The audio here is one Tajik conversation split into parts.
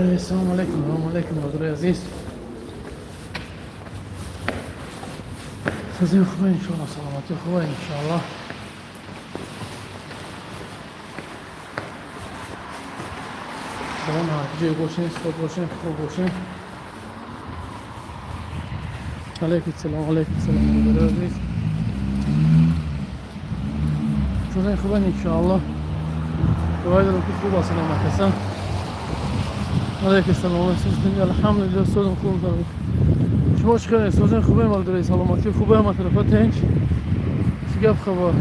السلام عليكم السلام عليكم برادر عزیز. سوزین خوبه انشاءالله، سلامتی خوبه انشاءالله. شما جای باشین، صحبت باشین، خوب باشین. علیکم السلام برادر عزیز. سوزین خوبه انشاءالله. دعای دارم که خوب هستن مکسن. علیکم السلام سوزین الحمدلله سوزین خوب دارم. شما چیکار سوزین خوبه برادر سلامتی خوبه هم طرفا تنج. چی گپ خبر؟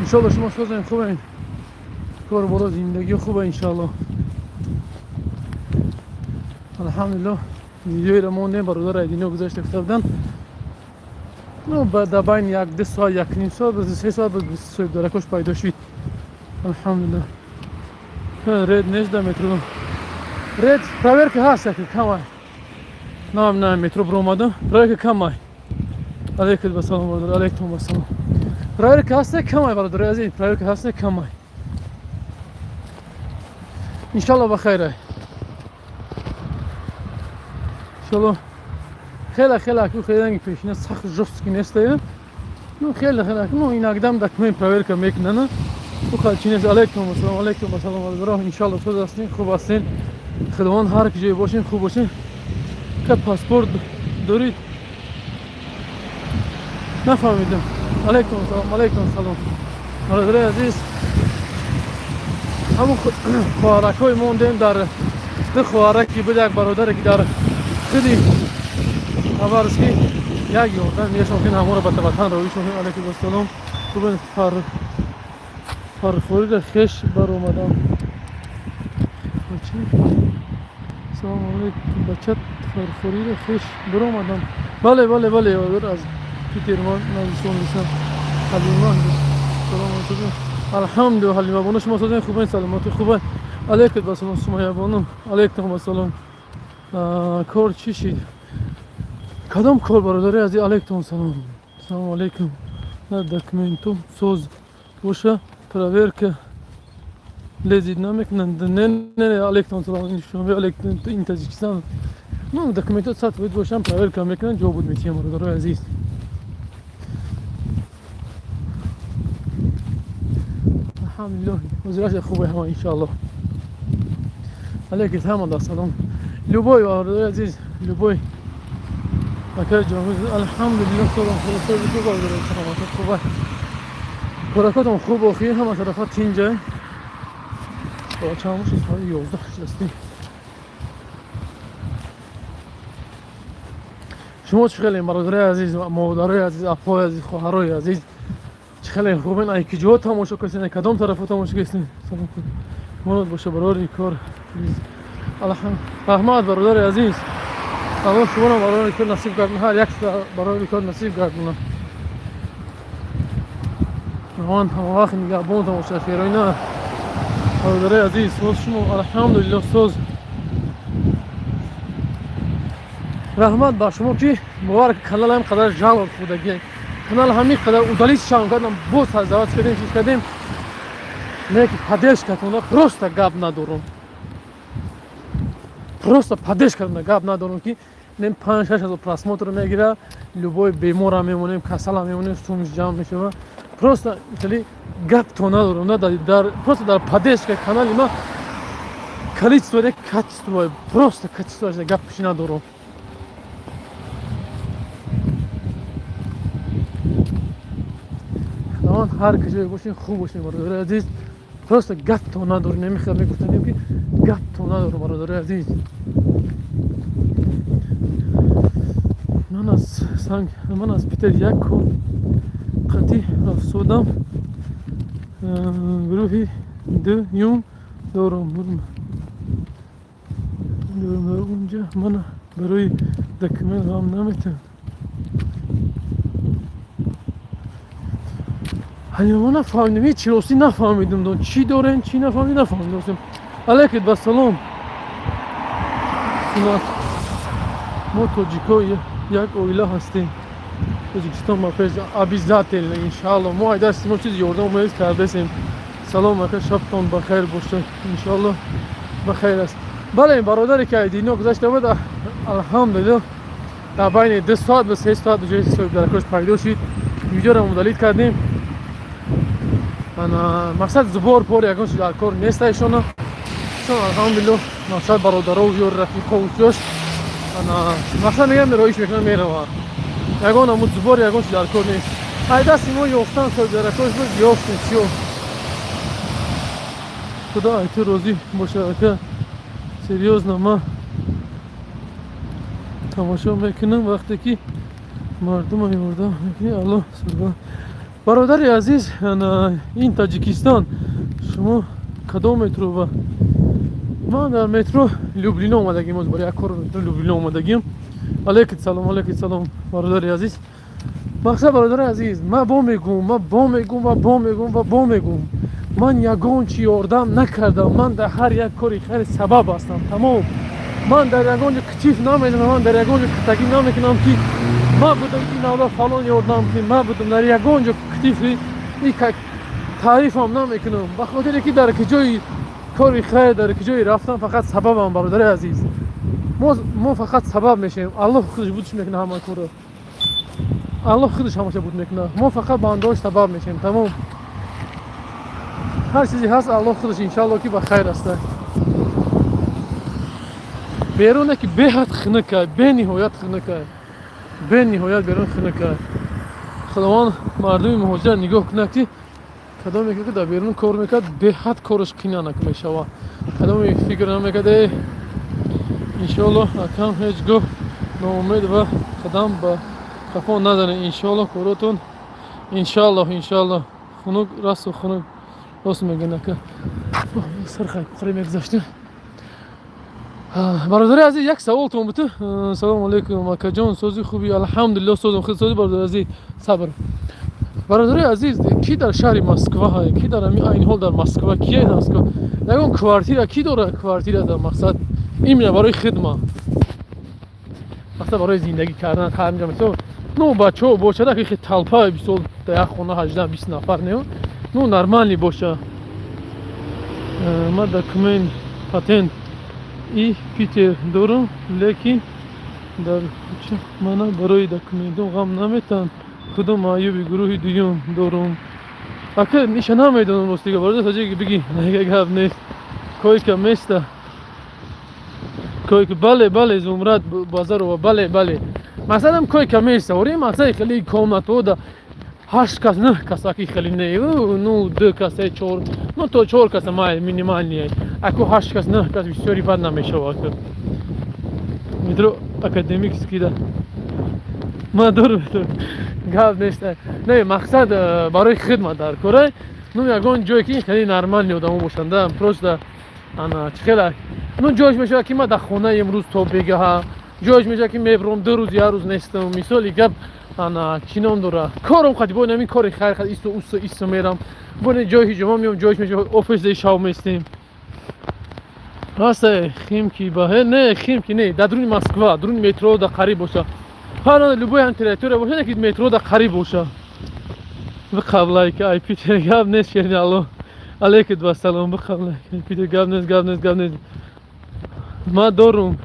انشالله شما سوزین خوبه این کار برای زندگی خوبه انشالله. الحمدلله ویدیوی را مونده برادر ایدینو گذاشته کردن. نو بعد بین یک دو ساعت یک نیم ساعت بعد 3 ساعت بعد سویب درکش پیدا شد. الحمدلله. رید نیست در مترو. رید پراور که هست که کمای. نه مترو برو اومدم. پراور که کمای. علیکم السلام برادر. علیکم السلام. پراور که هست کمای برادر عزیز. پراور که هست کمای. انشالله بخیره. انشالله. خیلی اکو خیلی پیشینه سخت جفت کی نیسته. نو خیلی نو این اقدام دکمه پراور که میکنه نه. تو خالچینه علیکم السلام برادر. انشالله تو هستین خوب هستین. خداوند هر کی جای باشین خوب باشین. که پاسپورت دارید؟ نفهمیدم. علیکم السلام برادر عزیز. همون خوارکای موندیم در ده خوارکی بود یک برادر که در خیلی خبرست که یک یادن میشه ممکن همون رو به وطن روی شدیم. علیکم السلام. خوب فرخوری خش بر اومدم. سلام علیکم بچت فرخوری خش بر اومدم. بله از پیترمان نویسان حلیمان. سلام علیکم. الحمدلله حلیمه بانو شما سازین خوبه سلامتی خوبه. علیکم السلام سمیه بانو. علیکم السلام. کار چی شد؟ کدام کار برادر عزیز؟ علیکم السلام. سلام علیکم. نه دکمنتوم سوز باشه پراور که لذت نمیکنن. نه علیکم السلام. این شما علیکم این تاجیکستان. نه دکمنتو سات بود باشم پراور که میکنن جو بود میتیم برادر عزیز. الحمدلله وزراش خوبه هم انشالله. علیکم همه سلام. لوبوی برادر عزیز لوبوی. بکر جامعه الحمدلله سلام خوب برادر سلامت خوبه. کارکاتم خوب و خیر همه طرفا تینجه. با چاموش سال 11 هستیم. شما چخیلی برادر عزیز مادر عزیز اپای عزیز خواهرای عزیز چخیلی خوبین ای که جا تماشا کردین کدام طرف تماشا کردین سلام کنید مونت باشه برای کار احمد برادر عزیز الله شما رو برای کار نصیب کردن هر یک برای کار نصیب کردن روان هم وقت نگهبان تماشا خیرای نه برادر عزیز سوز شما الحمدلله سوز رحمت بر شما که مبارک کانال هم قدر جواب بودگی کانال همین قدر удалить شام کردم باز حضرت کردیم چیز کردیم نه پادش کردم просто گپ ندارم просто پادش کردم گپ ندارم که نیم 5-6 هزار پراسموتر میگیره любой بیمار هم میمونیم کسل هم میمونیم سومش جمع میشه просто مثلا گپ تو ندارم نه در просто در پادش که کانال ما количество не качество просто качество گپ پیش ندارم. هر کجای باشین خوب باشین برادر عزیز. просто گپ تو ندارم نمیخوام میگفتم که گپ تو ندارم برادر عزیز. من از پیتر یک قطعی افسودم گروهی یوم دارم اونجا من برای دکمه هم نمیتونم. ما نفهمیدم هیچ راستی نفهمیدم چی دارن چی نفهمیدم علیکم السلام. ما تاجیکا یک اویله هستیم تاجیکستان ما پیش ابیزاتل انشالله ما دست ما چیز یاردم میز کرده سیم سلام اکا شبتان بخیر باشه انشالله بخیر است. بله این برادری که دینا گذاشته بود الحمدلله در بین 2 ساعت به 3 ساعت جای صاحب درکش پیدا شد. ویدیو را مدلیت کردیم. انا مقصد زبار پر یکان شد در کار نیست ایشون چون الحمدلله مقصد برادرها و یا رفیقا و جاش انا مقصد میگم رایش میکنم میره و یکان امود زبار یکان شد در کار نیست. ای دستی ما یافتن صاحب درکش بود یافتیم چیو خدا ایتو روزی باشه که سریوز نما تماشا میکنم وقتی که مردم میوردم میکنی الله سرگاه. برادر عزیز این تاجیکستان شما کدام مترو و من در مترو لوبلینا اومدگیم از برای یک کار مترو لوبلینا اومدگیم. علیکم سلام برادر عزیز. مقصد برادر عزیز من با میگم من یگان چی یاردم نکردم. من در هر یک کاری خیر سبب هستم تمام. من در یگان کتیف نمیزنم. من در یگان کتگی نمیکنم که ما بودم این اولا فلان یاردم که ما بودم در یگان کتیفی این تعریف هم نمیکنم بخاطر که در کجای کاری خیر در کجای رفتم فقط سبب هم برادر عزیز. ما فقط سبب میشیم. الله خودش بودش میکنه همه کارو. الله خودش همشه بود میکنه. ما فقط با انداش سبب میشیم تمام. هر چیزی هست الله خودش انشالله که بخیر است. بیرونه که به حد خنکه به نهایت خنکه به نهایت بیرون خنکه. خداوند مردم مهاجر نگاه کنه که کدام یکی که در بیرون کار میکرد به حد کارش قینانک میشود. کدام فکر نمیکرده انشالله اکم هیچ گاه ناامید و قدم به خفا نداره. انشالله کاراتون انشالله خنک راست و خنک راست میگنه که سر خیلی بخوری میگذاشته. برادر عزیز یک سوال تو بوده. سلام علیکم اکا جان سازی خوبی الحمدلله سازم خیلی سازی برادر عزیز صبر. برادر عزیز کی در شهر مسکو های کی در این حال در مسکو کیه در مسکو یگان کوارتیر کی داره کوارتیر در مقصد این برای خدمت مقصد برای زندگی کردن خرج میشه. نو بچه باشه که خیلی طلبه بیسول در یک خونه 18-20 نفر نه نو نرمالی باشه. ما دکمنت پاتنت ای پیتر دارم لیکن در من برای دکمنتم غم نمیتونم. خودم معیوبی گروهی دویم دارم. اکه نشان نمیدونم راستی که برادر ساجی بگی نگه گپ نیست کوی که میسته کوی که بله زمرد بازار و بله مثلا کوی که میسته وری مثلا خیلی کامت و 8 کس 9 کس اکی خیلی نه نو 2 کس 4 نو تو 4 کس مای مینیمال نیه اکو 8 کس 9 کس بسیاری بد نمیشه واقعا. میترو اکادمیک سکیده ما دور گپ نیست. نه مقصد برای خدمت در کره نو یگان جایی که خیلی نرمال آدمو باشنده پروست انا چخیلا نو جایش میشه که ما در خونه امروز تو بگه ها جایش میشه که میبرم 2 روز 1 روز نیستم مثالی گپ انا چینام داره کارم خاطی با نمی کاری خیر خاطی ایستو میرم بونه جایی جمع میام جایش میشه آفیس دی شاو میستیم راست خیم کی با نه خیم کی نه در درون مسکو درون مترو در قریب باشه هر لبوی انتراتور باشه نه که مترو در قریب باشه. بقبلای که ای پیتر گپ نیست شیرین الله علیکم و سلام بقبلای پیتر گپ نیست ما دارم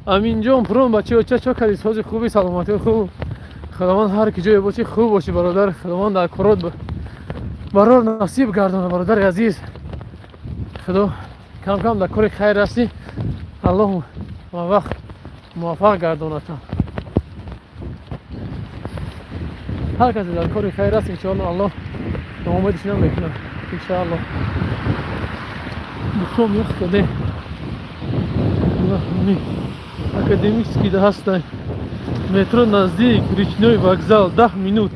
امین جان پرون بچه چه کاری ساز خوبی سلامتی خوب خداوند هر کی جای باشه خوب باشه برادر. خداوند در کارات برار نصیب گردونه برادر عزیز. خدا کم در کار خیر هستی الله وقت موفق گردونه تا هر کسی در کار خیر هست انشاءالله الله امیدش نمیکنه انشاءالله. بخوام یک کده اکادمیک سکیده هستن مترو نزدیک ریچنوی وокзал 10 минут.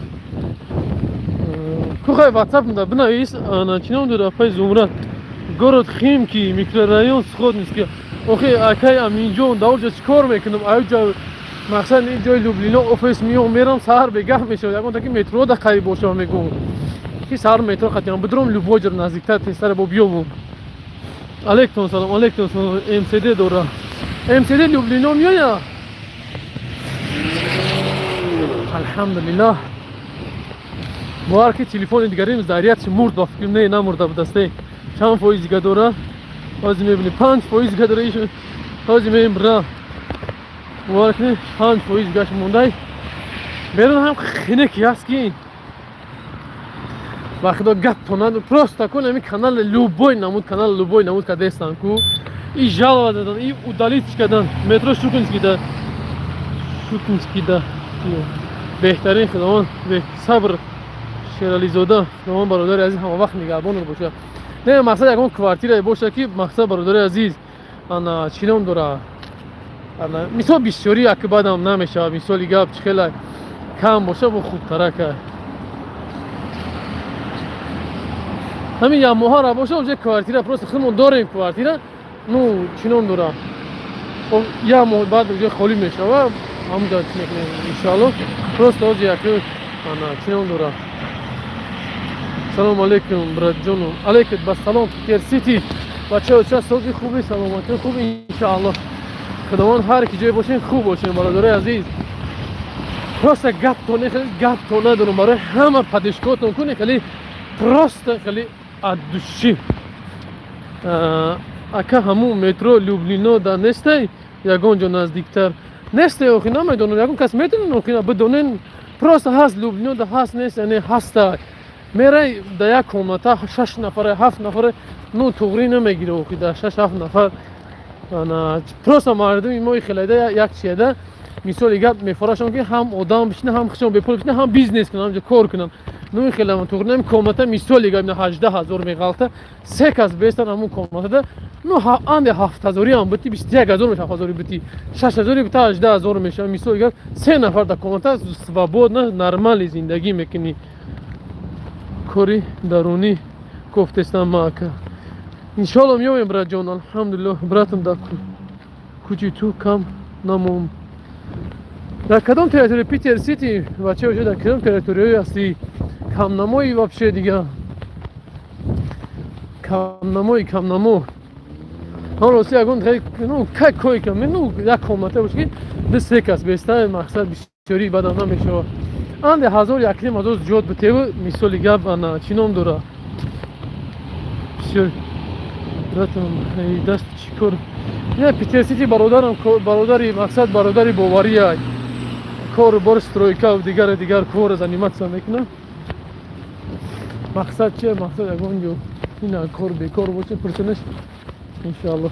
کوخای واتساپ میده بنویس انا چنون داره پای زمرد город Химки микрорайон сход نیست که اوکی اکای امین جون داوجا چیکار میکنم اوجا مثلا این جای لوبلینا آفیس میرم سحر بگه میشه یکم تا که مترو در قریب باشه میگم که سحر مترو خاطرم بدرم لوبوجر نزدیکتر تستر با بیام. علیکم سلام ام سی دی داره ام سی دی لوبلینا میاد الحمدلله باور که تلفن دیگری ضریرش مرد با فکر نه نمرده بود دسته چند فایز دیگه داره از میبینی 5 فایز دیگه داره ایشون از میبینیم برا باور کنی 5 فایز دیگه مونده بیرون هم خنکی هست که این وقتی گپ تونند پروستا کنه این کانال لوبوی نمود که دستن کو این جالب دادن این удалить کردن مترو شوکنسکی ده بهترین خدمات به صبر شیرالی زاده خدمات برادر عزیز همه وقت نگهبان باشه نه مقصد یکم کوارتیر باشه که مقصد برادر عزیز انا چینم داره انا مثال بسیاری یک بعدم نمیشه مثالی گپ خیلی کم باشه و خوب تره که همین یا ماه را باشه اونجا کوارتیر پروست خودمون داریم کوارتیر نو چینم داره یا ماه بعد اونجا خالی میشه و همونجا چی میکنیم انشالله پروست اونجا یک انا چینم داره سلام علیکم برات جانو علیکم با سلام پیر سیتی بچه صوتی خوبی سلامتی خوبی انشالله خداوند هر کی جای باشین خوب باشین برادر عزیز پروست گپ تو ندارم برای همه پدیشکاتون کنی خیلی پروست خیلی ادوشی اکا همون مترو لوبلینا دا نسته یگان جا نزدیکتر نسته اوخی نمیدونم یگان کس میتونن اوخی بدونین پروست هست لوبلینا دا هست نیست یعنی هسته میره دا یک کمناتا 6 نفره 7 نفره نو توغری نمیگیره اوخی دا 6 7 نفر پروست مردم ما خیلی دا یک چیده مثال گپ میفراشم که هم آدم بشینه هم خشم به پول بشینه هم بیزنس کنن هم کار کنن نو خیلی من تو نمی کمته مثال گپ 18000 میغلطه سه کس بیستن همون کمته ده نو اند 7000 هم بتی 21000 میشه 7000 بتی 6000 بتی 18000 میشه مثال گپ سه نفر در کمته سوابود نه نرمال زندگی میکنی کاری درونی گفتستم ما که ان شاء الله میایم برات جان الحمدلله براتم دا کوچی تو کم نموم در کدام تریتوری پیتر سیتی بچه وجود در کدام تریتوری هستی کم نمایی вообще دیگه کم نمو هم راستی اگون نو که کوی کم نو یک کمته باشه که دست کس بیسته مقصد بسیاری بدم نمیشه اند 1000 جود بته و مثالی گپ انا چینام داره بسیار راتم دست چیکار نه پیتر سیتی برادری مقصد برادری باوریه کار بار استرویکا و دیگر کار زنیمت میکنه مقصد چیه مقصد اگون جو این کار بیکار باشه پرسنش انشالله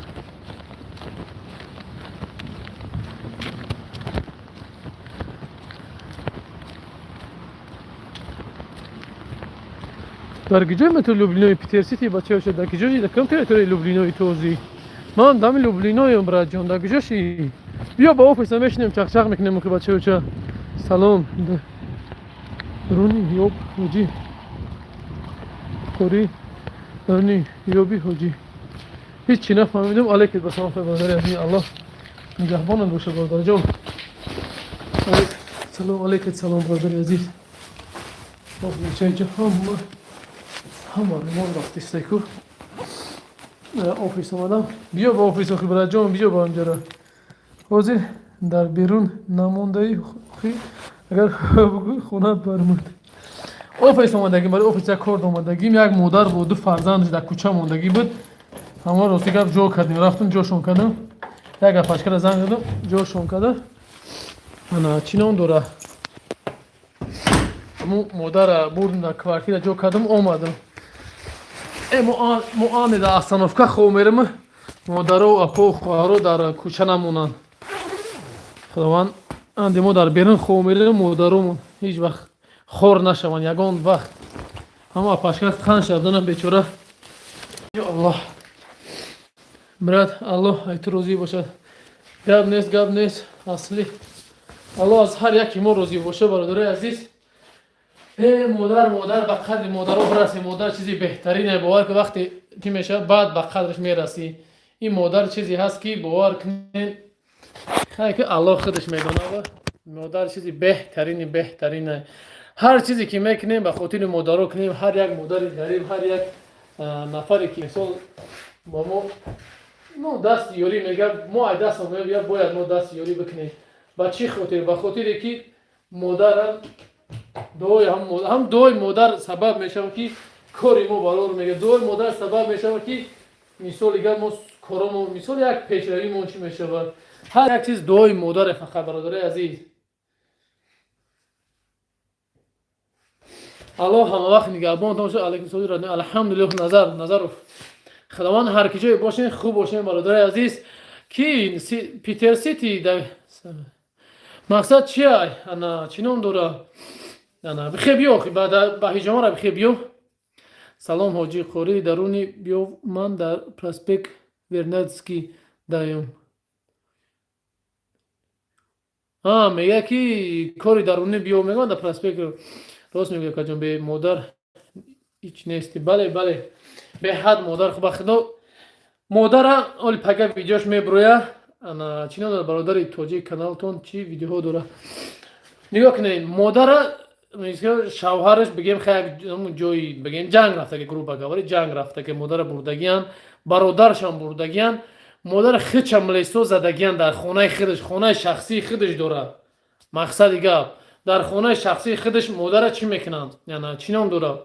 در کجای مترو لوبلینوی پیتر سیتی بچه هاشه در کجایی در کم تریتوری لوبلینوی توزی من دم لوبلینوی برات جان در کجاشی بیا با آفیس میشنیم چخ میکنیم که بچه هاشه سلام رونی یوب هجی کوری رونی یوبی هجی هیچی نفهمیدم علیکت بسام برادر عزیز الله نگهبانت باشه برادر جان سلام علیکت سلام برادر عزیز بچه جا همه ما رفتی استیکو آفیس آمدم بیا با آفیس آخی برای جان بیا با همجا را حاضر در بیرون نمونده ای اگر بگوی خونه برمونده آفیس آمدگیم برای آفیس یک کارد آمدگیم یک مادر با دو فرزندش در کوچه آمدگی بود همه راستی گفت جا کردیم رفتم جاشون کردم یک افشکر زنگ دادم جاشون کرده من چینان دوره همون مادر بردم در کوارتیر جا کردم آمدم مو آن در اصنافکه خواه میرم مادر و اپا و خواهر در کوچه نمونن خداوند اندی ما در بیرون خواه میرم مادرمون هیچ وقت خور نشون یگان وقت همه اپاشکه خان شدنم بیچوره یا الله برات الله ایت روزی باشد گب نیست اصلی الله از هر یکی ما روزی باشه برادر عزیز مادر به قدر مادر رو برسی مادر چیزی بهترینه باور که وقتی که میشه بعد به قدرش میرسی این مادر چیزی هست که باور کنین خیلی که الله خودش میدونه مادر چیزی بهترینه هر چیزی که میکنیم به خاطر مادر رو کنیم هر یک مادری داریم هر یک نفری که مثلا با ما دست یاری میگه ما دست میگه باید ما دست یاری بکنیم با چی خاطر به خاطر که مادر دوی هم دوی مادر سبب میشه که کاری ما بالور میگه. دوی مادر سبب میشه که مثال دیگه ما کارمون مثال یک پیشروی مون چی میشه. هر یک چیز دوی مادر فقط برادر عزیز. الله همه وقت نگهبان تون شد. علیکم سلام. الحمدلله. نظر خداوند هر کی جای باشین خوب باشین برادر عزیز. کی پیتر سیتی در مقصد چیه؟ انا چینم دوره. انا بخیر بیو بعد با هجوم را بخیر بیو. سلام حاجی خوری درونی بیو من در پراسپک ورنادسکی دایم. میگه کی کاری درونی بیو میگن در پراسپک. راست میگه کجا به مادر هیچ نیستی. بله به حد مادر خوب خدا مادر اول پگه ویدیوش میبرویا. انا چینا در برادر توجی کانالتون چی ویدیوها داره نگاه کنین. مادر میگه شوهرش بگیم خیلی جوی بگیم جنگ رفته که گروه بگوری جنگ رفته که مادر بردگیان برادرشان بردگیان مادر خیچ ملیسو زدگیان در خانه خودش خانه شخصی خودش داره. مقصد دیگه در خانه شخصی خودش مادر چی میکنن یعنی چینام داره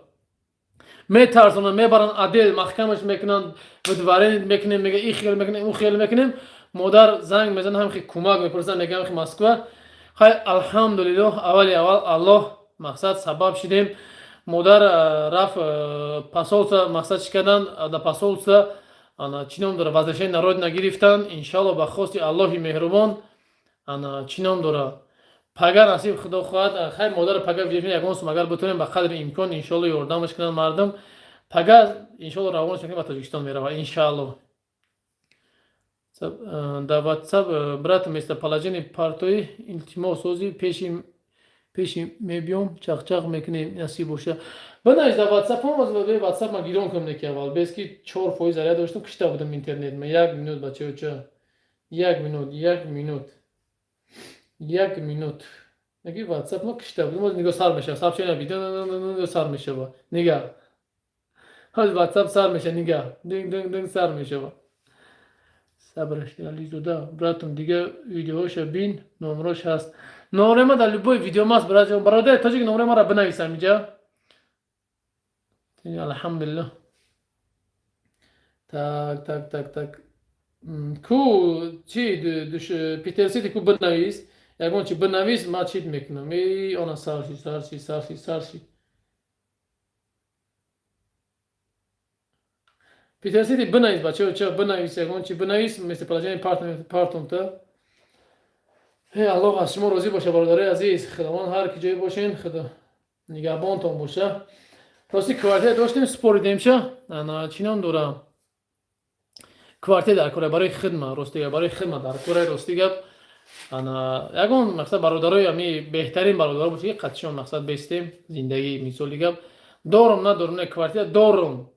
میترسونن میبرن عدل محکمش میکنن بدوارین میکنیم میگه این خیال میکنیم اون خیال میکنیم. مادر زنگ میزنه هم خیلی کمک میپرسن میگم خیلی مسکو خیلی الحمدلله اول الله مقصد سبب شدیم. مادر رفت پاسولسا مقصد شکردن در پاسولسا انا چینام داره وزش نارود نگرفتن انشالله با خواست الله مهربان انا چینام داره پگه نصیب خدا خواهد. خیر مادر پگه ویژن یگان سوم اگر بتونیم به قدر امکان انشالله یاردمش کنن مردم پگه انشالله روانش میکنیم و تاجیکستان میره انشالله. در واتساپ برات میسته پلاجین پارتوی التیما سوزی پیشی میبیام چاق میکنیم نصیب باشه. بنایش در واتساپ هم از به واتساپ ما گیرون کنم نکی اول بیس کی 4 زریعه داشتم کشته بودم اینترنت ما 1 مینوت بچه چه 1 مینوت نگی واتساپ ما کشته بودم از نگاه سر میشه ساب چه ویدیو سر میشه با نگاه از واتساپ سر میشه نگاه دنگ سر میشه با صبرش علی زوده براتون دیگه ویدیوهاش بین نمرش هست. نمره ما در لبوی ویدیو ماست برادر تاجیک نمره ما را بنویسم اینجا. الحمدلله. تاک کو چی پیتر سیتی کو بنویس یگان چی بنویس ما چیت میکنم ای آنا سارسی پیتر سیتی بنویس بچه چه بنویس یگان چی بنویس مثل پلاجین پارتون تا ای الله از شما راضی باشه برادر عزیز. خداوند هر کی جای باشین خدا نگهبانتون باشه. راستی کوارتر داشتیم سپوریدیم شه انا چینام دورم کوارتر در کره برای خدمت راستی برای خدمت در کره راستی گپ انا یگان مقصد برادرای امی بهترین برادر باشه که قدشون مقصد بیستیم زندگی مثالی گپ دارم ندارم نه کوارتر دارم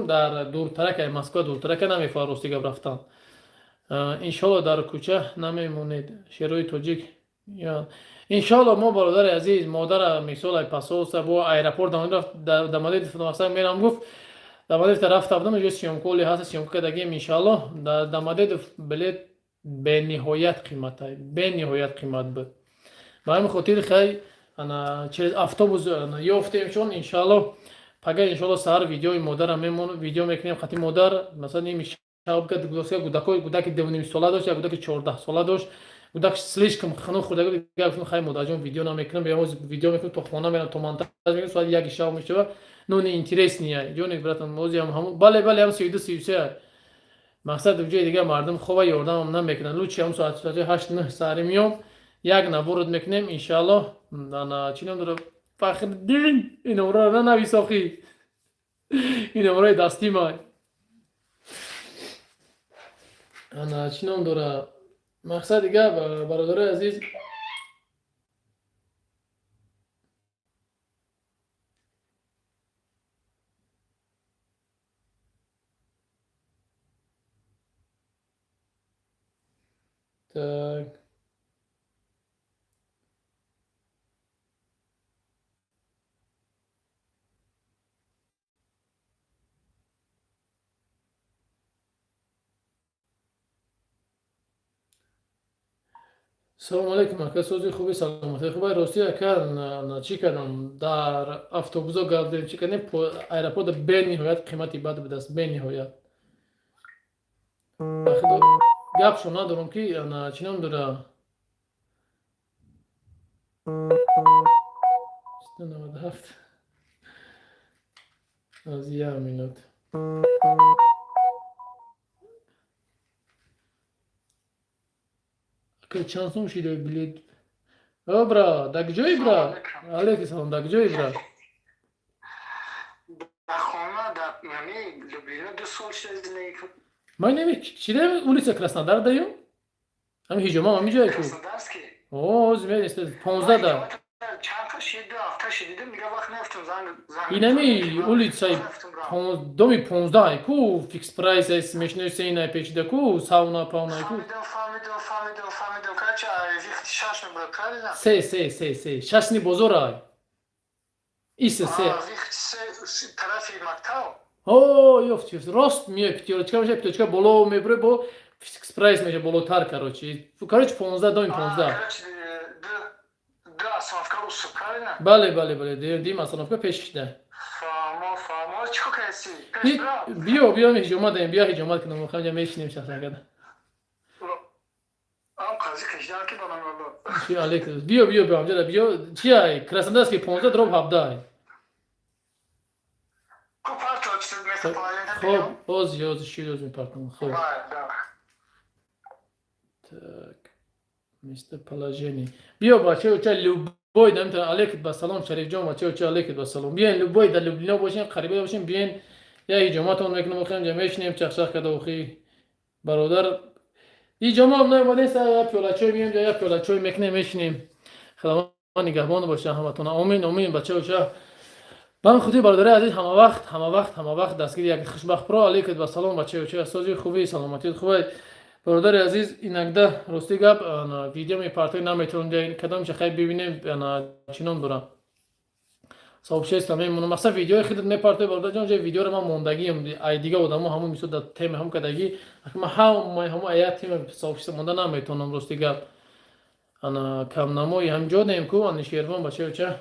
در دورترک مسکو دورترک نمیفا راستی گپ رفتن ان شاء الله در کوچه نمیمونید شیروی توجیک یا ان شاء الله ما برادر عزیز مادر مثال پاسوس با ایرپورت در مدت فرانسه میرم گفت در مدت رفت بودم جو سیام کولی هست سیام کدگیم ان شاء الله در مدت بلیت به نهایت قیمت های به نهایت قیمت بود با همین خاطر خیلی انا چیز افطوبوس یافتیم چون ان شاء الله پگه ان شاء الله سر ویدیو مادرم میمون ویدیو میکنیم خاطی مادر مثلا نمیشه شب که گودک 2 ساله داشت یا گودک 14 ساله داشت گودک سلیشکم خانم خدا گفتم خیلی مادر جون ویدیو نمیکنم بیام ویدیو میکنم تو خانه میرم تو مونتاژ میکنم ساعت 1 شب میشه نون اینترس نیه جون براتون موضوع هم بله هم 32 33 مقصد وجه دیگه مردم خوبه یاردم هم نمیکنن لوچی هم ساعت 8 9 ساعت میام یک نبرد میکنیم ان شاء الله انا چینم داره فخر دین این امرا را نویساخی این امرای دستی ما انا چینم داره مقصد دیگه برادر عزیز tak салом алейкум ака, сози хуби саломати хубай рости ака, чӣ кардам дар автобусо гардем чӣ кардем аэропорт бениҳоят қимати бад будаст бениҳоят гапшо надорам ки чӣ ном дора 97 аз 1 минут ака чанд сом шидаи билет о брат дар куҷои брат алейкум салом дар куҷои брат در خانه در یعنی لبنان 2 سال شده زندگی کنم. ман неми чида улица краснодар даём ҳамин ҳиҷома ҳамин ҷое ку Krasnodarski. о зимест 15 да Çanta 7 hafta şidedim. Bir de vakt neftim zang. инами улицаи доми 15 ку фикс прайс аст мешиносена печида ку сауна пауна ку Fahmedim. Kaç ay vikti şaşmı bırakırdı. се шашни бозорай иса се Vikti tarafı maktav. о ёфт рост мие пятерочка боло мебуре бо фикс прайс меша болотар короче 15 доми 15 Да, асоновка усукарина. бале дим асоновка пешишда Фама. Чико кайси? Пеш брат. биё ҳиҷомат даем биё ҳиҷомат кунам ханҷа мешинем шахрагада Am qazi kishdan ki bana valla. чӣ алейкум биё ҳамҷада биё чӣ ай краснодарский 15 дроб 17 Kuparto açtım mesela palayında хоб biliyorum. ҳозир шилоз мепартам хоб Да. так место положение биё бачаоча любой намитавонам алейкум басалом шарифҷон бачаоча алейкум басалом биёен любой дар люблино бошем қариба бошем биёен я ҳиҷоматон мекунам охиам мешинем чахшах када охи бародар ҳиҷомам наомадеса я пиёла чой мием я пиёла чой мекунем мешинем худованд нигаҳбон боша ҳаматона омин бачаоча бан худи бародари азиз ҳама вақт дастгири як хушбахтпуро алейкум басалом бачаоча сози хуби саломатият хубай бародари азиз инагда рости гап видео мепартои наметавонем кадомша хай бибинем чинон дорам сообщество мемонам мақсад видеои худат мепартои бародарҷон ҷои видеоро ман мондагиам ай дига одамо ҳамон мисол дар тема ҳам кадаги ман ҳамо ая тема сообщество монда наметавонам рости гап камнамои ҳамҷо дем ку шервон бачаоча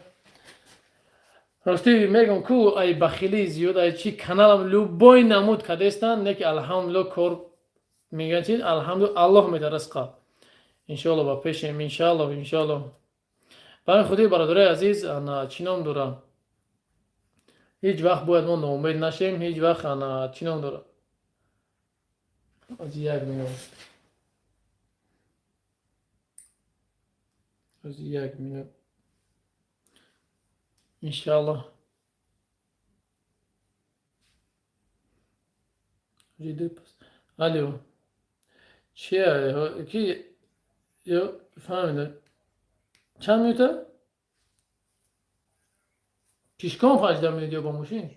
рости мегам ку ай бахилӣ зиёд ай чи каналам любой намуд кадестан неки алҳамдулилла кор меган чи алҳамдулилла аллоҳ меда ризқа иншоалло ба пешем иншоалло баъни худи бародари азиз чӣ ном дорам ҳеҷ вақт бояд мо ноумед нашем ҳеҷ вақт чӣ ном дорам аз 1 минут иншоалло алё чӣ ки ё фаҳмида чанд минута пешком 18 минут ё бо мошин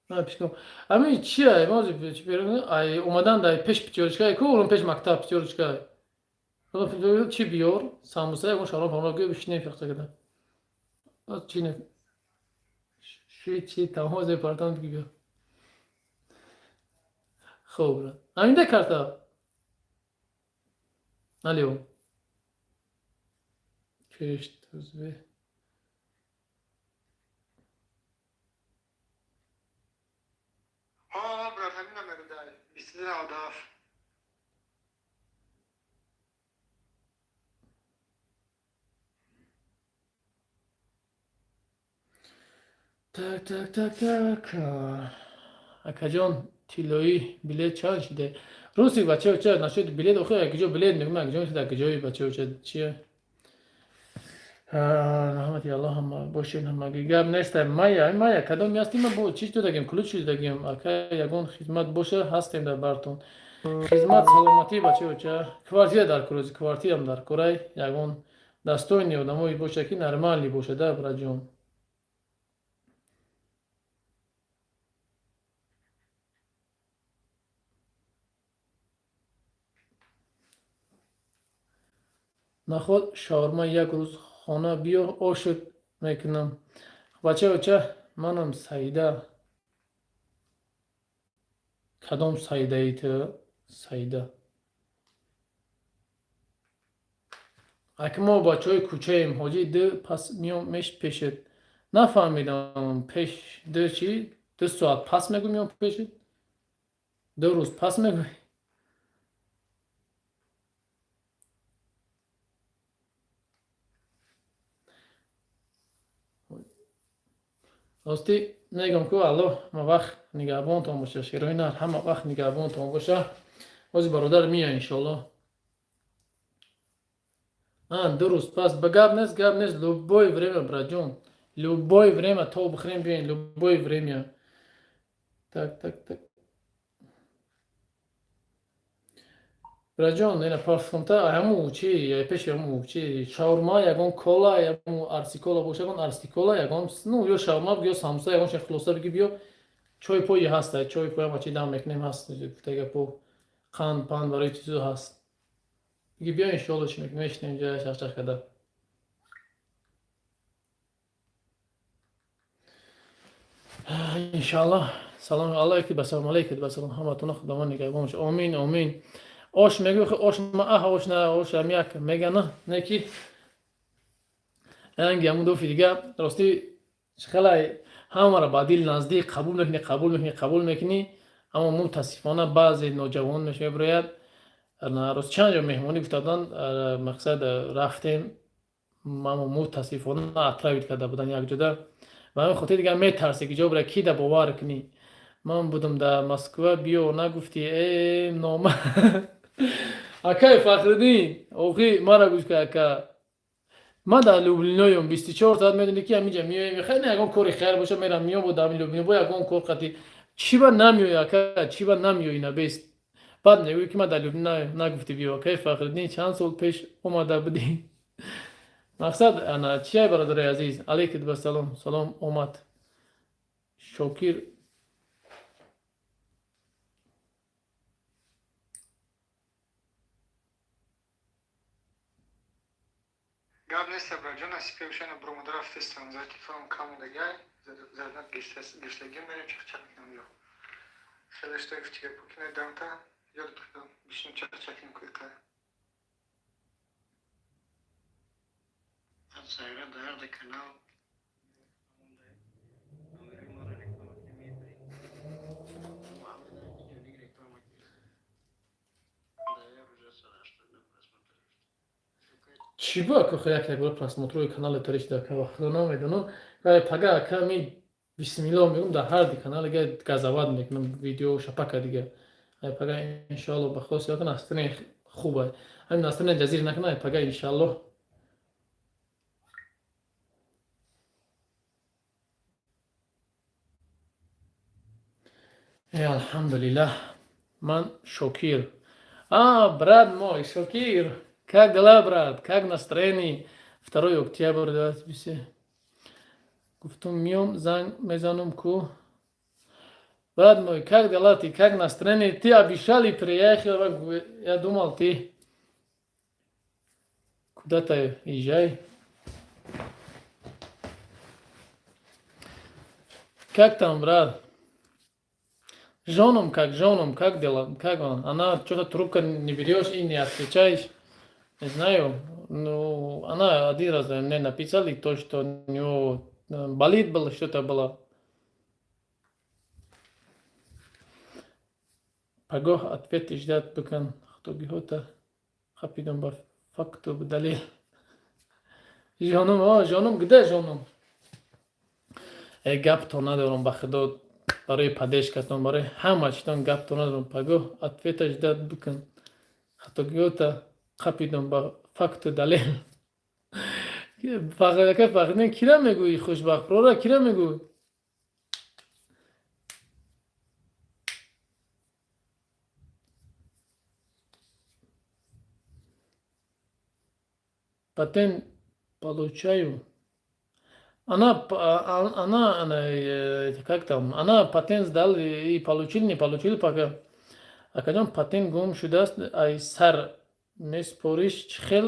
пешком ҳамин чи ай омадан дар пеш пятерочка ку он пеш мактаб пятерочка чи биёр самбуса ягон шароб ҳамро гӯ бишинем фиқсагада чи тамоз мепартам биё хуб ҳаминда карта алё чештузбе Брат, hamina meridai. Bistidin avdaf. так акаҷон тиллои билет чанд шиде рӯси бачаоча нашуд билет охир якҷо билет мегӯм якҷо шуда акҷои бачаоча чия раҳмати аллоҳ ҳама бошед ҳамаги гап неста мая кадоми ҳастим бо чӣ додагем ключ додагем ака ягон хизмат боша ҳастем дар бартон хизмат саломатӣ бачаоча квартира дар курози квартирам дар курай ягон дастойни одамое боша ки нормалӣ бошада браҷон наход шаурма як рӯз хона биё ошуд мекунам бачаоча манам саида кадом саидаи ту саида اگه ما بچه های کوچه ایم حاجی ده پس میام مش پیشت نفهمیدم پیش ده چی؟ 2 ساعت پس میگو میام پیشت 2 روز پس میگو راستی میگم که الله ما وقت نگهبانتون باشه شیرینار همه وقت نگهبانتون باشه باز برادر میاد انشالله 2 روز пас ба гап нест любое время братҷон любое время то бихрем биёен любое время так братҷон ина парфумта ҳаму чи пеши ҳаму чи шаурма ягон кола ягон арсикола боша ягон арсикола ягон ну ё шаурма ё самоса ягон шехлоса биги биё чой пои ҳаста чой пои ҳама чи дам мекунем ҳаст тега по қанд панд барои чизо ҳаст биги биё иншоалло чи мешинем ҷоя шахшах када иншаллоҳ саломи алайкум басалом алайкум басалом ҳаматона худованд нигоҳбон бошад омин омин ош мегӯ ош ма ош на ош амяк мегана неки янги ҳамун дофи дига рости хелай ҳамаро ба дил наздик қабул мекунӣ аммо мутаассифона баъзе ноҷавонаш мебирояд рост чанд ҷо меҳмонӣ гуфтадан мақсад рафтем аммо мутаассифона атравид карда буданд якҷода ба ҳамин хотир дига метарсӣ ки ҷо бира ки да бовар кунӣ ман будам дар Москва биё нагуфтӣ нома акай Фахриддин охи мара гӯш кар ака ман дар Люблиноям 24 соат медонӣ ки ҳаминҷа меоем хеле ягон кори хайр боша мерам миём бо дар Люблино бо ягон кор қатӣ чӣ ба намеоӣ ака чӣ ба намеоӣ набест баъд мегӯӣ ки ман дар Люблино нагуфтӣ биё акай Фахриддин чанд сол пеш омада будӣ мақсад ана чиай бародари азиз алайкум вассалом салом омад шокир Gab neyse bratjon, nasip yapışana bromoda festan zaten falan kamuda gel. Zaten geçlegen benim çakçakım yok. Hele что в тебе покине дамта, я тут бишню чакчаким кое-как. Сайра да канал. чӣ бо ака як бор просмотрои канали тариш дака вахтона медонам пага ака ми бисмилло мегум дар ҳар ди канал дига газават мекунам видео шапака дига пага иншалло ба хос яка настроне хуба ҳамин настроне ҷазир накунад пага иншалло алҳамдулиллаҳ ман шокир брат мой шокир как дела брат как настроение 2 октябрь 2020 гуфтум миём занг мезанам ку брат мой как дела ты как настроение ты обещали приехал я думал ты куда-то езжай как там брат женом как дела как он она что-то трубка не берешь и не отвечаешь не знаю, ну, она один раз мне написала то, что у него болит было, что-то было. Погох ответ ждать букан, кто бихота, хапидом ба факту далил. Жаном, где жаном? Гап то надорам ба худо барои падешкатон, барои ҳамачтон гап то надорам. Погох ответ ждать букан, кто бихота, хапидам ба факту далил. Фахриддин кира мегӯӣ хушбахт прора кира мегӯӣ патент получаю она как там она патент сдал и получил не получил пока акаҷон патент гум шудааст ай сар меспориш чӣ хел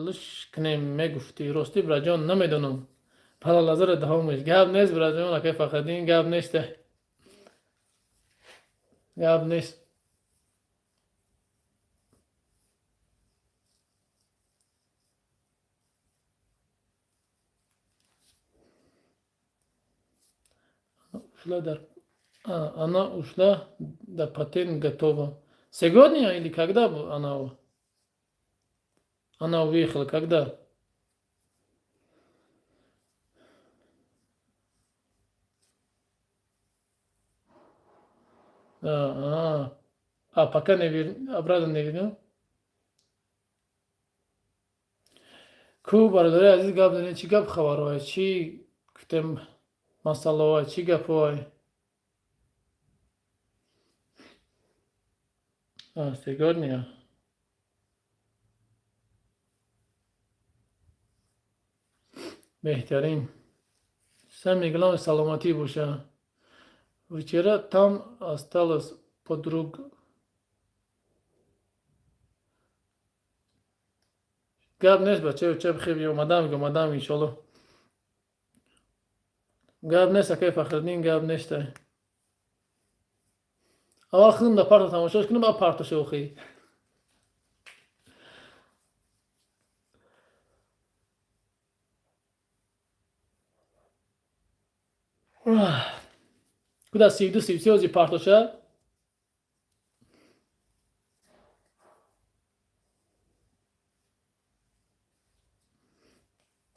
лиш кунем мегуфтӣ ростӣ братҷон намедонам палалазара давомиш гап нест братҷон акай Фахриддин гап нест гап нест Ушла дар... она ушла, да патент готова. Сегодня или когда она уехала? Когда? Пока не обратно не вернул? Ку бародари азиз гап дорем, чӣ гап хабарҳои чӣ гуфтем масъалаҳои чӣ гапҳои сегодня беҳтарин сами главное саломатӣ боша. Вчера там осталось подруг. Гап нест бачаё, ча бихел омадам иншолло. Гап нест акай Фахриддин, гап нестай. Аввал худам да парта тамошош кунам, ба парта шохӣ. Куда 32-33 ҳози партоша?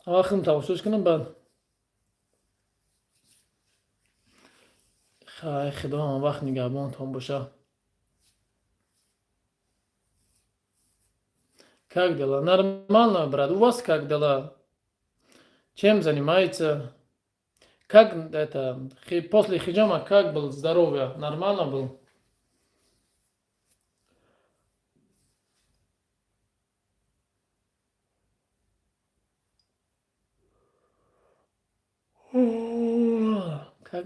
Аввал худам тамошош кунам баъд. Хай худо ҳам вақт нигаҳбонтон боша. Как дела? Нормально, брат. У вас как дела? Чем занимается? Как это, после хиджама как был здоровье? Нормально был? Как?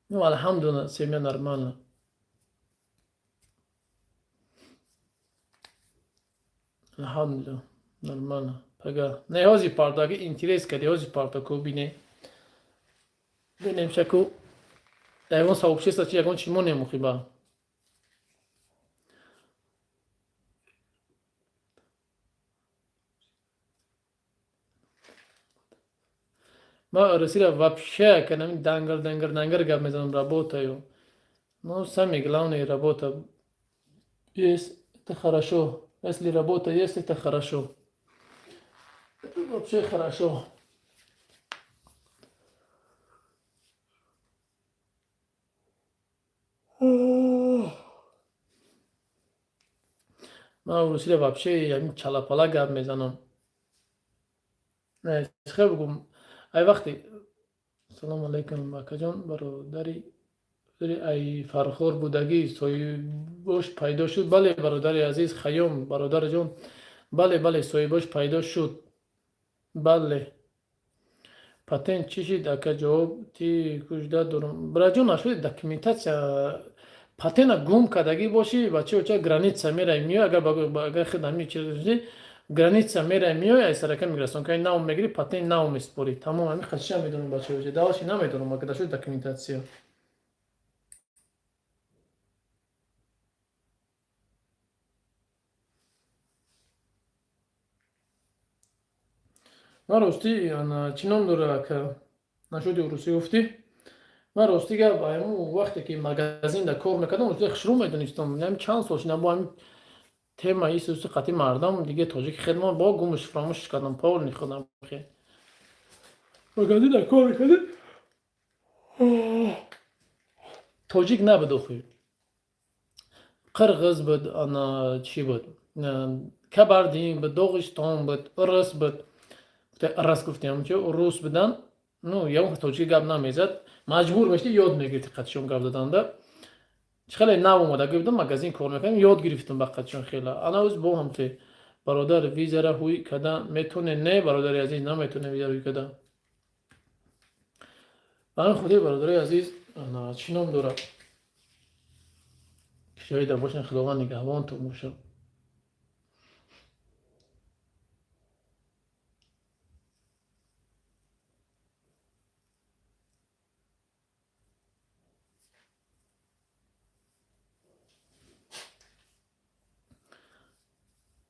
Ну, альхамдулилlah, семья нормально. Альхамдулилlah, нормально. Пага. Не ҳози парта, аги интерес кади ҳози парта ку бине. Бинем шаку. Ягон сообщество чи ягон чимо немухи ба. Ма расира вообще канами дангар гап мезанам, работаю. Ну, сами главное работа. Есть, это хорошо. Если работа есть, это хорошо. Это вообще хорошо. Ма урусида вообще ягин чалапала гап мезанам. Не, чиқа бигум. Ай вақти салому алайкум акаҷон бародари ай Фархор будагӣ соҳибош пайдо шуд. Бале бародари азиз Хаём бародарҷон, бале соҳибош пайдо шуд. Бале патент чӣ шид ака ҷавоб ти кужда дорам. Браҷон ашуди документатсия патена гум кардагӣ боши бачаоча граница мерай миёй агар хидами чизи граница мерай миёй ай сарака миграционкаи нав мегири патент нав меспори. Тамом ҳамин хатиша медонам бачаоча даваши намедонам ака дашуди документатсия. Ман ростӣ чӣ ном дорад ака нашуди урусӣ гуфтӣ? Ман ростӣ гап ҳамун вақте ки магазинда кор мекардам ростӣ хушрӯ медонистам. Ям чанд сол шина бо ҳамин темаи сӯси қатъи мардам диге тоҷики хидмат бо гумш фаромӯш кардам. Полни худам хе. Магазинда кор мекардам. Тоҷик набуд охир. Қирғиз буд, чӣ буд? Кабардин буд, Доғистон буд, Урус буд. Раз гуфтем чё урус будан, ну ягон тоҷики гап намезад, маҷбур мешди ёд мегирифти қатишон гап доданда. Хеле нав омада гуфтам магазин кор мекардам, ёд гирифтам ба қатишон хела. Ана уз бо ҳам те бародар визара ҳуй када метоне, не бародари азиз наметоне визара ҳуй када. Ан худи бародари азиз чӣ ном дорад? Шоида бошен худованд нигаҳбонтон бошад.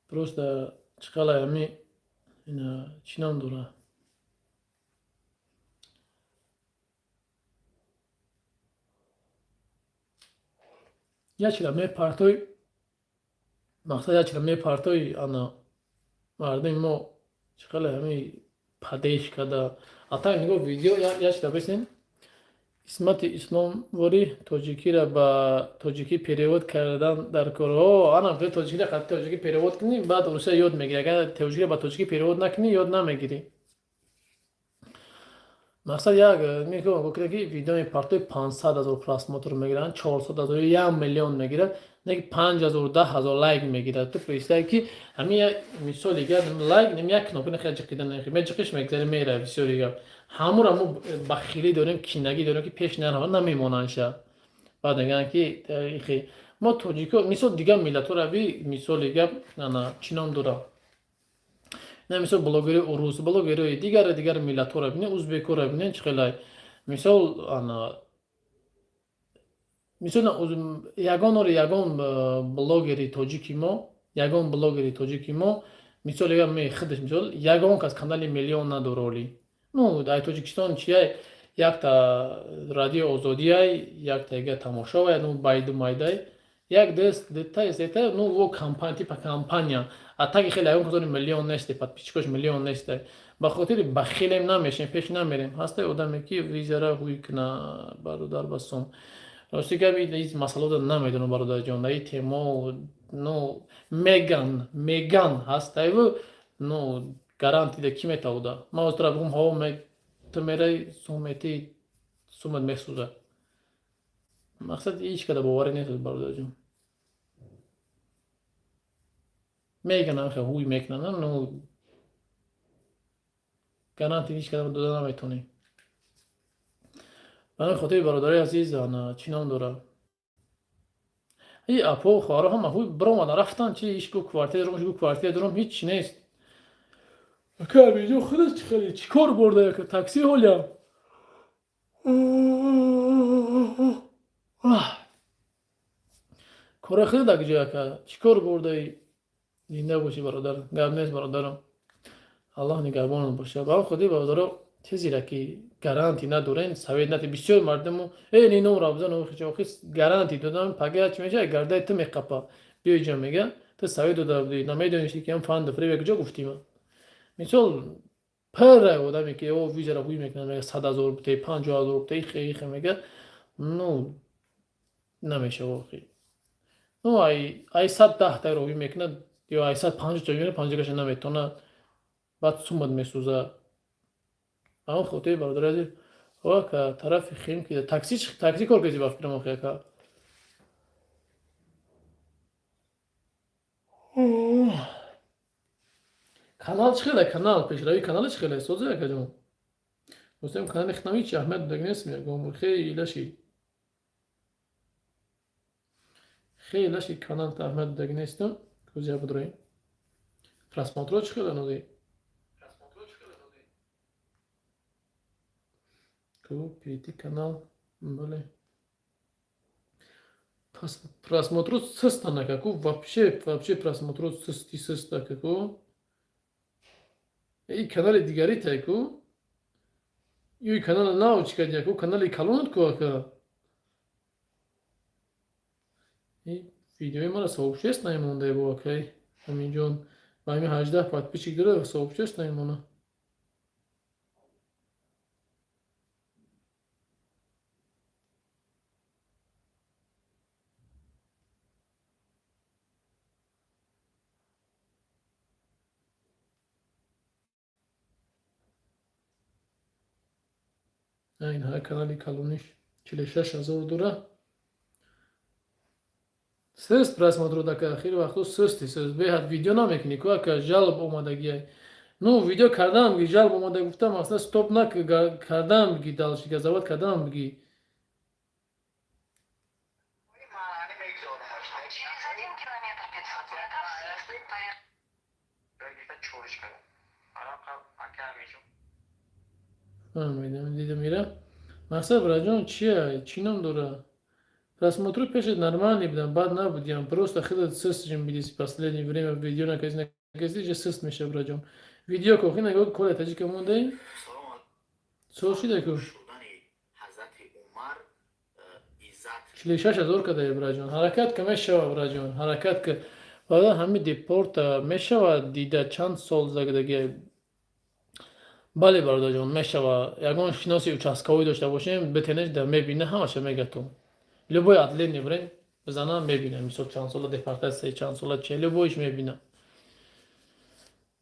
Просто чиқала ҳами чӣ ном дорад? Ячлар мепартои мақсад ячлар мепартои ана мардуми мо чиқале ҳами падеш када ата нигоҳ видео ячлар бисен исмати исломворӣ тоҷикиро ба тоҷикӣ перевод кардан дар корҳо ана тоҷикиро қад тоҷикӣ перевод кунӣ баъд русия ёд мегирӣ агар тоҷикиро ба тоҷикӣ перевод накунӣ ёд намегирӣ мақсад як мекунам гукида ки видео мепартои 500,000 просмотр мегиранд 400,000 1 миллион мегирад неки 5000 10,000 лайк мегирад ту представь ки ҳамин як мисоли гап лайк нем як кнопка нехи ҷиқида нехи меҷиқиш мегзари мера бисёри гап ҳамура мо бахилӣ дорем кинагӣ дорем ки пеш нарава намемонанд ша баъд мегӯянд ки таърихи мо тоҷико мисол дигар миллатҳоро аби мисоли гап ана чӣ ном дорад не мисол блогери урус блогери дигар миллатҳоро бинед узбекоро бинед чӣ хелай мисол ана мисол ягон блогери тоҷики мо мисол ягон худаш мисол ягон кас канали миллион надороли ну дар тоҷикистон чияй якта радио озодияй якта яга тамошовай ну байду майдай як дест детай зета ну во компания типа компания а таки хеле ягон казони миллион несте подписчикош миллион несте ба хотири бахилем намешем пеш намерем ҳастай одаме ки визара ҳуй куна бародар ба сом рости габи из масъалато намедонам бародарҷон дар ин темо ну меган ҳастай ву ну гарантида ки метавода ман озтара бигӯм ҳаво ту мерай сумати сумат месӯзад мақсад ҳеҷ када боварӣ нест бародарҷон мегӯям хе ҳуй мекунам ну гаранти ҳеҷ када дода наметонем ба ҳамин хотири бародари азиз чӣ ном дорад апо хоҳара ҳама ҳуй биромада рафтан чи ишку квартира дорам ишку квартира дорам ҳеҷ нест акамиҷо худаш чӣ хеле чӣ кор бурда яка такси ҳолям кора худ дакҷо яка чӣ кор бурдаи зинда бошӣ бародар гап нест бародарам аллоҳ нигаҳбонат бошад ба худи бародаро чизира ки гаранти надорен совет нати бисёр мардуму ни номра бизан охис гаранти додам пага чӣ меша гардаи ту меқапа биёҷа мега ту совет дода будӣ намедонисти ки ам фанду фиреб куҷо гуфтима мисол пара одаме ки о визара ҳуй мекунад мега 100,000 бутаи 50,000 бутаи ихе мега ну намеша вохӣ ну ай 110 таро ҳуй мекунад ё ай 150 та мекунад 50 каша наметонад баъд сумат месӯзад ҳамон хотири бародари азиз ока тарафи хим ки такси кор кези ба фикрам охи яка канал чӣ хеле канал пешравии канали чӣ хеле соза якаҷон гуфтем канали хитнави чи аҳмият дагнесм ягон хеле лаши канал аҳмият дагнестам кӯзия будраи просмотро чӣ хеле ноди перейти канал бале просмотро сыстана како вообще просмотро сыста како и канали дигари тако ё канали научкад яко канали калонат ко ака видеои мара сообщест наимонда бо акай ҳаминҷон ба ҳамин 18 подписчик дора сообщест наимона ин ҳай канали калониш 46,000 дора сст просмотро дака ахири вақто сст беҳад видео намекунӣ ку ака жалб омадагиай ну видео кардам биги жалб омада гуфтам асла стоп кардам биги далшиказават кардам биги дидам ира мақсад браҷон чӣ ном дора просмотру пеше нормальный будам бад набудиам просто хеле сст бидис последнее время видео накази же сст меша браҷон видео кохи нагоҳ коли таҷика мондаи сол шида ку 46,000 кадай браҷон. Ҳаракат ка мешава браҷон. Ҳаракат ка вала ҳами депорта мешава дида чанд сол загдаги. Бале бародарҷон мешава. Ягон шиноси участковӣ дошта бошем, бетенеш да мебина ҳамаша мегатон. Любой отделение брем бизанам мебинам. Мисол чанд сола депортация, чанд сола че, любойш мебинам.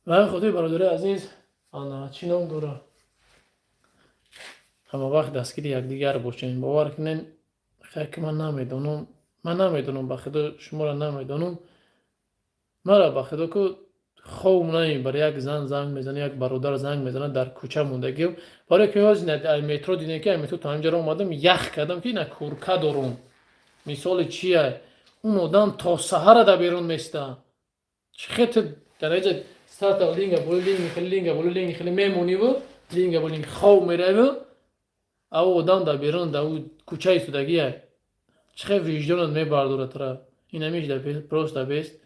Ва хотири бародари азиз, ана чӣ ном дора? Ҳама вақт дастгири якдигар бошем. Бовар кунед, хай ки ман намедонам ба худо шуморо намедонам. Мара ба худо ку хов намебаре, як зан занг мезана, як бародар занг мезана дар кӯча мондагӣ. Барои ки ҳозир метро дидем ки метро то ҳамҷаро омадам, ях кардам ки ина курка дорум. Мисоли чия? Он одам то саҳара да берун места. Чӣ хет дараҷа старта линга боли линги хели линга боли линги хели мемониву линга боли хов мераву. Ав одам да берун да у кӯча истодагия. Чӣ хет виҷдонат мебардоратра. Инамиш да просто бест.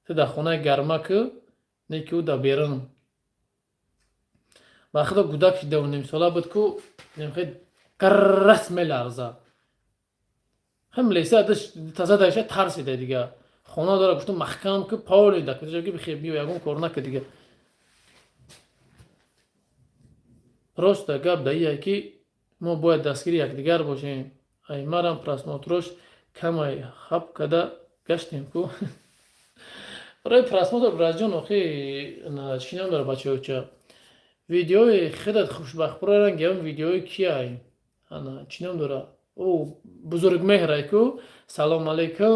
Да хонаи гармаку неки у да берун. Ба худо гудак 17 сола буд ку немхед қаррас меларза. Ҳам леса таза даша тарсида дига. Хона дора гушту маҳкам ку паули да кӯча ки бихе биё ягон кор нака дига. Просто гап да ия ки мо бояд дастгири якдигар бошем. Ай марам просмотрош камай хаб када гаштем ку. برای پراسمات برازیل آخی نشینم داره بچه ها چه ویدیوی خیلی خوشبخت برای گیم ویدیوی کیای انا چینم داره او بزرگ مهره کو سلام علیکم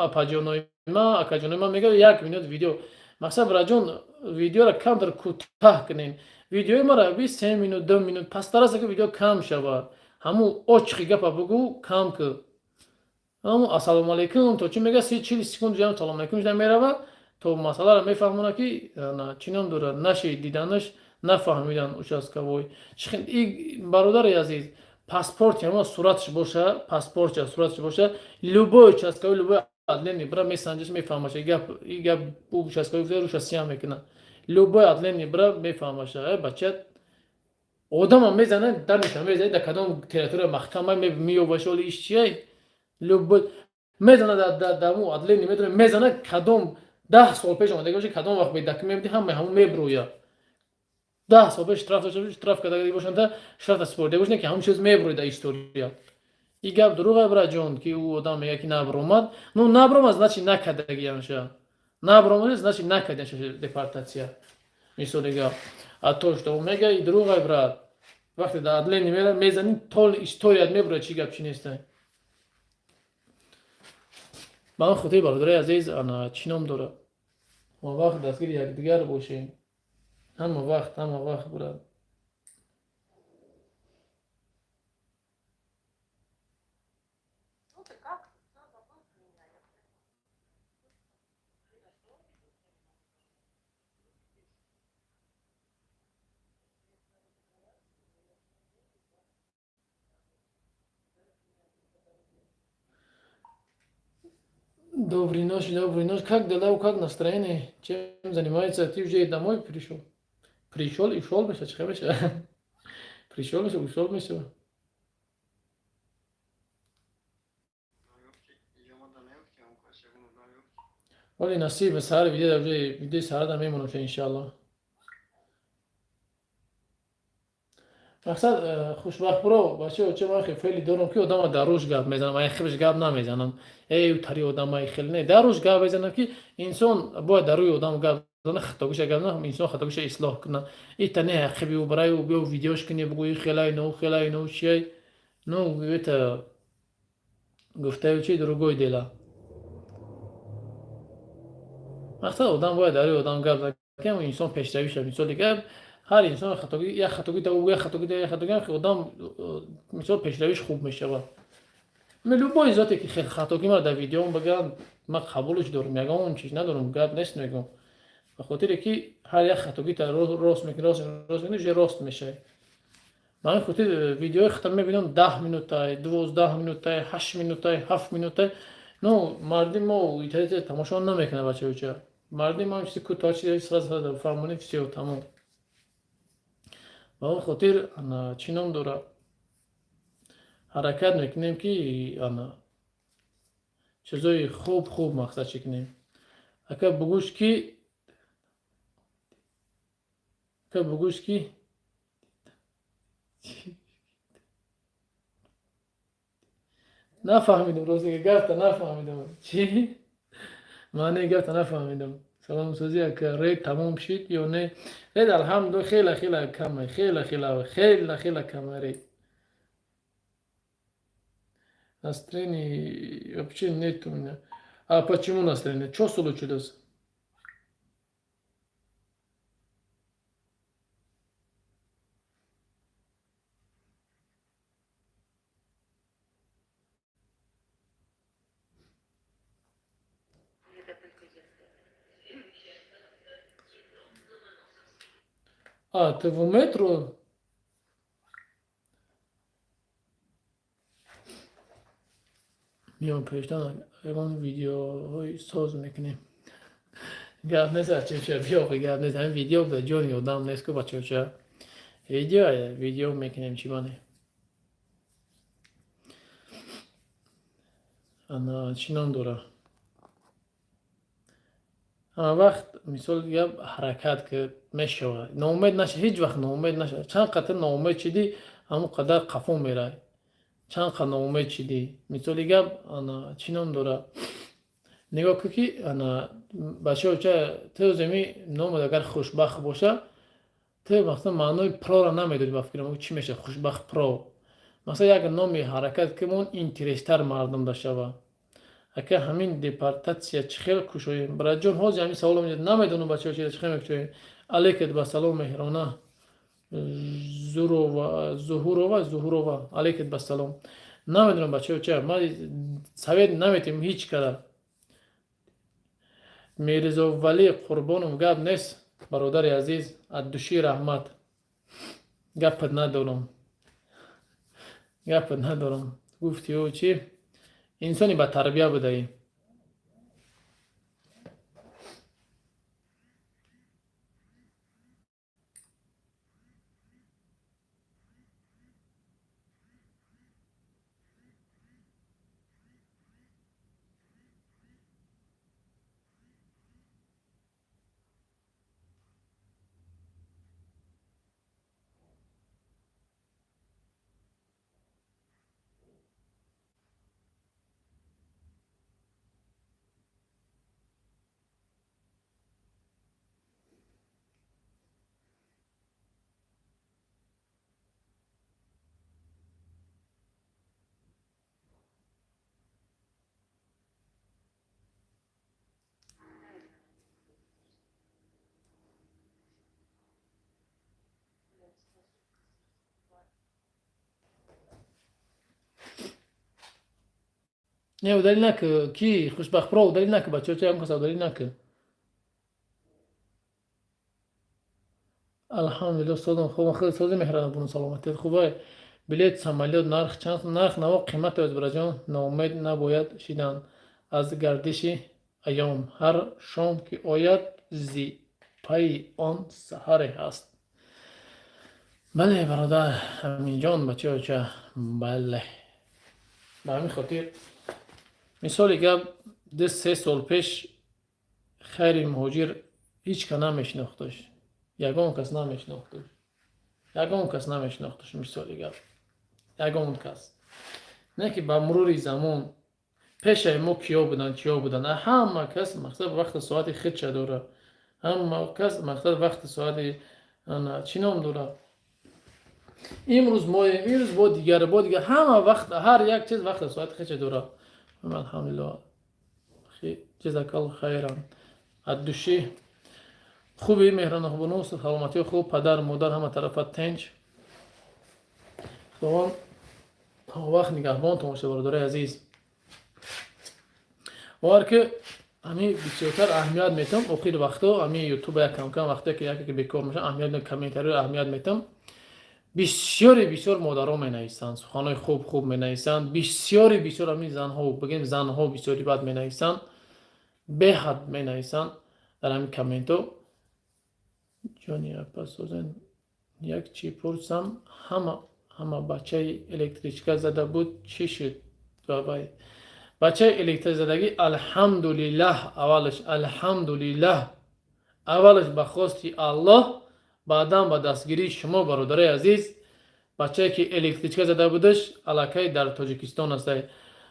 اپاجونای ما میگه یک مینوت ویدیو مقصد برازیل ویدیو را کم در کوتاه کنین ویدیوی ما را 3 مینوت 2 مینوت پس ترسه که ویدیو کم شود همون اوچخی گپا بگو کم که همون السلام علیکم تو چی میگه 30-40 سکند جام سلام علیکم جدا میرود تو مسئله را میفهمونه که چینم دوره نشی دیدنش نفهمیدن участковой. این برادر عزیز پاسپورت یا صورتش باشه پاسپورت یا صورتش باشه любой участковый любой отделение бра месенджер میفهمشه این گپ او участковый روش سیام میکنه любой отделение бра میفهمشه بچه آدم هم میزنه دمش هم میزنه در کدام تریتوری محکمه میوبشه ولی ایش چیه любой میزنه در مو отделение میزنه کدام 10 سال پیش اومده باشه کدام وقت به دکمه میدی همون میبرویا 10 سال پیش штраф کرده باشن تا شرط سپرده باشن که همون چیز میبروید در استوریا این گپ دروغه برا جون که او آدم میگه که نبرومد نو نبرومد значит نکردگی همشه نبرومد значит نکردنش депортация میسولیگا اتوش تو میگه این دروغه برا وقتی در عدلیه میره میزنین طول استوریات میبره چی گپ چی نیست من خودی برادرای عزیز انا چینم داره ما وقت دستگیر یکدیگر باشیم همه وقت براد Доброй ночи. Как дела, как настроение? Чем занимается? Ты уже домой пришел? Пришел и шел бы, что бы. Пришел бы, ушел бы, все. ولی نصیب سهر ویدیو سهر دا میمونم شه انشالله مقصد خوشبخت برو بچه چه وقتی فعلی دارم که آدم در روش گپ میزنم من خیلیش گپ نمیزنم ای تری آدمای خیلی نه در روش گپ بزنم که انسان باید در روی آدم گپ بزنه خطاگوش گپ نه انسان خطاگوش اصلاح کنه این تنه خبی و برای او بیو ویدیوش کنی بگویی خیلی نو چی نو بیت گفته چی دروغوی دیلا مقصد آدم باید در روی آدم گپ بزنه که انسان پیشروی شه مثال دیگه هر انسان خطاگی یا خطاگی آدم مثال پیشرویش خوب میشه و любой ذاتی که خیلی خطاگی ما در ویدیو بگم من قبولش دارم میگم اون چیز ندارم گپ نیست میگم به خاطر که هر یک خطاگی تا راست میکنه راست میشه من خاطر ویدیو ختم میبینم 10 مینوت 12 مینوت 8 مینوت 7 مینوت نو مردم ما اینترنت تماشا نمیکنه بچه‌ها مردم ما چیزی کوتاه چیزی سر فهمونی چیزی تمام با خاطر چینم داره حرکت میکنیم که آنا چیزای خوب مقصد کنیم. اگه بگوش کی نفهمیدم روزی که گفت نفهمیدم چی معنی گفت نفهمیدم. سلام سوزی که رید تمام شد یا نه؟ رید الحمدلله خیلی کمه، خیلی کمه رید. Настроение вообще нет у меня. А почему настроение? Что случилось? А, ты в метро? میام پیشتان اون ویدیوهای ساز میکنیم. گپ نیست چه بیا گپ نیست همین ویدیو به جون یادم نیست که بچه چه ویدیو میکنیم چی بانه انا چی نام داره اما وقت مثال یا حرکت که میشه ناامید نشه هیچ وقت ناامید نشه چند قطعه ناامید شدی همون قدر قفو میره چند قطعه ناامید شدی مثال یا انا چی نام داره نگاه که انا بچه چه تو زمین نام اگر خوشبخت باشه تو مثلا معنای پرو را نمیدونی با فکرم چی میشه خوشبخت پرو مثلا یک نامی حرکت که مون اینترستر مردم داشته و اگه همین دیپارتاسیا چخیل کشویم برای جون هاز همین سوال میاد نمیدونم بچه چی چخیل میکشویم علیکت با سلام مهرانه زهورова علیکت با سلام نمیدونم بچه چه ما سوید نمیتیم هیچ کدر میرزا ولی قربانم گپ نیست برادر عزیز ادوشی رحمت گپت ندارم گفتی او چی انسانی با تربیه بدهی نه دلیل نکه کی خوشبخت پرو دلیل نکه بچه چه هم کسا دلیل نکه الحمدلله استادم خوب خیلی سازی مهران بونو سلامتیت خوبه بلیت سمالیات نرخ چند نرخ نوا قیمت از برجان ناامید نباید شدن از گردش ایام هر شام که آید زی پای آن سحر هست. بله برادر همین جان بچه چه بله به همین خاطر مثال گپ 2-3 سال پیش خیر مهاجر هیچ که نمیشناختش یگان کس نمیشناختش مثال گپ یگان کس نه که با مرور زمان پیش ما کیا بودن همه کس مقصد وقت ساعت خود چه داره همه کس مقصد وقت ساعت چی نام داره امروز با دیگر همه وقت هر یک چیز وقت ساعت خود چه داره الحمدلله جزاک الله خیرا ادوشی خوبی مهران خوبونو سلامتی خوب پدر مادر همه طرفت تنج خداوند تا وقت نگهبان تو باشه برادر عزیز وار که همین بسیارتر اهمیت میتم آخر وقتا همین یوتیوب یک کم وقتی که یکی بیکار میشه اهمیت کمیتر اهمیت میتم بسیار مادرها می نویسند سخنهای خوب می نویسند بسیار همین زنها بگیم زنها بسیاری بد می نویسند به حد می نویسند در همین کامنتو جانی پس یک چی پرسم اما بچه الکتریچکا زده بود چی شد بابای بچه الکتریک زدگی الحمدلله اولش الحمدلله اولش به خواستی الله بعدم به دستگیری شما برادرای عزیز بچه که الکتریچکا زده بودش علاکه در تاجیکستان است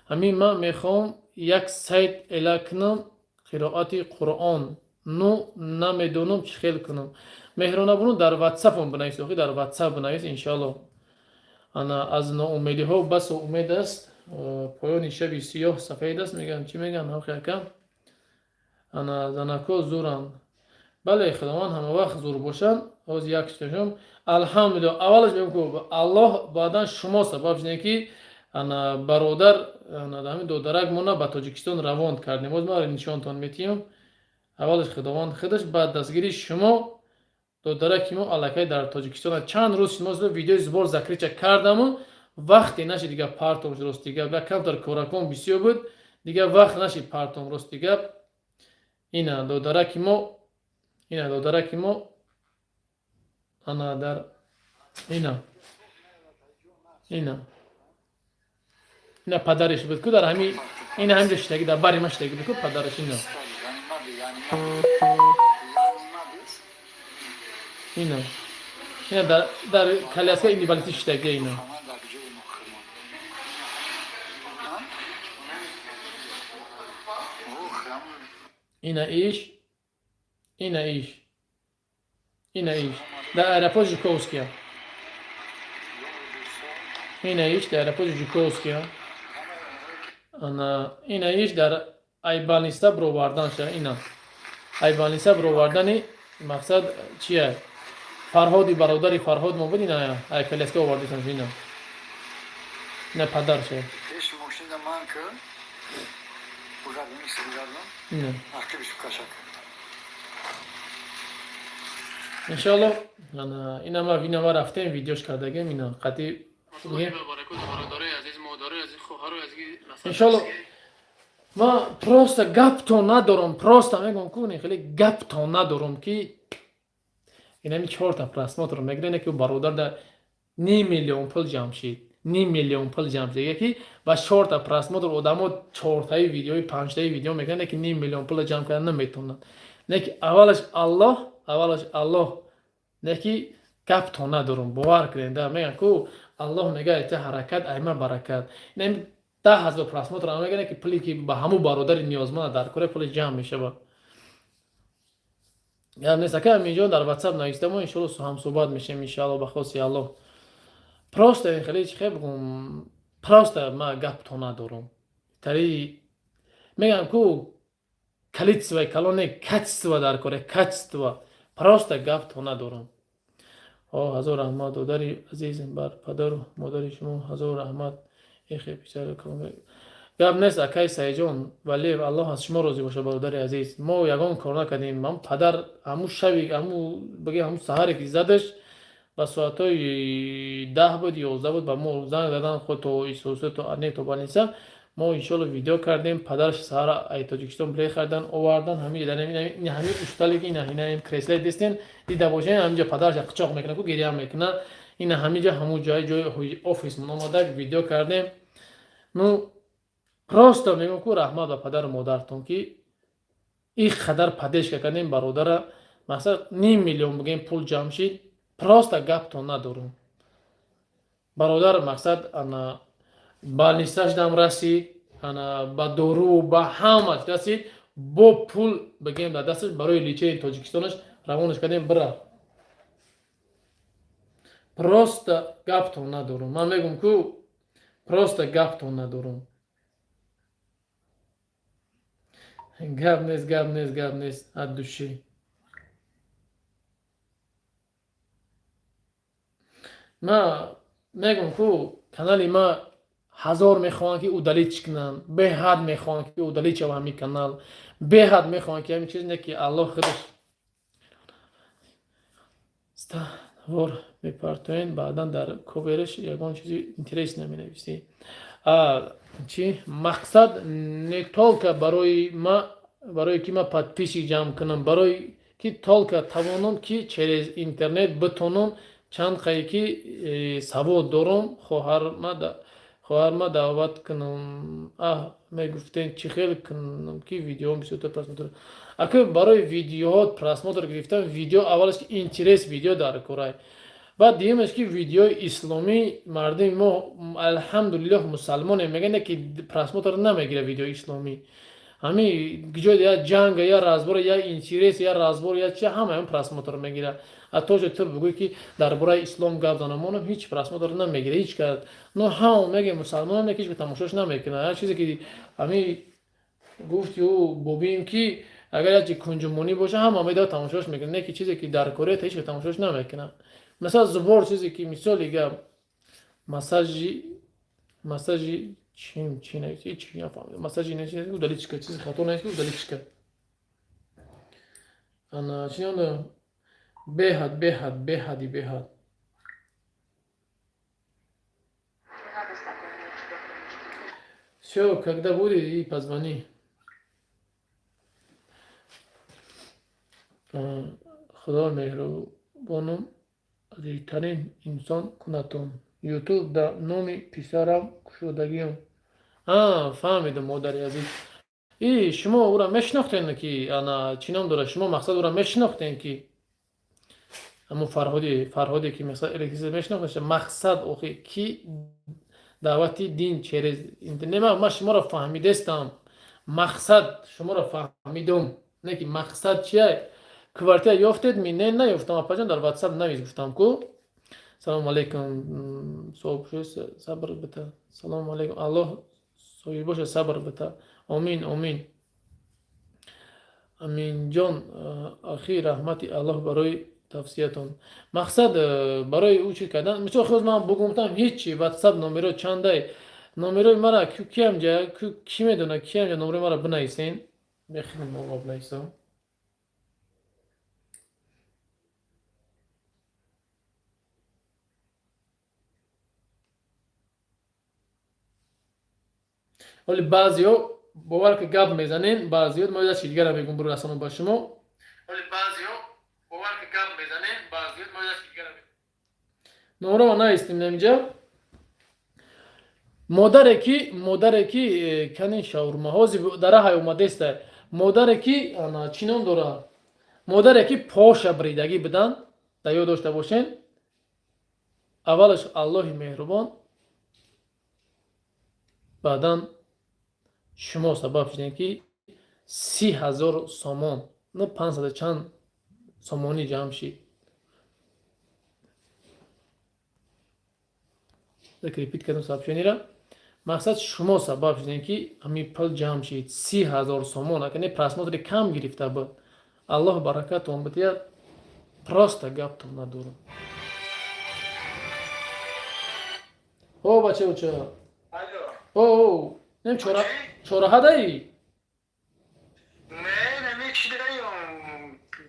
همین من میخوام یک سایت اعلان کنم قرائت قرآن نو نمیدونم چی خیل کنم مهرانه بونو در واتساپ هم بنویس در واتساپ بنویس انشالله انا از ناامیدی ها بس امید است پایان شب سیاه سفید است میگن چی میگن آخه کم انا زنکو زورن بله خداوند همه وقت زور باشن از یک چشم الحمدلله اولش بگم که الله بعدا شما سبب شدین که انا برادر انا همین دو درک مونا به تاجیکستان روان کردیم از ما نشانتان میتیم اولش خداوند خودش بعد دستگیری شما دو درک ما الکای در تاجیکستان چند روز شما ویدیو زبر ذکر کردم و وقتی نشد دیگه پارتوم درست دیگه و کمتر کورکون بسیار بود دیگه وقت نشد پارتوم درست دیگه اینا دو درک ما اینا دو درک ما انا در اینا پدرش بود که در همین اینا هم داشتگی در باری مشتگی بود که پدرش اینا در کلیاسکا اینی بالیتی شتگی اینا اینا ایش در ایرپورت جوکوسکیا اینا ایش در ایرپورت جوکوسکیا اینا ایش در ایبانیستا بروواردن شد اینا ایبانیستا بروواردنی مقصد چیه فرهادی برادری فرهاد ما بود اینا ای کلیاسکا آوردیشن اینا نه پدر شه Ești moșină mancă, ugat nimic să ugatăm, اینا ar trebui să cașacă. انشالله اینا ما وینا ما رفتیم ویدیوش کردگیم اینا قطعی انشالله ما просто گپ تو ندارم просто میگم کنی خیلی گپ تو ندارم که اینا می 4 تا پراسماتر میگن که برادر در 9 میلیون پول جمع شد 9 میلیون پول جمع شد یکی و 4 تا پراسماتر آدمو 4 تای ویدیو 5 تای ویدیو میگن که 9 میلیون پول جمع کردن نمیتونن نه که اولش الله نه که گپ تو ندارم باور کنید میگن که الله میگه ته حرکت ایمه برکت نه 10,000 پراسماتر میگن که پولی که به همو برادر نیازمند در کره پول جمع میشه با یعنی سکه اینجا در واتساپ نوشتم و ان شاء الله هم صحبت میشیم ان شاء الله به خاطر الله просто خیلی چه بگم просто ما گپ تو ندارم تری میگم که کلیتسوی کلونه کچسو در کره کچسو просто گپ تو ندارم هزار رحمت دادری عزیزم بر پدر و مادر شما هزار رحمت ایخی بیچاره کنم گپ نیست اکای سایجان ولی الله از شما راضی باشه برادر عزیز ما یگان کار نکردیم من پدر همو شبی همو بگه همو سحری که زدش با ساعتای 10 بود 11 بود با ما زنگ دادن خود تو ایسوسه تو ارنی تو بانیسم ما انشالله ویدیو کردیم پدرش سحر ای تاجیکستان بری خردن آوردن همین همین اشتالی که اینا کریسل دستین دیده باشین همینجا پدرش قچاق میکنه کو گریه میکنه اینا همینجا همو جای آفیس من اومده ویدیو کردیم نو просто میگم که رحمت به پدر و مادرتون که این قدر پدش کردیم برادر مثلا 9 میلیون بگیم پول جمع شد просто گپ تو ندارم برادر مقصد انا با نیستش دم رسید انا با دورو با همه رسید با پول بگیم در دستش برای لیچه تاجیکستانش روانش کردیم بره просто گپ تو ندارم من میگم که просто گپ تو ندارم گپ نیست از دوشی ما میگم که کانالی ما 1000 میخوان که او دلیت کنن به حد میخوان که او دلیت شو همین کانال به حد میخوان که همین چیز نه که الله خودش استغفر میپرتوین بعدا در کوبرش یگان چیزی اینترس نمینویسی چی مقصد نه تولک برای که ما подписчик جمع کنم برای که تولک توانم که через اینترنت بتونم чанд қайки савод дорум хоҳарма даъват кунам мегуфтен чӣ хел кунам ки видеоам бисёртар просмотр ака барои видеоҳо просмотр гирифтан видео аввалаш ки интерес видео дар корай баъд диюмаш ки видеои исломӣ мардуми мо алҳамдулиллоҳ мусалмоне мегӯянд ки просмотр намегирад видеои исломӣ ҳамин ҷои я ҷанга я разбор я интерес я разбор я чи ҳамаён просмотр мегирад ҳатто ҷо ту бигӯй ки дар бораи ислом гап занам монам ҳеҷ просмотр намегирад ҳеҷ кас но ҳама мегӯям мусалмонам ки ҳеҷ тамошош намекунад ҳар чизе ки ҳамин гуфти ӯ бобием ки агар яки кунҷумонӣ боша ҳама медавад тамошош мекунад не ки чизе ки дар коред ҳеҷ кас тамошош намекунад масалан зубор чизе ки мисоли гап массажи чи нафаҳмидам массажи удаличка чизи хато нест ки удаличка ана чи надонам беҳади всё когда будет и позвони худо меҳрубону азизтарин инсон кунатон ютуб да номи писарам кушодагиам фаҳмидам модари азиз шумо ӯро мешинохтен ки ана чӣ ном дорад шумо мақсад ӯро мешинохтен ки ҳамун фарҳоде ки мешинохтен мақсад охи ки даъвати дин через интернет ман шуморо фаҳмидестам мақсад шуморо фаҳмидум не ки мақсад чия квартира ёфтед ми не наёфтам апаҷон дар ватсап навис гуфтам ку салому алайкум сабр бита салому алайкум аллоҳ соҳиб боша сабр бита омин аминҷон ахи раҳмати аллоҳ барои тавсиятон мақсад барои ӯ чӣ кардан мисол хӯз ман бугумтам ҳеҷи ватсап номеро чандай номерои мара киямҷа ки медонад киямҷа номерои мара бинависен бехеле мавоб нависам ولی بعضی‌ها باور که گپ میزنین بعضی‌ها ما یه چیز دیگه را میگم برسونم با شما ولی بعضی‌ها باور که گپ میزنین بعضی‌ها ما یه چیز دیگه را میگم نمره ما نیستیم اینجا مادری که کنین شاورما هازی در های اومده است مادری که انا چینام داره مادری که پاش بریدگی بدن در یاد داشته باشین اولش الله مهربان بعداً شما سبب شدین که 30,000 سامان نه 500 چند سامانی جمع شید ریپیت کردم سبب شدین را مقصد شما سبب شدین که همین پل جمع شید 30,000 سامان اکنه پرسماتری کم گرفته بود الله برکت اون بدید پراست گفتم ندارم او بچه او نمی چورا دایی؟ نه چی داریم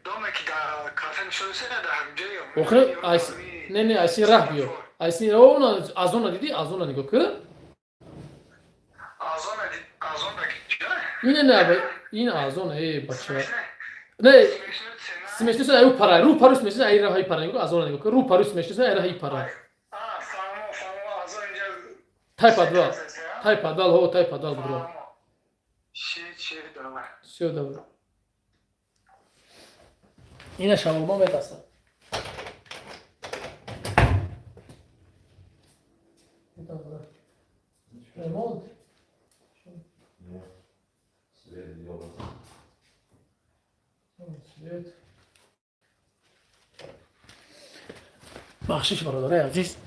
دومه که در کافه نشسته در همجاییم اوخه نه ایسی راه بیو ایسی اون از اون دیدی از اون نگاه که از اون که نه این از اون ای بچه نه سمشته سه او پرای رو پروس سمشته ای راهی پرای نگاه از اون نگاه که رو پروس سمشته سه ای راهی پرای тай падал бро всё добро ина шаварма метаста ремонт свет бахшиш бародари азиз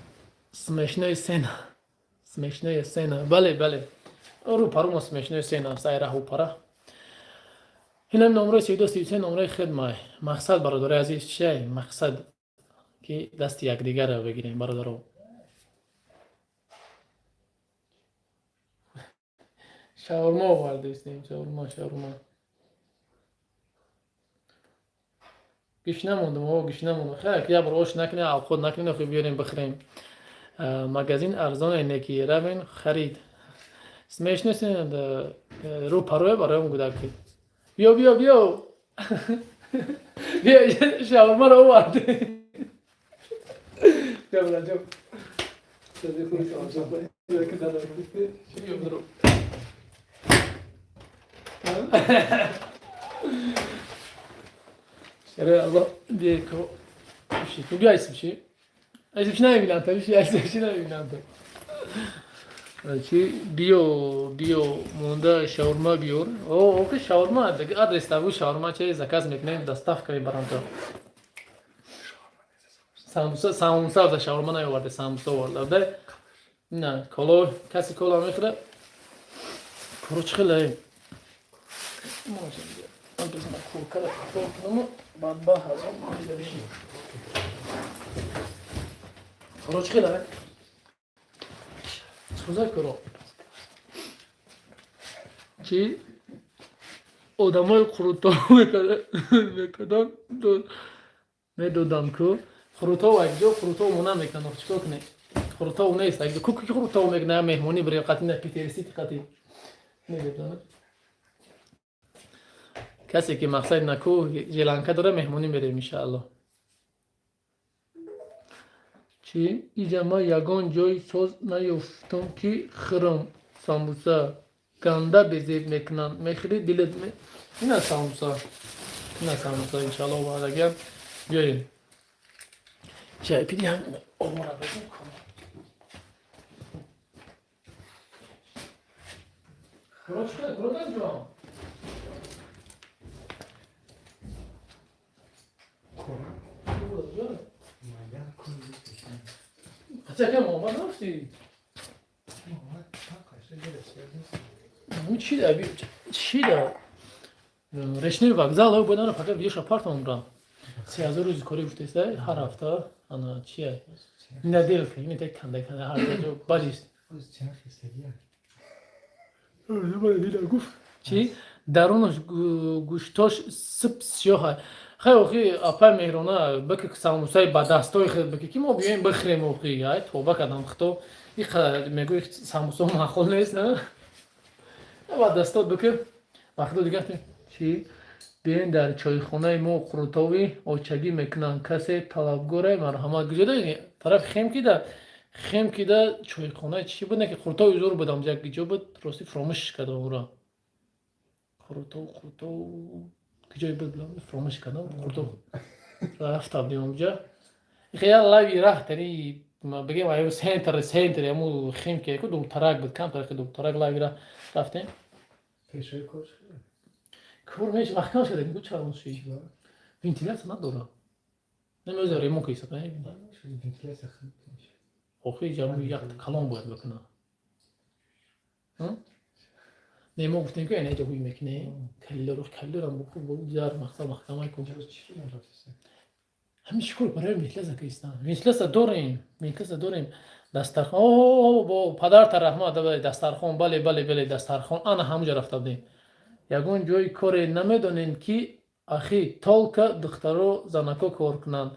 смешная сцена бале рӯ парумо смешная сцена аст ай раҳу пара инам номраи 32 номраи хидмай мақсад бародари азиз чиай мақсад ки дасти якдигарро бигирем бародаро шавармо овардистем шаварма гиш намондам хай я бар ош накне алход накне хуб биёрем бихӯрем магазин арзоне неки равен харид смешно сен рӯ пароя бароям гудаки биё биё шавармаро овард جاب رجب صديق لك عجب كده لو كنت شو يضرب شرع الله ديكو شيء تبي عايز شيء عايز شيء نايم لانت شيء عايز شيء نايم لانت شيء بيو موندا شاورما بيور اوكي شاورما ادرس تابو شاورما چه заказ میکنیم доставкой برانتو ساموسا و شاورما نیاورده ساموسا آورده نه کولا کسی کولا میخوره کروچ خیلی من بزنم کورکر کنم بعد با هزار میده بشی کروچ خیلی سوزای کرو چی آدمای خروتا میکنن میدودن که خروتا و اگه خروتا اونا میکنن چیکار کنی خروتا اون نیست اگه کوکی خروتا میکنه مهمونی برای قطعی نه پیترسی قطعی نمیدونم کسی که مقصد نکو جلانکا داره مهمونی میره ان شاء الله چی اینجا ما یگان جای ساز نیافتم که خرم ساموسا گنده بزیب میکنن میخری دلت اینا ساموسا ان شاء الله بعد اگر بیاین چای پیدی هم اومرا بزن کنم کروچکا جوان Хотя кем он возможности? Ну чида. Решни вокзал будано пока видишь апартамент брам. Сиазо роз кори уфтеста ҳар ҳафта ана чия. Неделка ин так канда ҳар ҷо бадист. Чи дарунаш гӯштош сип сиёҳа. خیلی خوی اپا میرونه بکی که ساموسای با دستای خیلی بکی که ما بیایم بخریم اوخی های توبه کردم خطو این میگوی ساموسا معقول نیست نه با دستا بکی وقتی دیگه چی بیاین در چایخونه ما قروتاوی آچگی میکنن کسی طلبگاره مرحمت گذاره طرف خیم کیده چایخونه چی بود نه که قروتاوی زور بودم جا جا بود راستی فراموش کردم اون را قروتاو کجای بود بلام فراموش کردم خورده رفتم اونجا خیال لایو راه تری ما بگیم آیا سنتر امو خیم که کدوم تراک بود کم تراک کدوم تراک لایو راه رفتیم پیشوی کارش کور میش وقت شده میگو چرا موشی ونتیلاتور نداره نمیذاره ریمون کیسه کنه ونتیلاتور خیلی اوکی جامو یک کلام باید بکنه نمی‌مون گفتیم که اینه جوی میکنه کلر هم بخور جار محکمه کن همین شکر برای میتلس کیستان میتلس داریم دسترخوان با پدر رحمت داره دسترخوان بله دسترخوان آن همونجا رفته بودیم یگون جای کار نمیدونین که اخی تالک دخترو زنکو کار کنن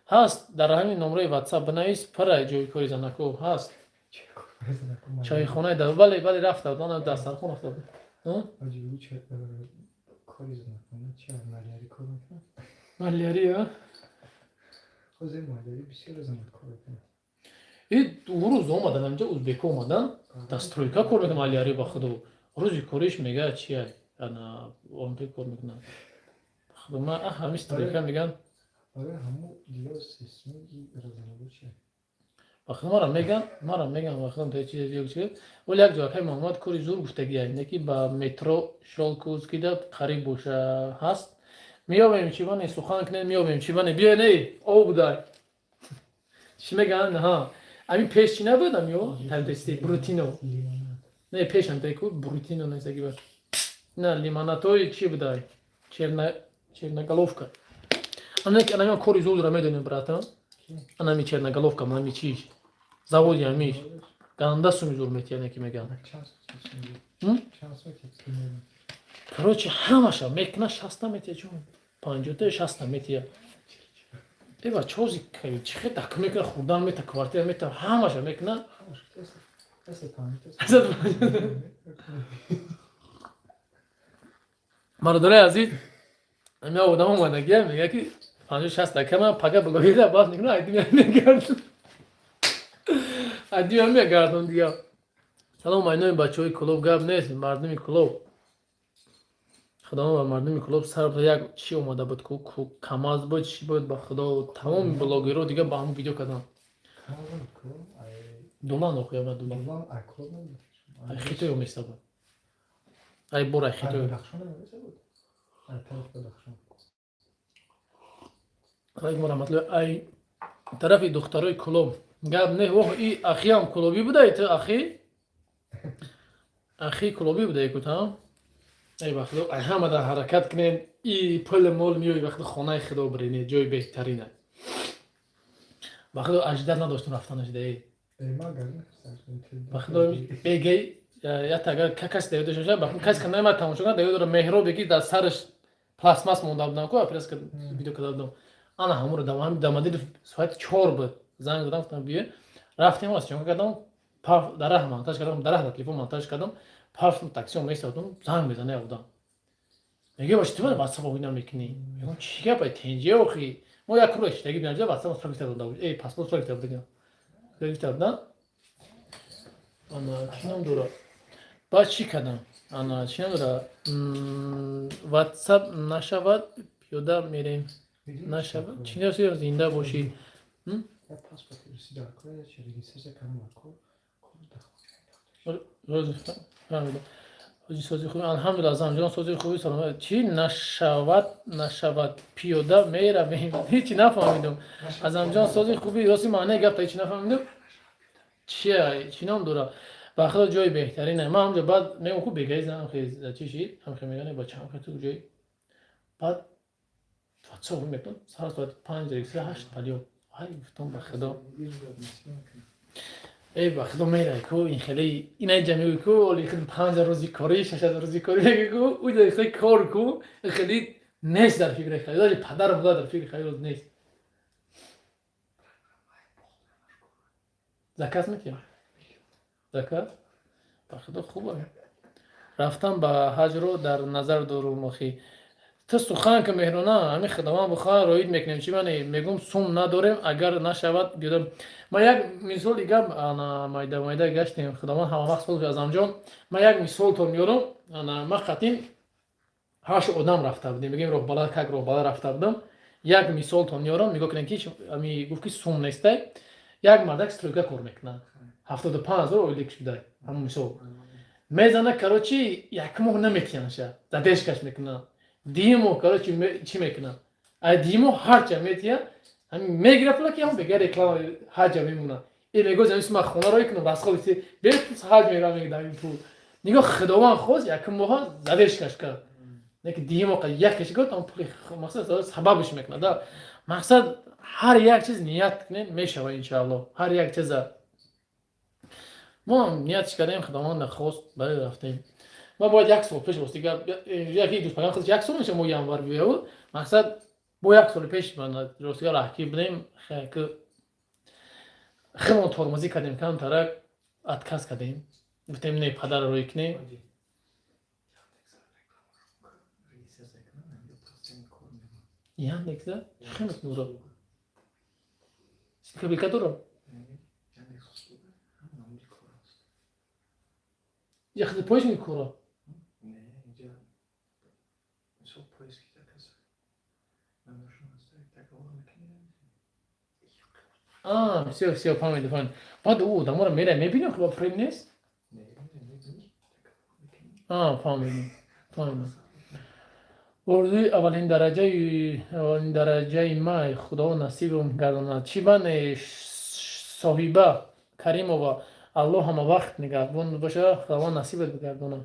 هست در همین نمره واتساپ بنویس پر جای کاری زنکو هست چای خونه داره بله رفته بود آن دسترخوان رفته بود آجیبی چه کاری زنکونه چه مالیاری کار میکنه مالیاری ها خوزه مالیاری بسیار زمان کار میکنه این روز اومدن همجا اوزبیک اومدن دسترویکا کار میکنه مالیاری با خودو روزی کاریش میگه چیه انا اونجا کار میکنن خب ما همیش تریکا میگن آره همون دیگه سیستمی رزنگو چیه وقتی ما را میگن وقتی تو چیزی ولی یک جا که محمد کاری زور گفتگی اینه که با مترو شالکوز کیده قریب باشه هست میابیم چیوانی سخن کنه میابیم چیوانی بیا نه او بودای چی میگن ها همین پیش چی نبودم یو تنتستی بروتینو نه پیش هم تایکو بروتینو نیست اگه باید نه لیماناتوی چی بودای چرنگالوفکا انا کاری زور را میدونیم براتم انا می چرنگالوفکا من می چیش завод ямиш ганда суми зур метияне ки мегам короче ҳамаша мекна 60 метия чун 50 60 метия эва чози кай чихе так мекна хурдан мета квартира мета ҳамаша мекна мардоре азиз ами одам омадагия мега ки 50 60 кама пага блогида баъд мекна айди мегардум ادیو هم گردون دیگه سلام اینای بچهای کلوب گپ نیست مردمی کلوب خدا و مردمی کلوب سر به یک چی اومده بود کو کماز بود چی بود با خدا تمام بلاگرها دیگه با هم ویدیو کردن دولان اوخیا و دولان ای خیلی رو میسته بود ای برای خیلی ای مرحمت ای طرف دخترای کلوب گپ نه اوه ای اخی هم کلوبی بوده ای تو اخی کلوبی بوده ای کتا ای وقت ای همه در حرکت کنین ای پل مول میوی وقت خانه خدا برینه جای بهترینه وقت اجدر نداشتم رفتنش ده وقت بگی یا تاگر کس دیده شده وقت کس کنه ما تماشا کنه دیده رو مهرو بگی در سرش پلاستماس مونده بودم کو پرس که ویدیو کردم انا همون رو دامادی ساعت 4 بود زنگ زدم گفتم بیا رفتیم واسه چون کردم درح مونتاژ کردم درح تلفن مونتاژ کردم پارفم تاکسی اون میستادم زنگ بزنه بودم میگه باش تو واتساپ اینا میکنی میگم چیه با تنجه اخی ما یک روش دیگه بیان جا واتساپ فکر کردم ای پاسپورت فکر کردم فکر کردم انا چنم دورا با چی کردم انا چنم دورا واتساپ نشود پیاده میریم نشود چی نمیشه زنده باشی روز فهمیدم حاجی سازی خوبی الحمدلله از همجان سازی خوبی سلامت چی نشود پیاده میرویم هیچی نفهمیدم از همجان سازی خوبی راستی معنی گفت هیچی نفهمیدم چیه چی نام داره بخدا جای بهترینه من همجا بعد میگم خوب بگیزم خیلی چی شید هم خیلی میگن با چند تو جای بعد واتساپ میکنم ساعت 5 دقیقه 8 پلیو ای گفتم بخدا ای بخدا میره کو این خیلی اینا جمعی کو ولی خیلی 5 روزی کاری 6 روزی کاری کو او خیلی کار کو خیلی نیست در فکر خیلی ولی پدر بوده در فکر خیلی نیست زکات میکنم زکات بخدا خوبه رفتم با حج رو در نظر دارم اخی تو سخن که مهرانه همین خدمات بخواه روید میکنیم چی من میگم سوم نداریم اگر نشود دیدم ما یک مثال دیگه انا مایده گشتیم خدمات همه وقت خود از آنجا ما یک مثال تو میارم انا ما خطیم هاش آدم رفته بودیم میگیم رو بالا کاک رو بالا رفته بودم یک مثال تو میارم میگه که کی می گفت که سوم نیسته یک مردک استروگا کار میکنه 75000 اولیک شده همون مثال میزنه کراچی یک ماه نمیتونشه زدش کش میکنه دیمو کراچی چی میکنه دیمو هر چه میتونه همین میگیره پلا که هم بگه رکلام حج میمونه این میگه زمین ما خونه رو کنه بس خودی به حج میرم میگه این پول نگاه خداوند خود یک ماه زدش کش کرد نک دیمو که یکش گفت اون پول مقصد سببش میکنه دا مقصد هر یک چیز نیت کنین میشه و انشالله هر یک چیز ما نیت کردیم خداوند خواست برای رفتیم ما باید یک سال پیش واسه یکی دوست پیام خودش یک سال میشه ما یانوار بیایم مقصد با یک سال پیش من روسیا راهکی بدیم که خیلی ترمزی کردیم کم ترک اتکاس کردیم گفتیم نه پدر روی کنی یاندکس خیلی نورا سکابیکاتورو یا خیلی پویش میکورا все فهمیدم بعد او دامورا میره میبینیم که با پریم نیست فهمیدم اردوی اولین درجه ما خدا نصیبم گرداند چی من صاحبه کریمова الله همه وقت نگهبان باشه خدا نصیبت بگردونه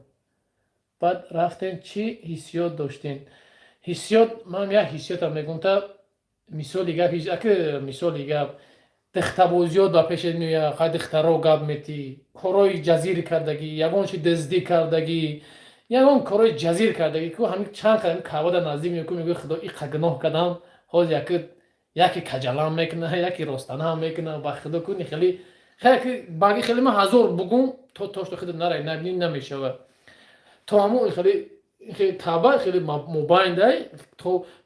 بعد رفتین چی حسیات داشتین حسیات من یک حسیات هم میگم تا مثالی گپ دختبازیات با پیش میاد خواهد دخترها گپ میتی کارای جزیر کردگی یگان چی دزدی کردگی یگان کارای جزیر کردگی که همین چند قدم کعبه در نزدیک میگه میگه خدا این گناه کردم حاضر یکی کجلام میکنه یکی راستانه هم میکنه با خدا کنی خیلی باقی خیلی من هزار بگم تو توش خود نره نبینی نمیشه تو همون خیلی کعبه خیلی مباین ده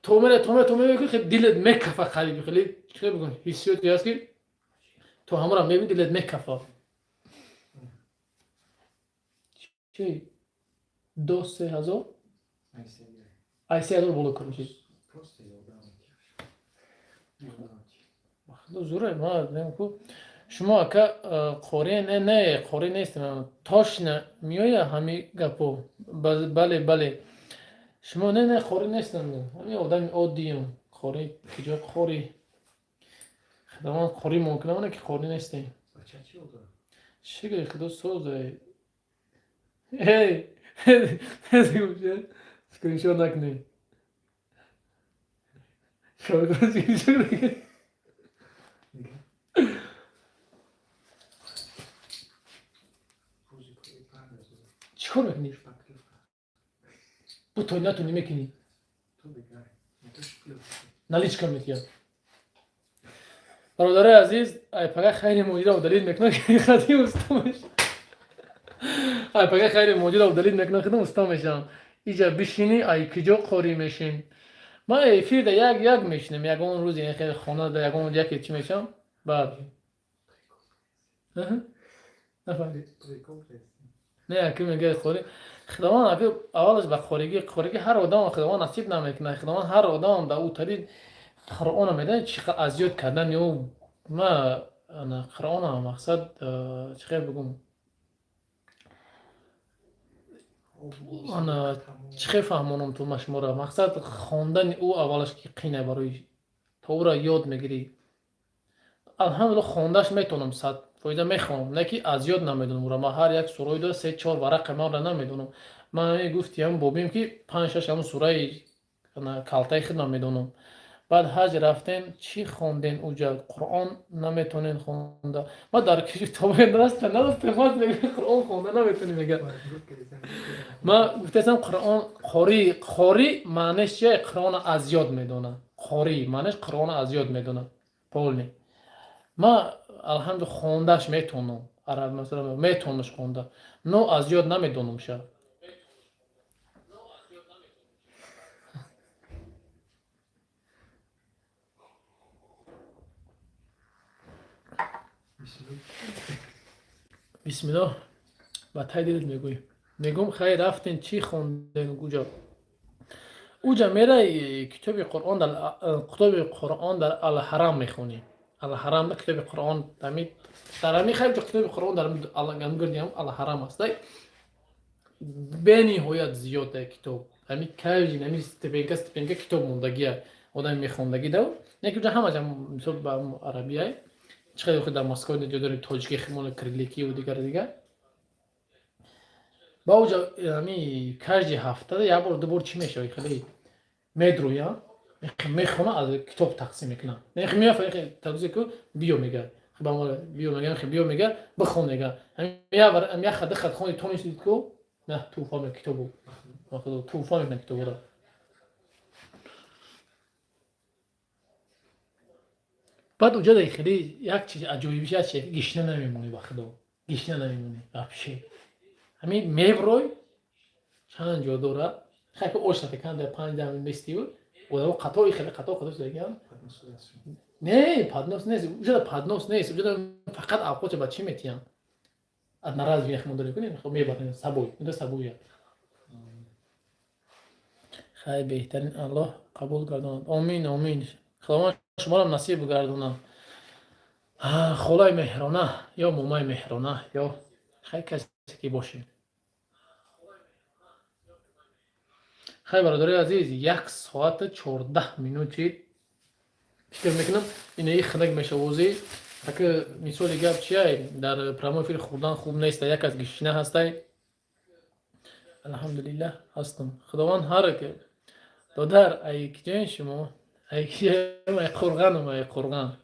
تو میره خیلی دلت میکفه خیلی بگم حسیاتی هست که تو همون رو میبینی دلت میکفه چی؟ 2-3 هزار؟ Neyse. ай 3 هزار боло кунчи. Просто я убрал. خدا زوره ما نمی‌کو شما که قاری نه قاری نیستم تاش نه میایه همی گپو بله بله شما نه قاری نیستم همی آدم عادیم قاری کجا قاری خداوند قاری ممکنه که قاری نیستیم Saçaçı oldu. شکل خدا سوزه هی هی اسکرینشات نکنی شما اسکرینشات نکنی Muzikoyu pardon. چیکار میکنی؟ Şpaklövka. تو توی نتونی میکنی Tu bigay. Ne to şpaklövka. наличка میکنی برادر عزیز ای پگه خیلی موجود و دلیل میکنه که خدی استمش ای پگه خیلی موجود و دلیل میکنه خدم استمشم اینجا بشینی ای کجا قاری میشین ما افیر ده یک میشنم یک اون روز یعنی خیلی خونه ده یک اون یکی چی میشم بعد نفهمید نه یکی میگه خوری خداوند اگه اولش به خورگی هر آدم خداوند نصیب نمیکنه خداوند هر آدم در او طریق قرآن میده چقدر اذیت کردن یا ما انا قرآن مقصد چه بگم انا چه فهمونم تو مشموره مقصد خواندن او اولش که قینه برای تو او را یاد میگیری الحمدلله خواندش میتونم 100% میخوام نه که از یاد نمیدونم را ما هر یک سوره داره 3-4 ورق ما را نمیدونم من گفتیم بابیم که 5-6 همون سوره کالتای خود نمیدونم بعد حج رفتن چی خوندین اونجا قرآن نمیتونین خونده ما در کتاب درست نداشت ما قرآن خونده نمیتونیم میگه ما گفتم قرآن قاری معنیش چیه قرآن از یاد میدونه قاری معنیش قرآن از یاد میدونه پولنی ما الحمد خوندهش میتونم عرب مثلا میتونمش خونده نو از یاد نمیدونم شه بسم الله با تای دلت میگم خیر رفتین چی خوندین اونجا اونجا میره کتاب قرآن در الحرام میخونی الحرام نه کتاب قرآن در همی خیلی کتاب قرآن در گردیم الحرام است به نهایت زیاده کتاب همی کجی نمی استپنگه کتاب موندگیه آدم میخوندگی دو نه که همه جام مثلا با عربیه چقدر خود در مسکو اینجا داریم تاجیکی خمول کریلیکی و دیگر با اونجا همی کجی هفته یا بار دو بار چی میشه خیلی میدرویا میخونه از کتاب تقسیم میکنم نه میافه تقسیم کو بیو میگه خب ما بیو میگه خب بیو میگه بخون میگه هم خد خونی تونیش دید کو نه طوفان کتابو خود طوفان من کتابو را بعد اونجا دیگه خیلی یک چیز عجیبی هست که گشنه نمیمونی با خدا گشنه نمیمونی واپسی همین میبروی چند جا داره خیلی اوش نتکن در 5 دم میستیو و دو قطعی خیلی قطع دیگه نه پادنوس نیست اونجا پادنوس نیست اونجا فقط آبقوچ با چی میتیان از ناراض میخ مدل کنیم خب میبرن سبوی اونجا سبویه خیلی بهترین الله قبول گرداند آمین آمین خدا شما را نصیب گردونه خدای مهرانه یا مومای مهرانه یا خیلی کسی که باشه خیلی برادر عزیز 1 ساعت 14 مینوتی فکر میکنم اینه خنک میشه وزی اگه مثال گپ چیه در پروفایل خوردن خوب نیست یک از گشنه هستی الحمدلله هستم خداوند هر که دادر ای کجای شما ای کجای ای قرغان ای قرغان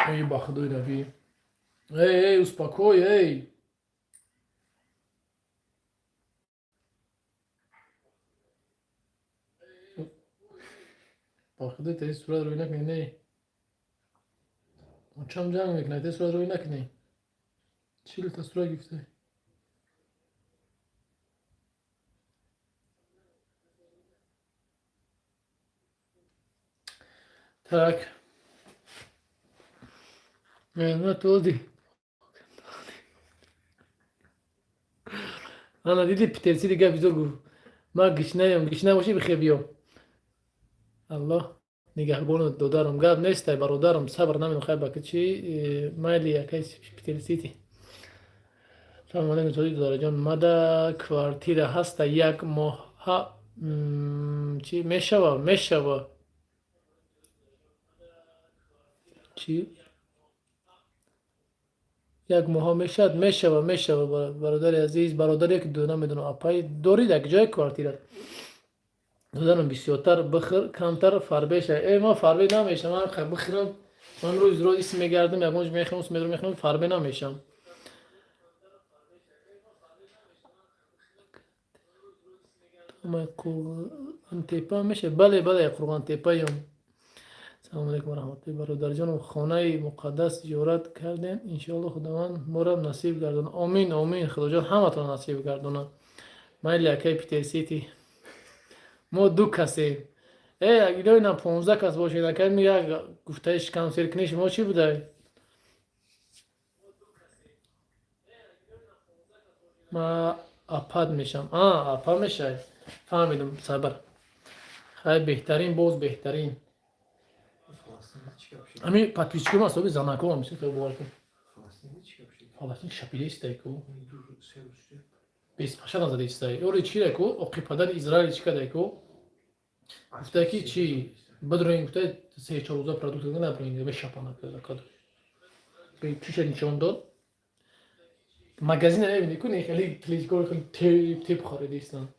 ای بخدوی نبی ای успокой ای بخدوی تایی صورت روی نکنی نه چم جمع میکنه تایی صورت روی نکنی چیل تا صورت گفته tak نه تو دی انا دیدی پترسی دیگه بیزور گفت ما گشنه باشی بخیر بیام الله نگهبان دودارم گاب نیست برادرم صبر نمی خیر با چی مالی یکیش پترسیتی سلام علیکم توی دادار جان مادا کوارتیر هست یک ماه چی میشوه چی یک ماه میشوه برادر عزیز برادری که دو نمیدونم اپای دوری یک جای کوارتیر دادارم بسیارتر بخیر کمتر فربشه ای ما فربه نمیشم من بخیرم من روز اسم میگردم یک موج میخوام اسم میخوام فربه نمیشم ما قرآن تیپا میشه بله قرآن تیپا سلام علیکم و رحمت الله برادر جانم خانه مقدس زیارت کردین انشاءالله خداوند ما را نصیب گردونه آمین خدا جان همتون نصیب گردونه مایل یکی پیتر سیتی ما دو کسی اگه اینا 15 کس باشه نکرد می یک گفتهش کم سیر کنیش ما چی بوده ما اپاد میشم اپا میشه فهمیدم صبر خیلی بهترین باز بهترین امی پاتویچکو ما صبح زنکو هم میشه که باور کن فلسطین شپیده ایستایی کو بیست پاشا نزده ایستایی اولی چی رکو اقی پدر اسرائیل چی کده کو گفته که چی بدروین گفته 3-4 روزا پرودوکت نبروین به شپانه کده به چیش نشان داد مگزین نمیدی کنی خیلی کلیچکو خیلی تیپ خریده ایستان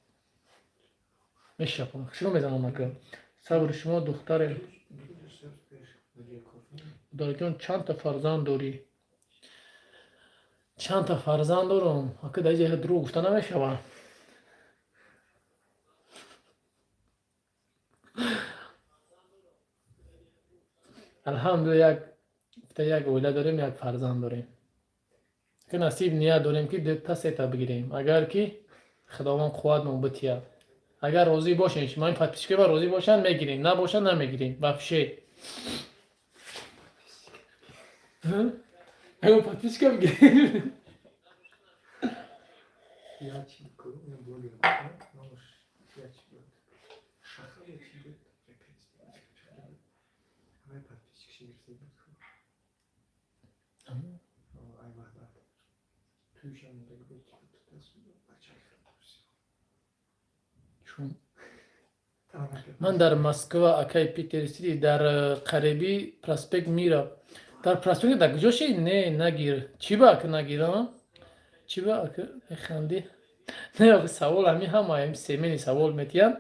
میشپانه شروع میزنم نکن صبر شما دختر دارجان چند تا فرزند داری چند تا فرزند دارم اگه در جای دروغ گفته نمیشوه الحمدلله یک اوله داریم یک فرزند داریم که نصیب نیت داریم که تا سه تا بگیریم اگر که خداوند قوت بتیه اگر راضی باشین شما این پاتیشکه با راضی باشن میگیریم نباشن نمیگیریم بفشه اگه پاتیشکه بگیریم من در مسکو اکای پیترسیتی در قریبی پراسپکت میرم در پراسپکت در کجاشی نه نگیر چی با که نگیرم چی با که خندی نه سوال همین هم سیمینی سوال میتیم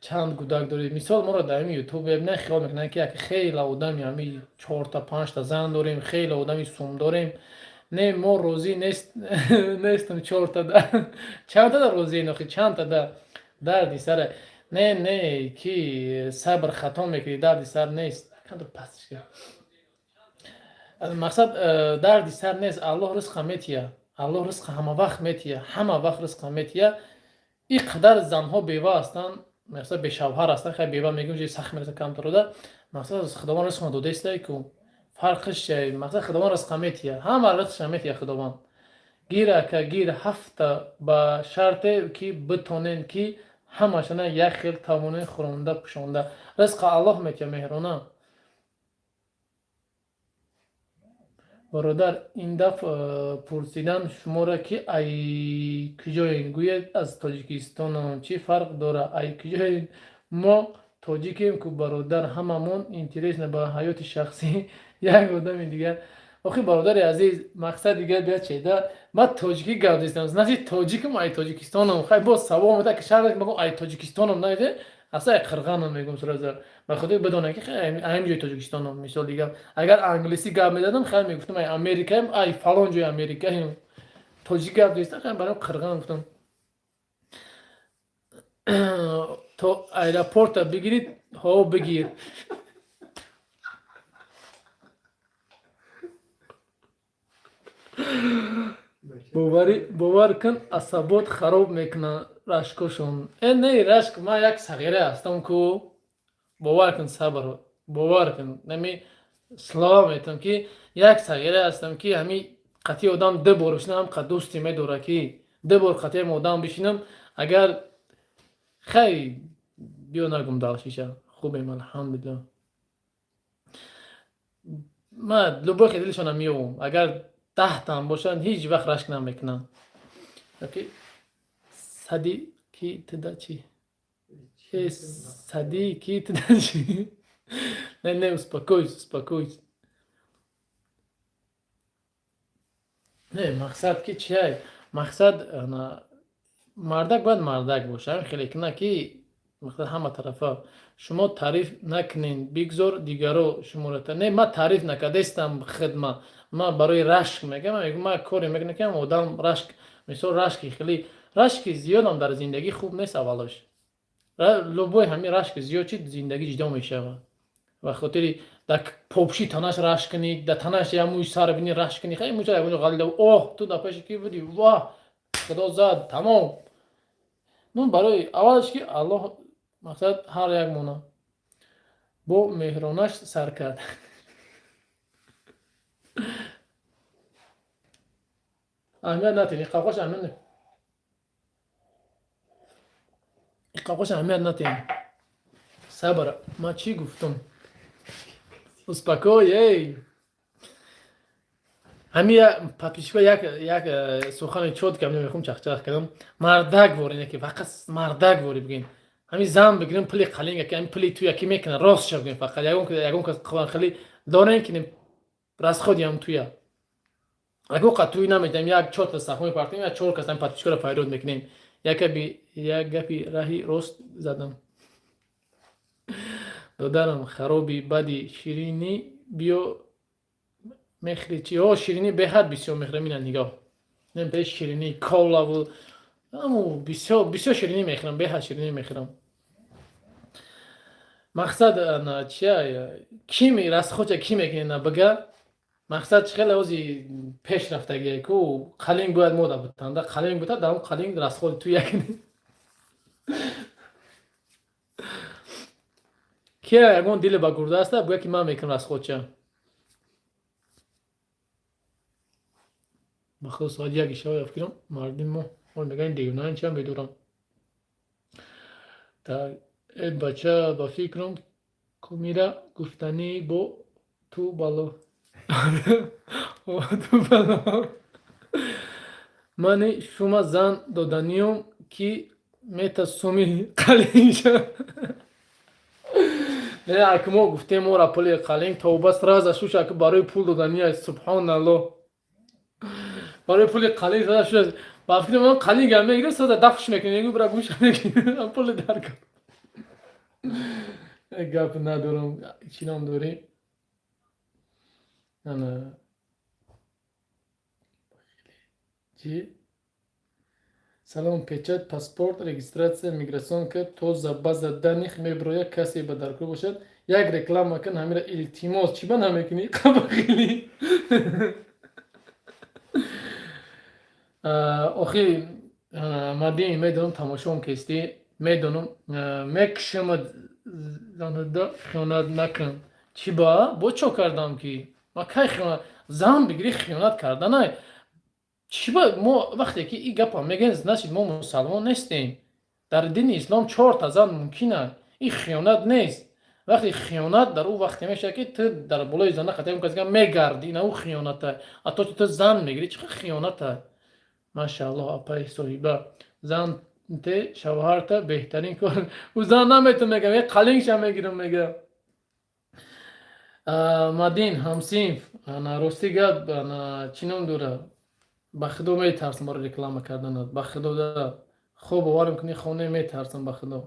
چند گودک دارید مثال ما را در یوتیوب ببینن خیال میکنن که خیلی آدمی همین 4 تا 5 تا زن داریم خیلی آدمی سوم داریم نه ما روزی نیستم 4 تا چند تا روزی نخی چند تا دردی سر نه کی صبر خطا میکنی دردی سر نیست کندو پسش کرد مقصد دردی سر نیست الله رزق میتیه الله رزق همه وقت میتیه همه وقت رزق میتیه این قدر زنها بیوه هستن مثلا به شوهر هستن خیلی بیوه میگم چه سخت میرسه کم تروده مثلا خداوند رزق داده است که فرقش مثلا خداوند رزق میتیه همه رزق میتیه خداوند گیر هفته با شرط که بتونین که همشون یک خیل توانه خورنده پوشانده رزق الله میتیه مهرانه برادر این دفعه پرسیدن شما را که ای کجایین گوید از تاجیکستان چی فرق داره ای کجایین ما تاجیکیم که برادر هممون اینترس نه با حیات شخصی یک آدم دیگه آخه برادر عزیز مقصد دیگه بیا چیده من تاجیکی گردیستم نه تاجیکم ای تاجیکستانم خیلی باز سوال میده که شهر میگم ای تاجیکستانم نه اصلا قرغانم میگم سر و خودی بدونه که این جای تاجیکستانم مثال دیگه اگر انگلیسی گپ میدادم خیلی میگفتم ای امریکایم ای فلان جای امریکایم تاجیک گپ نیست خیلی برام قرغان گفتم تو ایرپورت بگیرید ها بگیر باور کن عصبات خراب میکنه رشکشون نه رشک ما یک صغیره هستم که باور کن صبر باور کن نمی слова метам ки як сагира ҳастам ки ҳамин қатъи одам ду бор бишинам ҳам дӯстӣ медорад ки ду бор қатъи одам бишинам агар хай биё нагум далшиша хубем алҳамдулиллах. ман любохи дилшонам меёбам агар 10 там бошанд ҳеҷ вақт рашк намекунам. Окей. Садики туда чи? Садики туда чи? Не, успокойся, успокойся. Не, мақсад ки чиай? Мақсад мардак бояд мардак боша. Хеле кина ки мақсад ҳама тарафа шумо таъриф накунен, бигзор дигаро шуморо. Не, ман таъриф накардастам хидма. Ман барои рашк мегам, ман коре мекунам одам рашк, мисол рашки хеле рашки зиёдам дар зиндагӣ хуб нест аввалош. Любой ҳамин рашки зиёд чи зиндагӣ ҷудо мешавад. ва хотири да попши танаш рашк кунӣ, да танаш ямуи сар бинӣ рашк кунӣ, хеле муҷа ягон ғалида оҳ ту да пеши ки будӣ ваҳ худо зад тамом. Ну барои аввалаш ки Аллоҳ мақсад ҳар як мона бо меҳронаш сар кард. аҳамият натини қавқош аҳамият қавқош аҳамият натини. Сабр, ман чӣ гуфтам? Успокой, эй. ҳамин подписчикҳо як сухани чотка мехом чахчах кардам. Мардак ворин ки фақат мардак вори бигин. ҳамин зан бигирем пули қалинга ки ҳамин пули ту яки мекунад рост шав бигин фақат ягон кас хали дорем ки расходиам туя. Агар қат туй намедам як чотка сахмои партем як 4 кас ҳамин подписчикҳоро пайрод мекунем. Як гапи раҳи рост задам. додарам хароби бади ширинӣ биё мехри чи о ширинӣ беҳад бисёр мехрам ина нигоҳ. Nem be şirini kolavу аму бисёр ширинӣ мехӯрам, беҳад ширинӣ мехӯрам. Мақсад чия кӣ расхоча кӣ мекунена бага мақсад хеле ози пешрафтагие ку қалин бояд мода бутанда қалин бута дар он қалин расход ту якни кия ягон дили ба гурда аста бояд ки ман мекунам расходча. Бахуд соат 1 шаба яфкирам мардим мо он меган девнаин чам медурам. Так бача ба фикрам кумира гуфтани бо ту бало. ту бало. Мани шума зан доданиём ки мета суми қалинша. Не акмо гуфтем мора пули қалин тавба сраза шуша ки барои пул додания субҳаналлоҳ. برای پول قلیل داده شد با فکر من قلیل گم میگیره ساده دفعش میکنه یگو برای گوش میکنه پول در کن گپ ندارم چی نام داری نه چی سلام پچت پاسپورت رجیستراسیون میگراسیون که تو زباز دانیخ میبروی کسی به درکو باشد یک رکلام کن همین التیماس چی بنا میکنی قبخیلی охи мадин медонам тамошом кести медонам мекшама занада хиёнат накун чӣ бо чо кардам ки ма кай хиёнат зан бигири хиёнат карданай чӣ ба мо вақте ки и гапа мегӯем значит мо мусалмон нестем дар дини ислом 4 та зан мумкина и хиёнат нест вақте хиёнат дар ӯ вақте мешавад ки ту дар болои зана хатем касга мегарди ина ӯ хиёната ато ки ту зан мегирӣ чӣ қадр хиёната машааллоҳ апай соҳиба зан те шавҳарта беҳтарин кор ӯ зан наметон мегам як қалинша мегирам мега мадин ҳамсинф рости гап чӣ ном дора ба худо метарсам барои реклама карданат ба худо да хоб оварам куни хона метарсам ба худо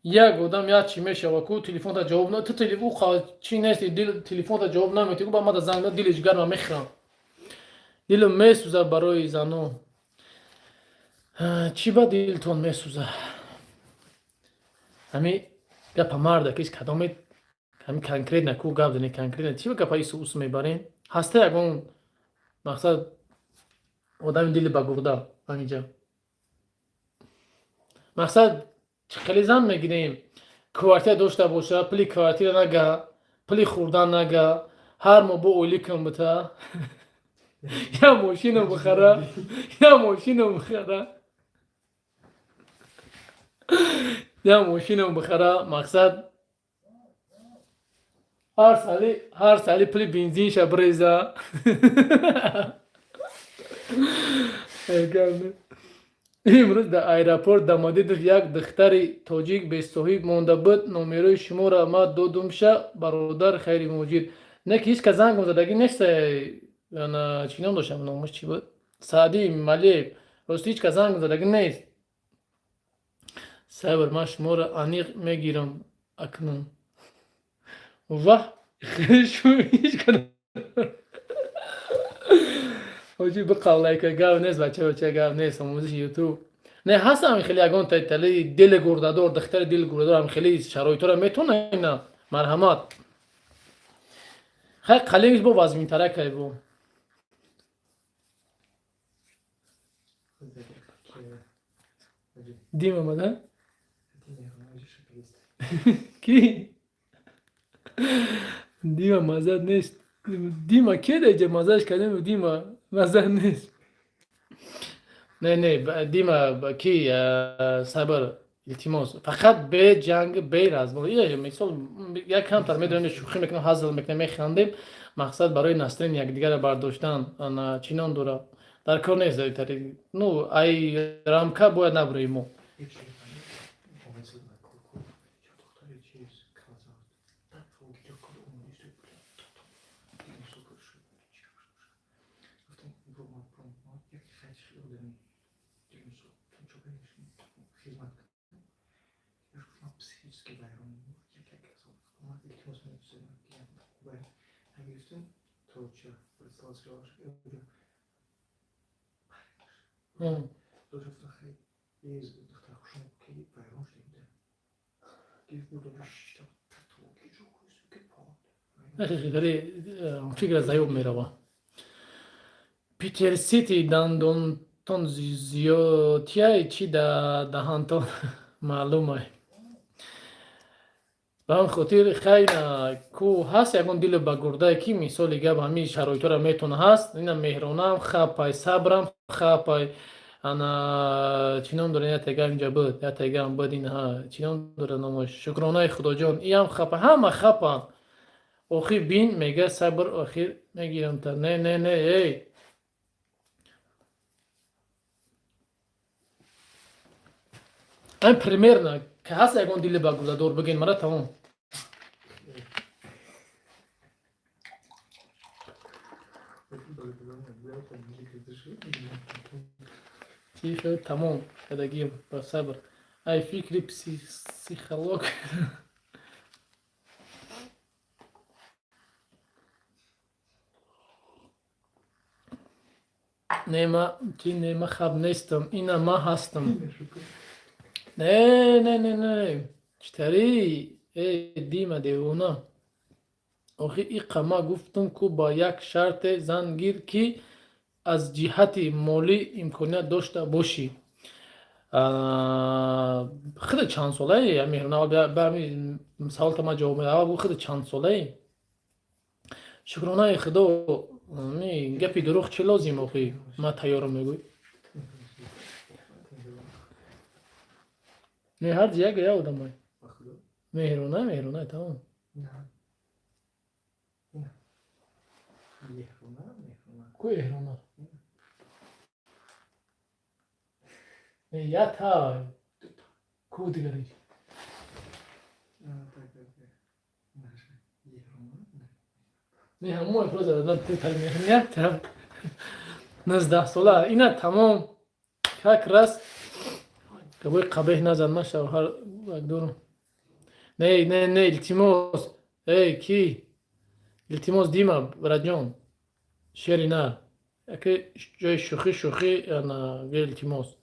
як одам як чӣ мешава ку телефонта ҷавоб ту телефон чӣ нести телефонта ҷавоб наметӣ ку ба мада занг дилиш гарма мехӯрам дилам месӯзад барои зано чӣ ба дилтон месӯзад ҳамин гапа марда кис кадомет ҳамин конкретна ку гап зани конкретна чӣ ба гапаи сус мебарем ҳаста ягон мақсад одами дили ба гурда ҳаминҷа мақсад хеле зан мегирем квартира дошта боша пули квартира нага پلی خوردن نگه هر ما با اولی کن بتا یا ماشین رو بخره یا ماشین رو بخره یا ماشین رو بخره مقصد هر سالی پلی بنزین شه بریزه امروز در ایرپورت دماده در یک دختر تاجیک به صاحب مانده بود نومروی شما را ما دادم شه برادر خیری موجود نه که هیچ که زنگ زدگی نیست یعنی چی نام داشتم نامش چی بود سعدی ملی راستی هیچ که زنگ زدگی نیست صبر من شما را انیق میگیرم اکنون و شو هیچ که حاجی بقاله که گاو نیست بچه گاو نیست آموزش یوتیوب نه هست همین خیلی اگان تایتلی دل گرددار دختر دل گرددار هم خیلی شرایط را میتونه اینا مرحمت خیلی قلیمش با وزمین ترک بو دیم آمده کی دیما مزد نیست دیما کی دیگه مزدش کردیم دیما مزد نیست نه دیما کی صبر التماس فقط به جنگ بیر از ما یه مثال یک کم تر میدونیم شوخی میکنیم هزل میکنیم میخندیم مقصد برای نسلین یک دیگر برداشتن آن چینان دوره در کار نیست داری نو ای رامکا باید نبریم ما خیلی فکر زیاد میروه پیتر سیتی دندون تون زیادیه چی دهانتون معلومه به هم خاطر خیلی کو هست یکون دل بگرده کی مثالی گب همی شرایط را میتونه هست اینا مهرانم خپای صبرم خپای انا چینام داره یا تگه اینجا بود یا تگه هم بود اینها چینام داره نامش شکرانه خدا جان ای هم خپا همه خپا آخی بین میگه صبر آخر میگیرم تا نه ای این پریمیر نه که هست یکون دل بگرده دور بگین مرا تمام چی شد تمام کدگیم با صبر ای فکری پسیخولوگ نه خب نیستم اینا ما هستم نه چطوری ای دیما دیونا آخه ای قما گفتم که با یک شرط زنگیر که از جهت مالی امکانیت داشته باشی خیلی چند ساله یا مهرونه به همین سوال تا ما جواب میده خیلی چند ساله شکرانه خدا می گپی دروغ چه لازم آخه ما تیارم میگوی نه هر جایی گیا آدم های مهرونه تمام کوی اهرونه یا تا کو دیگری نه همون افراز دادن تو تلمیه 19 ساله اینا تمام کک راست که باید قبیح نزن من شوهر دورم نه التماس ای کی التماس دیما برادجان شیری نه اگه جای شوخی انا وی التماس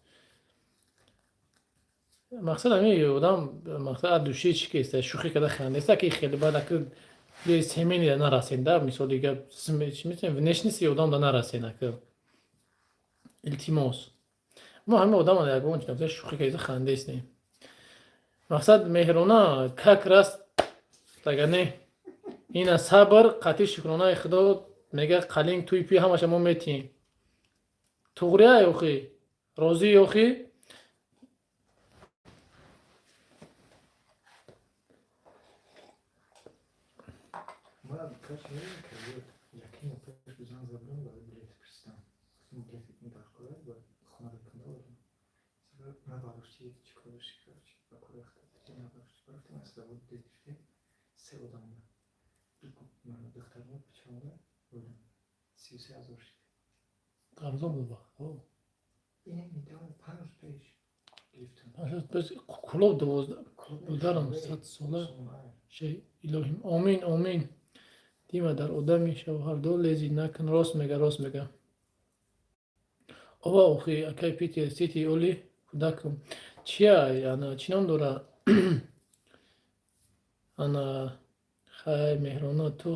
مقصد همی آدم مقصد دوشی چی که است شوخی کده خنده است که خیلی بعد اگه به سیمینی نرسینده مثال دیگه چی میتونیم نشنیسی آدم دا نرسینه که التماس ما همه آدم ها دیگه اونچه شوخی که خنده است مقصد مهرانه کک راست دیگه نه اینا صبر قطعی شکرانه خدا میگه قلنگ توی پی همش ما میتیم توغریه یوخی راضی یوخی Mora birkaç yere kalıyor. Yakın yapıyor. Güzel zamanı var. Bilet Pristan. Şimdi bilet mi var kolay var. Kona yakında var. Sonra ne varıştı çıkıyor çıkıyor. Bak oraya kadar. Ne varıştı. Bak mesela bu dedikte Sevo'dan da. Bir doktorun bıçağında böyle. Siyasi azor. قبضا بود بخ Yine mi devam? Panos peş. Liften. بس کلوب دوازده دارم 100 ساله şey الهیم آمین آمین دیما در آدمی شوهر دو لیزی نکن راست میگه اوه اوخی اکای پیتی سیتی اولی کودکم چیا انا چینام دورا انا خای مهرانا تو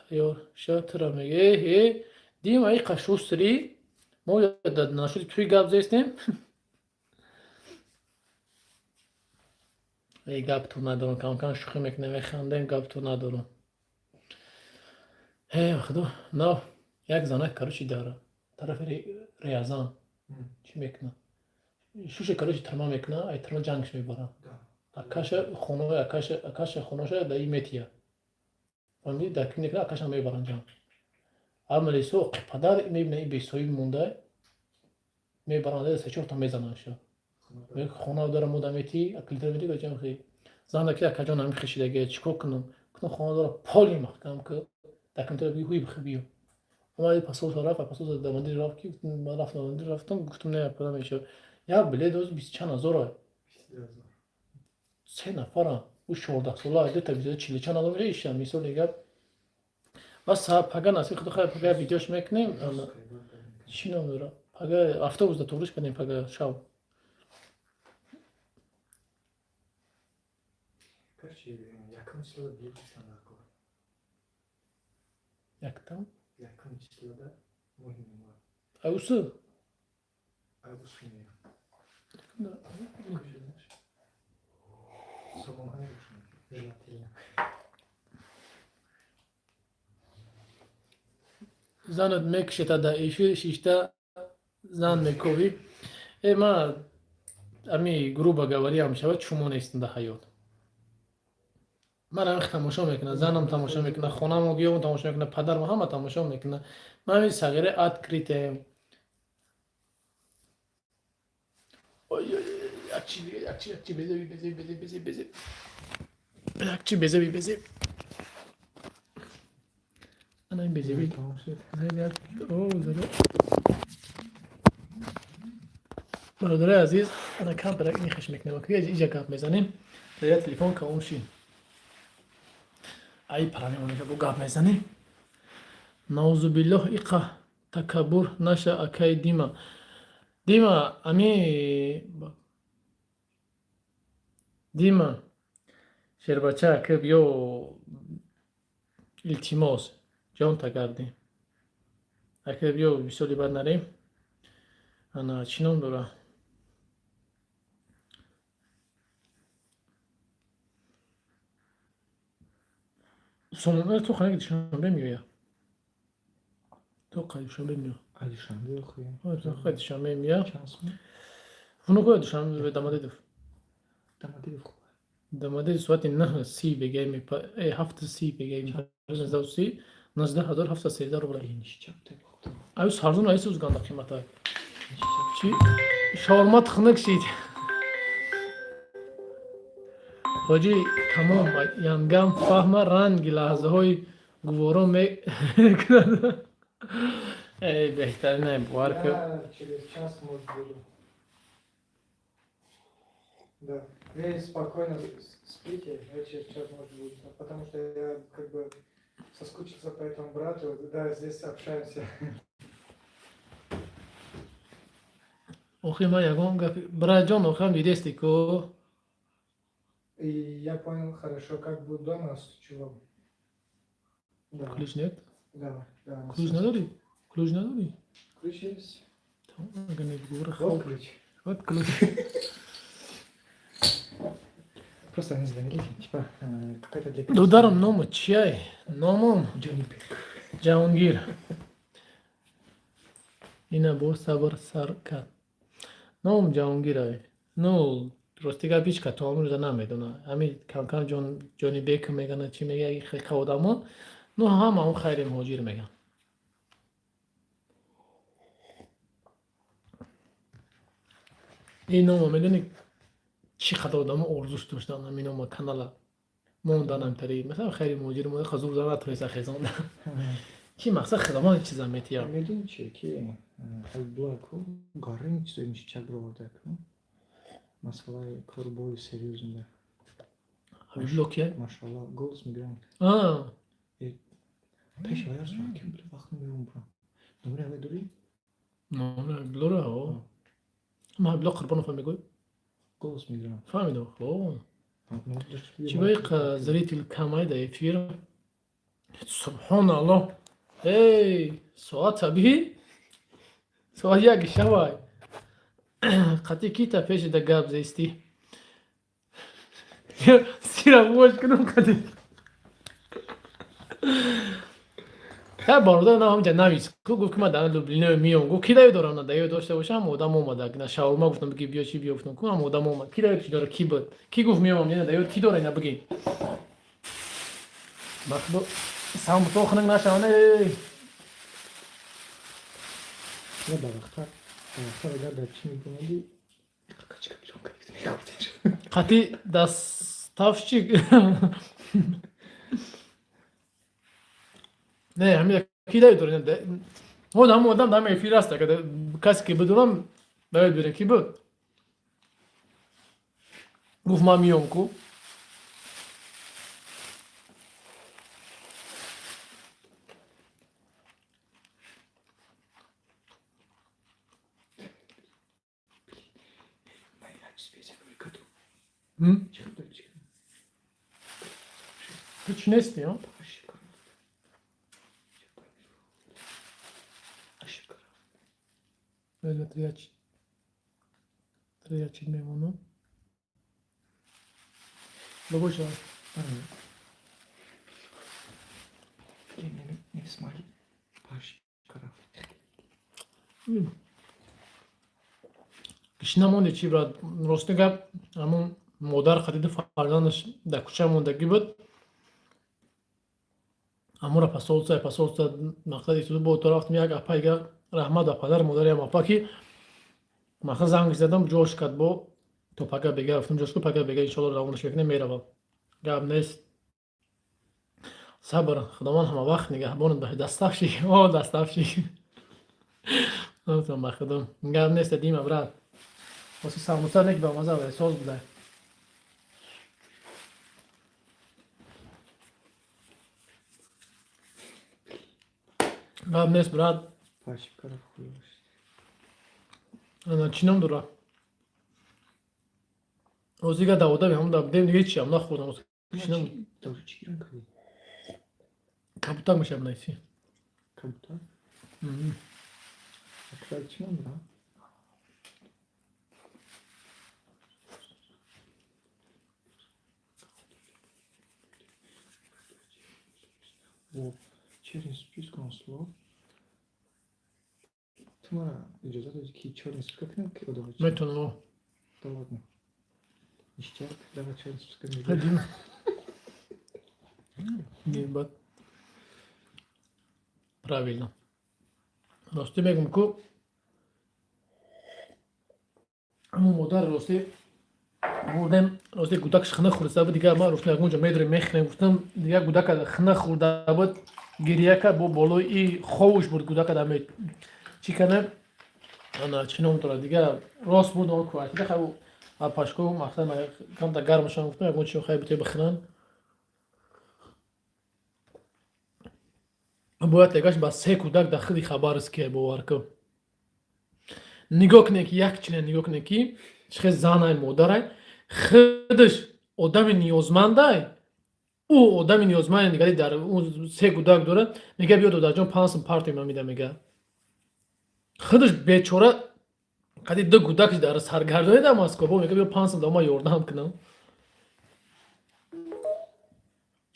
تیار شاترا میگه هی دیما ای قشوستری ما یاد نشدی توی گپ زیستیم ای گپ تو ندارم کم شوخی میکنم میخندم گپ تو ندارم هی خدا نه یک زنک کارشی داره طرف ریاضان چی میکنه شوش کارشی ترما میکنه ای ترما جنگش میبره اکاش خونه در این میتیه فهمیدی در کنی که اکاش هم میبرن جنگ عملی سوق پدر میبینه این بیسوی مونده میبرن سه چهار تا میزنن شو خونه داره مودمیتی اکلیتر میدی گجم خی زنده که اکجان هم خشیدگی چیکار کنم خونه داره پالی محکم که دکمتر بی هوی بخبیو اومدی پاسور رفت دامادی رفت که من رفتم گفتم نه پدر میشه یا بله دوز 20 چند هزار سه نفرم او 14 ساله ایده تا 40 چند هزار میشه ایشان میسول دیگه بس پگا ناسی خود خیلی پگا ویدیوش میکنیم چی نمیدونم پگا افته دا توریش کنیم پگا شب Kaç yakın çiftliğe bir tane var. یکتام Yakın çiftliğe muhim var. اوسو Abi sunuyor. Somon hangi sunuyor? Jelatina. زنت میکشه تا در ایشو شیشتا زن میکوی ای ما امی گروه گواری هم شود شما نیستن در حیات من هم تماشا میکنه زنم تماشا میکنه خونم و گیوم تماشا میکنه پدرم همه تماشا میکنه من همین صغیره اد کریتم یک چی بزه انا این بزه برادر عزیز انا کم برای این خش میکنه و که ایجا کم میزنیم در تلفن که اونشین ای پرانی اونجا بو گپ میزنیم نعوذ بالله ایقا تکبر نشه اکای دیما امی دیما شربچه که بیو التیماس جان تا کردیم اکه بیو بیسولی بد نریم انا چینام داره سومنه تو خانه دوشنبه میویا تو قای دوشنبه میو Alişan'da okuyor. تو قای دوشنبه مییا Şans mı? اونو قای دوشنبه به دماده دو Damadı yok. دماده سوات نه سی بگیم ای هفت سی بگیم نزد سی 19000 هفت سیزده رو برای İniş çapta yoktu. ay sardun ay söz gandak kimata çi şawarma tıknak şiydi Hoji tamam yangam fahma rang لحظه های گوارا می بهترینه بوار که Через час может буду. Да. Вы спокойно спите, я через час может буду. Потому что я как бы соскучился по этому брату. Да, здесь общаемся. اوخی ما یگان برای جان اوخم دیدستی که И я понял хорошо, как будет дома с чувом. Да, کلوش نیت да. کلوش نداری کلوش نداری Ключ есть. tamam اگر نبگوره Вот خواب ключ. вот کلوش Просто не знаю, типа какая-то для Додарам ному чияй? Номум Джонни Пик. Ҷаҳонгир. Ина бо сабр сар кард. Номум Ҷаҳонгирай. Ну, рости гап ҳеч катоами рӯза намедона. Ҳамин камкам ҷони бек мегана чӣ мега хелка одамо. Ну ҳамаҳон хайри муҳоҷир меган. ин номо медонӣ чӣ қадар одамо орзуш доштан ҳамин номо канала монданам тари масалан хайри муҳоҷир монда хазур зана тоиса хезонда. Чӣ мақсад хизамон чиза метия. Медон чие ки алблаку гарин чизои мишчак бровардаку. Масъалаи корбои серьёзунда. Ҳавиблок я? Машалла голос мигирам. Пеш ваяр ким буда вақт мегирам бро. Номер ҳаве дори? Номер ҳавиблора ҳо. Ма ҳавиблок Қурбонов мегӯй? Голос мигирам. Фаҳмидам. Хоб. Чӣ боиқа зритель камайда эфир? Субҳаналлоҳ. Эй, соат табиҳӣ? Соат як шавай. Қатъи кита пешида гап зести. Сира вош кунам қатъи. Я бародар на ҳамҷа навис. Гуфт ки ман дар Люблино миём. Гуфт ки даю дорам на даю дошта бошам одам омада. На шаурма гуфтам биги биё чӣ биё гуфтам ки ҳам одам омад. Ки даю чӣ дора ки буд? Ки гуфт миёмам на даю ки дора ина бигӣ. Махлуқ самбутоқ хунак нашаванд. Я барахтар агар дар чӣ мебинадӣ қачка биром кард. қатъи дастафчик. Не, ҳамин ки даю дора. Ҳам одам дар эфир аст. Касе ки бидонам давед бирем ки буд. Гуфт ман миём ку. Ты чӣ нестӣ? Триячи мемонам. Бабоша. Несмали. Паш караф. Кишна монде чӣ брат? Рости гап ҳамон модар хатиди фарзандаш дар кӯча мондагӣ буд. Амора пасолса мақсади ту бо то рафтем як апайга раҳмат ба падар модариам апа ки мақсад занг задам ҷош кард бо то пага бега гуфтам ҷош ку пага бега иншоалло равонаш мекунем меравам. Гап нест. Сабр худованд ҳама вақт нигаҳбонат ба дастафшик. О дастафшик. Гуфтам ба худо. Гап нест дима брат. Воси самоса нек ба маза ва соз буда. Гап нест брат. Паш караф хуёш. Ана чинам дура. Озига давода ҳам да будем дига чиам нахӯрдам. Чинам Дори чӣ гирам кардӣ? кабутак мешаб найси. Кабута? Акрал чинам бра? Черный списком слов. Ты мара иджозат дадӣ ки черный списка кунем ки одам Метонам. да ладно. Ништяк давай черный списка мегирем. Ҳадим. Бад. Правильно. Рости мегум ку ҳамон модар рости бурдем рости гудакаш хина хӯрда буд дига ман рости ягонҷа медорем мехӯрем гуфтам дига гудака хина хӯрда буд гирия кард бо болои и ховуш бурд гудака даме чӣ кардем ана чӣ ном дорад дига рост бурд он квартира хай пашко мақсад камта гармашон гуфтам ягон чиро хай бутои бихӯранд. Бояд ягаш ба се кӯдак дар худи хабаровския бовар кун. Нигоҳ кунед ки як член нигоҳ кунед ки чӣ хел занай модарай худаш одами ниёзмандай ӯ одами ниёзманди дигари дар се кӯдак дорад мега биё додарҷон 5 сум партои ман мида мега худаш бечора қади ду кӯдакаш дар саргардонӣ дар Москва мега биё 5 сум да ман ёрдам кунам.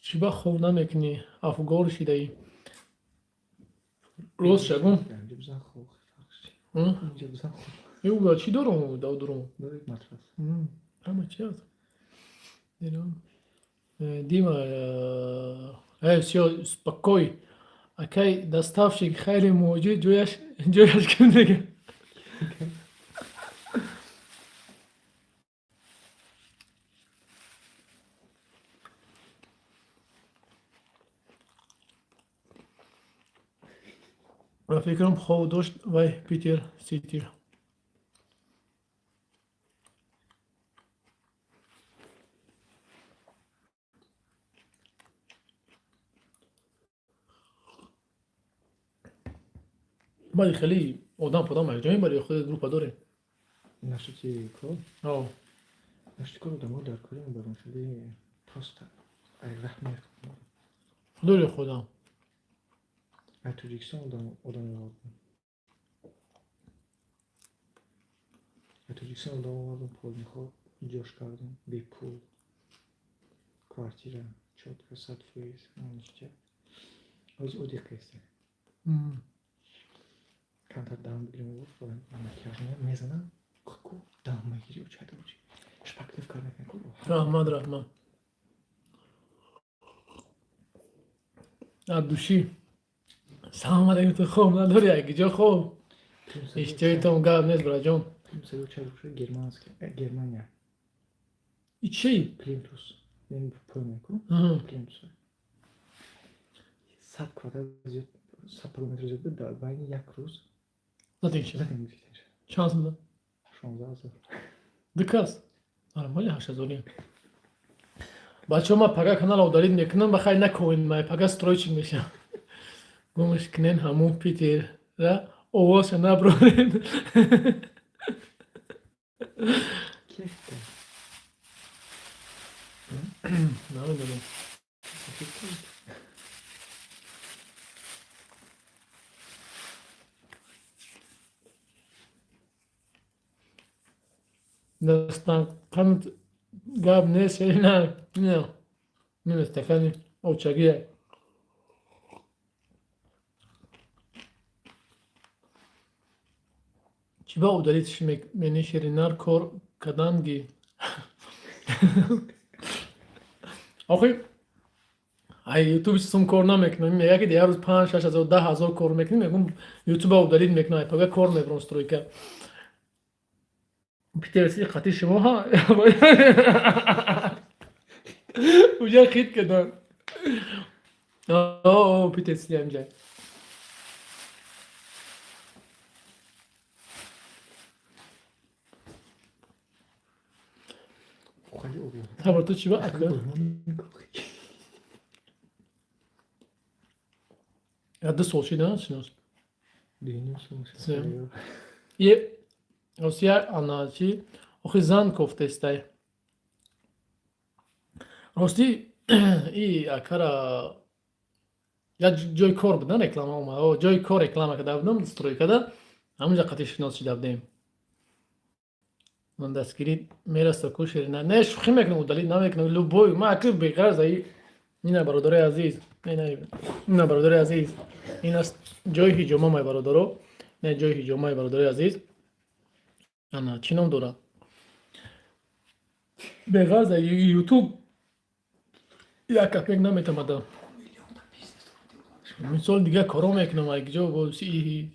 چی با خوب نمیکنی افغان شدی روز شگون اینجا بزن خوب فقط ها اینجا بزن خوب یو چی دارم دارم دو یک متر است اما چی هست دیدم دیما все спокой окей доставщик خیلی موجود جویش کن دیگه و فکرم خواب داشت وای پیتر سیتیر ولی خیلی آدم پدام جایی برای خود گروه داره نشتی کار آه نشتی کار دمو در کاری میبرم شده پاست ای رحمه داره خودم ای تو ریکسون آدم آوردم ای تو ریکسون آدم آوردم پول میخواد جاش کردم بی پول کوارتیره چوت صد فیز منیشچه از اودی قیسه کنتر دام بگیرم و فلان مکیاژ میزنم کو دام میگیری و چه دوچی شپاکتیف کار نکن رحمت دوشی سلام علیکم تو خوب نداری اگه جا خوب اشتری تو گاب نیست برا جون سلو چه روشه گرمانیا ای چی؟ پلینتوس این پایین کن پلینتوس 100 کواردر زیاد 100 کیلومتر زیاد بود در بین یک روز زدین چی؟ زدیم میشه چانس بده 16000 دکاس آره مالی 8000 بچه ما پگا کانال او دارید میکنم بخیر نکنین ما پگا استرویچینگ میشم گمش کنین همون پیتر را اوواش نبرورین کیف ده نمیدونم دستان کانت گاب نیست نه استکانی او چگیه چی با او دارید منی شیرینار کار کدانگی آخه ای یوتیوب سوم کار نمیکنم یکی دیگه روز 5 6 هزار 10 هزار کار میکنم میگم یوتیوب او دارید میکنم پگا کار میبرم استرویکا پیتر سی خاطی شما ها اونجا خیت کردن اوه پیتر سی همجا خیلی اوبی خبر تو چی با اکل یاد سوچی نه شنوس دینیم Sim. سومش یه روسیا آنچی آخه زن کفته استای راستی ای اکرا یا جای کار بدن رکلام اومد او جای کار رکلام کرده بودم استروی کرده همونجا قطعی شناس شده بودیم من دستگیری میرسه کوشیر نه شوخی میکنم و دلیل نمیکنم لوبوی ما اکر بیغرض ای اینا برادر عزیز اینا برادر عزیز این است جای هیجوما مای برادرو نه جای هیجوما برادر عزیز انا چینم دورا بیغرض یوتیوب یا کپنگ نمیتونم مثال دیگه کارو میکنم اگه جو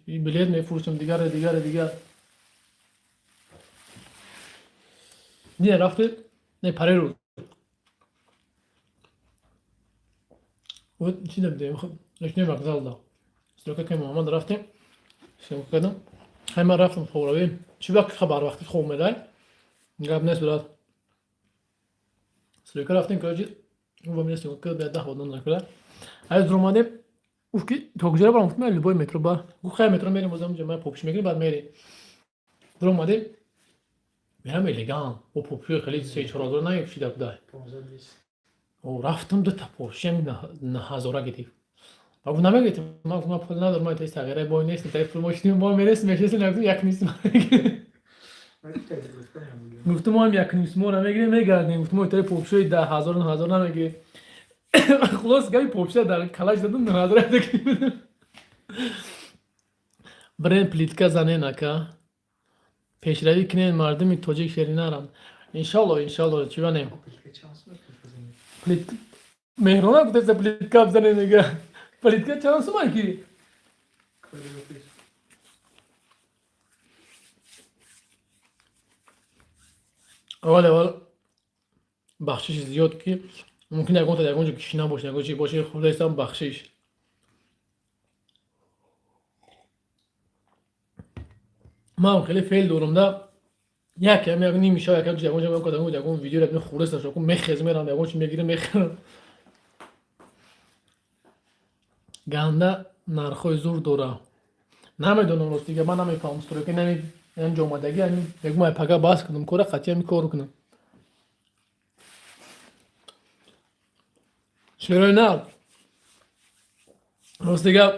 بلیت میفروشم دیگر نه رفته نه پره رو و چی نمیده خب نشنی مقدال دا استروکه که محمد رفتیم شما کردم همه رفتم خوراوی چی وقت خبر وقتی خوب میدن گاب نیست برات استروکه رفتیم که و میرسیم که به 10 بدن نکرد از درماده اوف کی تو کجا برام فهمیدم لبای مترو با گو خیلی مترو میریم بازم جمعه پوپش میگیریم بعد میریم درماده میرم الگان و پوپی خیلی 3-4 نیفشیده بوده 15-20 و رفتم دو تا پوشم نه هزاره گرفت اگه نمیگیتم ما پول ندارم ما تایست تغییره بای نیست تایست پول ماشینیم ما میرسیم میشستیم نگفتم یک نیست گفتم ما هم یک نیست ما نمیگیریم میگردیم گفتم ما تای پوپشوی 10,000 9,000 نمیگیریم خلاص گاهی پوپشه در کلاش دادم نظرت بگیرم برین پلیتکا زنه نکا پیشروی کنین مردمی توجیک شرینارم انشالله چی بانیم Peki şans mı kızım? پلیت مهرونه گفته پلیتکا بزنه نگه پلیتکا چانسو ما کی Kıvırı yapıyor. اول بخشش زیاد کی ممکن یکون تا یکون جو کشی نباشه یکون چی باشه خود دستم بخشش من خیلی فعل دورم یکم یک نیم میشه یکم جوان جوان کدام جوان ویدیو رو خورست نشون که مخز میرم جوان چی میگیره مخرم گنده نرخوی زور دوره نمیدونم راست دیگه من نمیفهمم استوری که انجام آمدگی همین بگم ای پگاه باز کنم کار خطی همی کار کنم چرا نه راست دیگه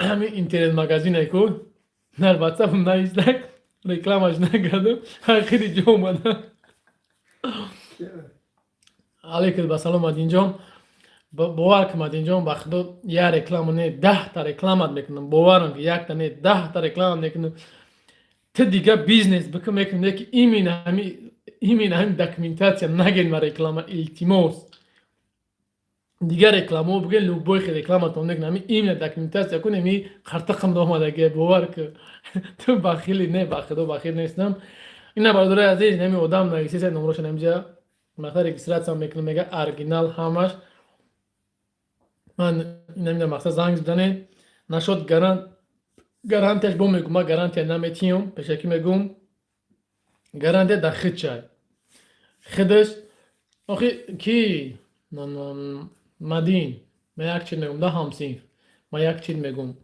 همین اینترنت مگزین ای کو نه واتساپ نه ایزدک reklamaj نکردم خیلی جا اومدم علیکم بسلام مدین جان باور که مدین جان بخدا یه رکلام نه 10 تا رکلامت میکنم باورم که یک تا نه 10 تا رکلام میکنم تو دیگه بیزنس بکن میکنم که ایمین همین دکومنتاسیا نگین ما رکلام التیموس دیگه رکلامو بگن لوبوی خیلی رکلامتون نکنم ایمین دکومنتاسیا کنم می خرطقم دوامده باور که تو بخیلی نه بخدا بخیل نیستم اینا برادر عزیز نمی آدم نویسی سه نمرش نمیجا مثلا رجیسترات هم میکنم میگه ارگینال همش من نمیدونم مثلا زنگ زدن نشد گارانتیش بو میگم ما گارانتی نمیتیم بهش میگم گارانتی داخل چای خودش آخه کی مدین ما یک چیز میگم ده همسین ما یک چیز میگم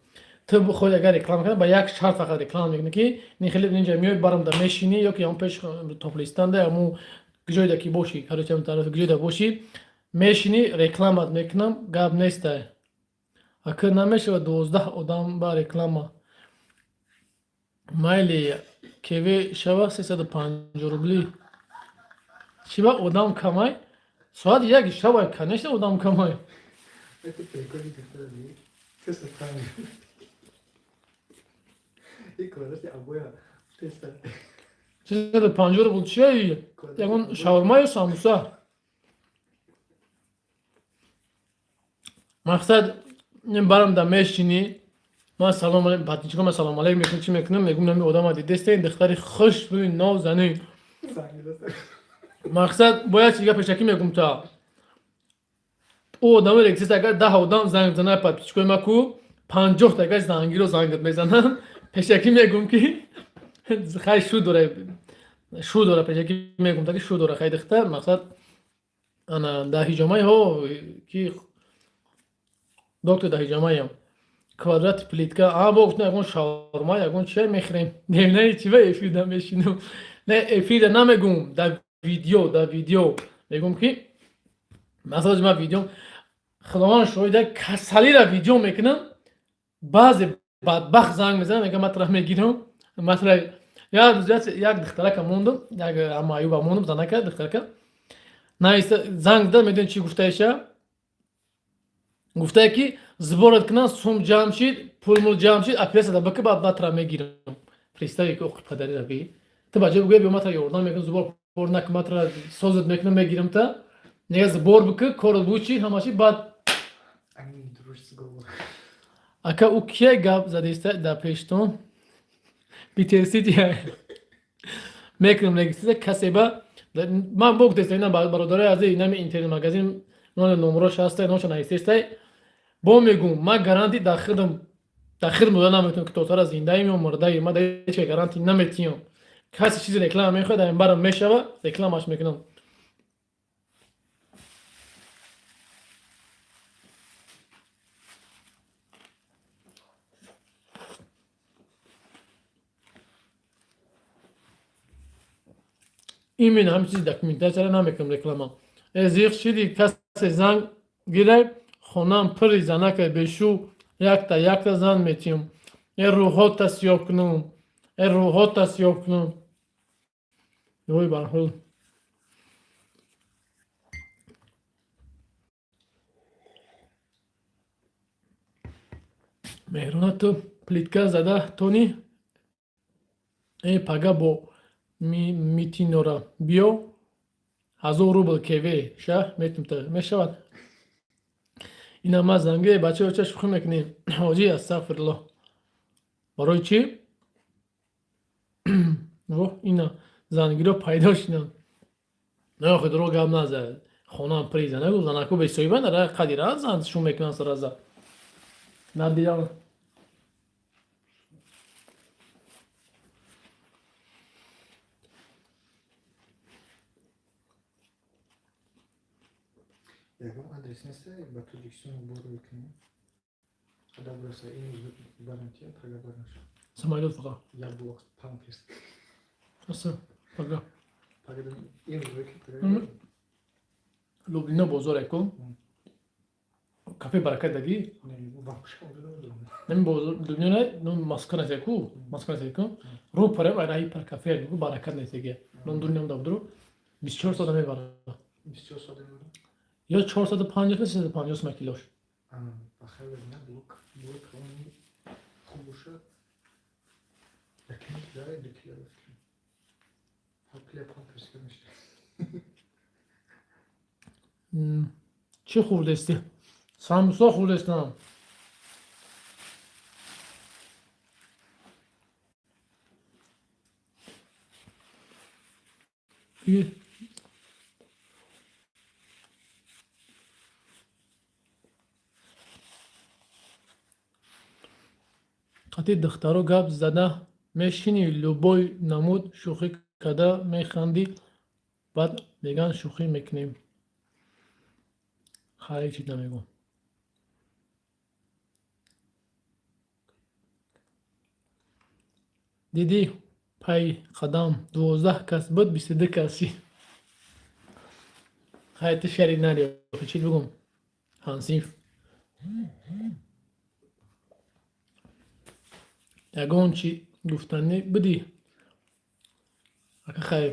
تو خود اگر رکلام کنی با یک شرط فقط رکلام میکنی که نخیلی اینجا میای برام دا میشینی یا که هم پیش توپلیستان ده امو گجای دا کی باشی هر چند طرف گجای دا باشی میشینی رکلامت میکنم گاب نیسته اگر نمیشه و 12 آدم با رکلام مایلی کیوی شوا 350 روبلی شبا آدم کمای ساعت یک شوا کنشت آدم کمای Ето пекори дефтера ли? Те са там. И кладаш ти абоя. Те са. 350 روبل چیه یکون شاورما یا ساموسا مقصد این برام دا میشینی ما سلام علیکم پاتیچکو ما سلام علیکم میکنم چی میکنم میگم نمی آدم آدی دسته این دختری خوش بوی ناو زنی مقصد باید چیگه پیشکی میگم تا او آدم رکسیست اگر 10 آدم زنگ زنه پاتیچکو ما کو 50 تا زنگی رو زنگت میزنم پیشکی میگم که خیلی شو داره پیشکی میگم تا که شو داره خیلی دختر مقصد انا دا هیجامای ها کی دکتر دا هیجامای هم کوادرات پلیتکا بگفت نه اون شاورما یکون چه میخریم نه چی به افیدا میشینم نه افیدا نمیگم دا ویدیو میگم که مثلا ما ویدیو خداوند شاهده کسلی را ویدیو میکنم بعضی بدبخت زنگ میزنم میگم مطرح میگیرم مطرح یا یک دخترک موندم یک امایوب موندم زنک دخترک نایست زنگ داد میدون چی گفته ایشه گفته که زبورت کنن سوم جمع شید پولمول جمع شید اپیس دا بکه بعد مطرح میگیرم پریستایی که اخت پدری را بی تو بجای بگوی بیا مطرح یوردن میکنم زبور پر نک مطرح سوزت میکنم میگیرم تا نگه زبور بکه کارت بوچی هماشی بعد Ani družci govor. اکا او کیه گاب زدیسته دا پیشتون بیترسید یا میکنم نگیسته کسی با من بگویست اینا برادره از اینم اینترنت مگزین نون نمروش هسته نوش نایستیسته با میگم ما گارانتی داخل مدل نمیتونم که تو سر زنده ایم یا مرده ایم ما دیگه چه گارانتی نمیتونم کسی چیزی رکلام میخواد این برام میشوه رکلامش میکنم ایمین همه چیز دکومنتاسیا نمیکنم رکلام ازیخ شدی کسی زنگ گیره خونم پری زنک بشو یک تا زن میتیم این روحات سیاه کنم یوی برحال меҳрона ту плитка зада тони пага бо митинора биё 1000 рубл кеве ша метумта мешавад. ина ма занге бачаоча шухӣ мекунем ҳоҷи астағфируллоҳ барои чӣ во ина зангиро пайдо шидам нахӯ дурӯғ гап назад хонаам приза нагӯ занаку бесоиба дара қадира зан шу мекунан сараза надиям Ягон адрес неста ба Тоҷикистон бору бикунем. Ада бураса ин барантия проговор наша. самолёт фақат Я блок панкест. аса пага Пагадам ин веки проговор. лублино бозор якум кафе баракат даги Не, вообще уже не. нами бозор лублино ну маскана яку маскана яку рӯ пара бараи пар кафе яку баракат несеги нон дурням давдру 24 соат мебара 24 соат мебара. ё 450 350 сом килош Ахир не блок он хубуша. Яким дай дикилов. Хапле панкест конечно. чӣ хурдести самбусо хурдестам қати духтаро гап зада мешини любой намуд шӯхӣ карда механдӣ баъд меган шӯхӣ мекунем хайр чиз намегӯ дидӣ пай қадам 12 кас буд 22 касӣ хайр ту шари нари чӣ бигум ҳансинф ягон чӣ гуфтанӣ бидӣ ака хайр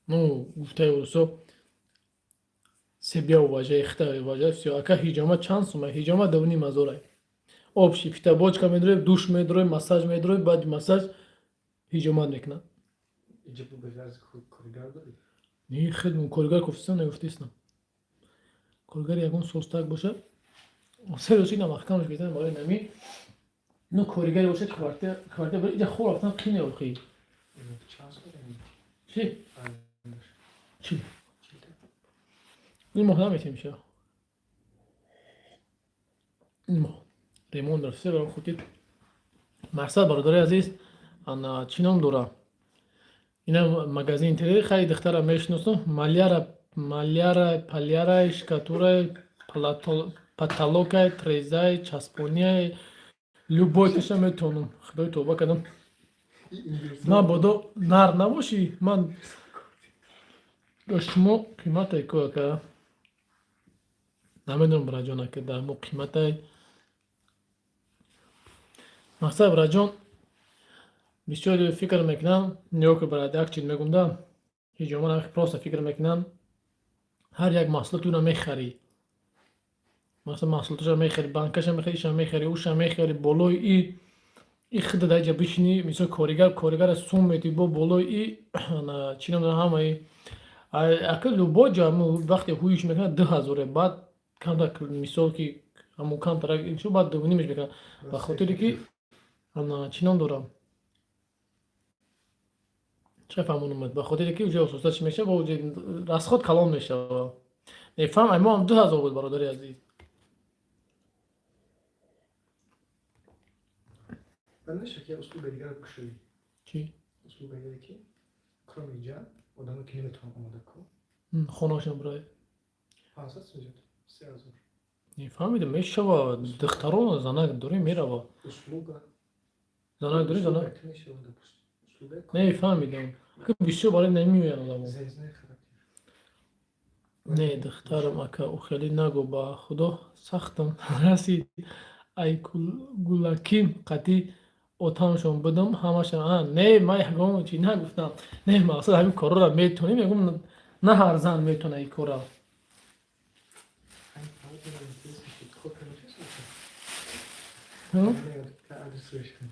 ну гуфтаи урусо себя уважай хита уважай всё ака ҳиҷома чанд сума ҳиҷома 2,5 об шифта бочка медурем душ медурем массаж медурем баъд массаж ҳиҷомат мекунад Иҷабу бегаз коригар дори. не хеле коригар гуфтам негуфтистам коригар ягон состак бошад серосина маҳкамаш гирифтан барои нами ну коригар бошад квартира бо иҷа хоб рафтан қине охи Чанд соат? чӣ чӣ ин моҳ наметем ша ин моҳ ремонт рафта барам хутид мақсад бародари азиз ана чӣ ном дора ина магазин интерьер хайди духтара мешиносам маляра паляра шкатура потолока треза часпония любой киша метавонам худои товба кардам мабодо нар набошӣ ман ба шумо қиматае ку ака намедонам браҷон ака дар мо қиматае мақсад браҷон бисёре фикр мекунам нигоҳ ки барои як чиз мегумдам ҳиҷома просто фикр мекунам ҳар як маҳсулотиро мехарӣ масалан маҳсулоташа мехарӣ банкаша мехарӣ иша мехарӣ уша мехарӣ болои и хида дар иҷа бишинӣ мисол коригара сум метӣ бо болои и чӣ ном дорам ҳамаи ака любой ҷо вақте ҳуиш мекунад 2000 баъд камтар мисол ки ҳамун камтар шо баъд 2,5 мекунад ба хотире ки чӣ ном дорам ча фаҳмон омад ба хотире ки уҷа ососта чӣ мешава бо расход калон мешава нефаҳм ай моам 2000 буд бародари азиз Бандаш я услуга дигар кушали. чӣ Услуга яке ки кроме ҷа одаме ки наметавонад омода кун. хонашам бурай 500 сӯзад 3000. нефаҳмидам мешава духтарон занак дорем мерава Услуга. занак дорем занак Услуга мешава допустим. Услуга. нефаҳмидам бисёр барои намеоянд одамон Зезне характер. не духтарам ака ухелӣ нагӯ ба худо сахтам расид ай гулаким қатӣ отамашон будам ҳамашон не ман ягон чӣ нагуфтам не мақсад ҳамин корро метавонӣ мегум на ҳар зан метавона ин корро آدرس روش کن.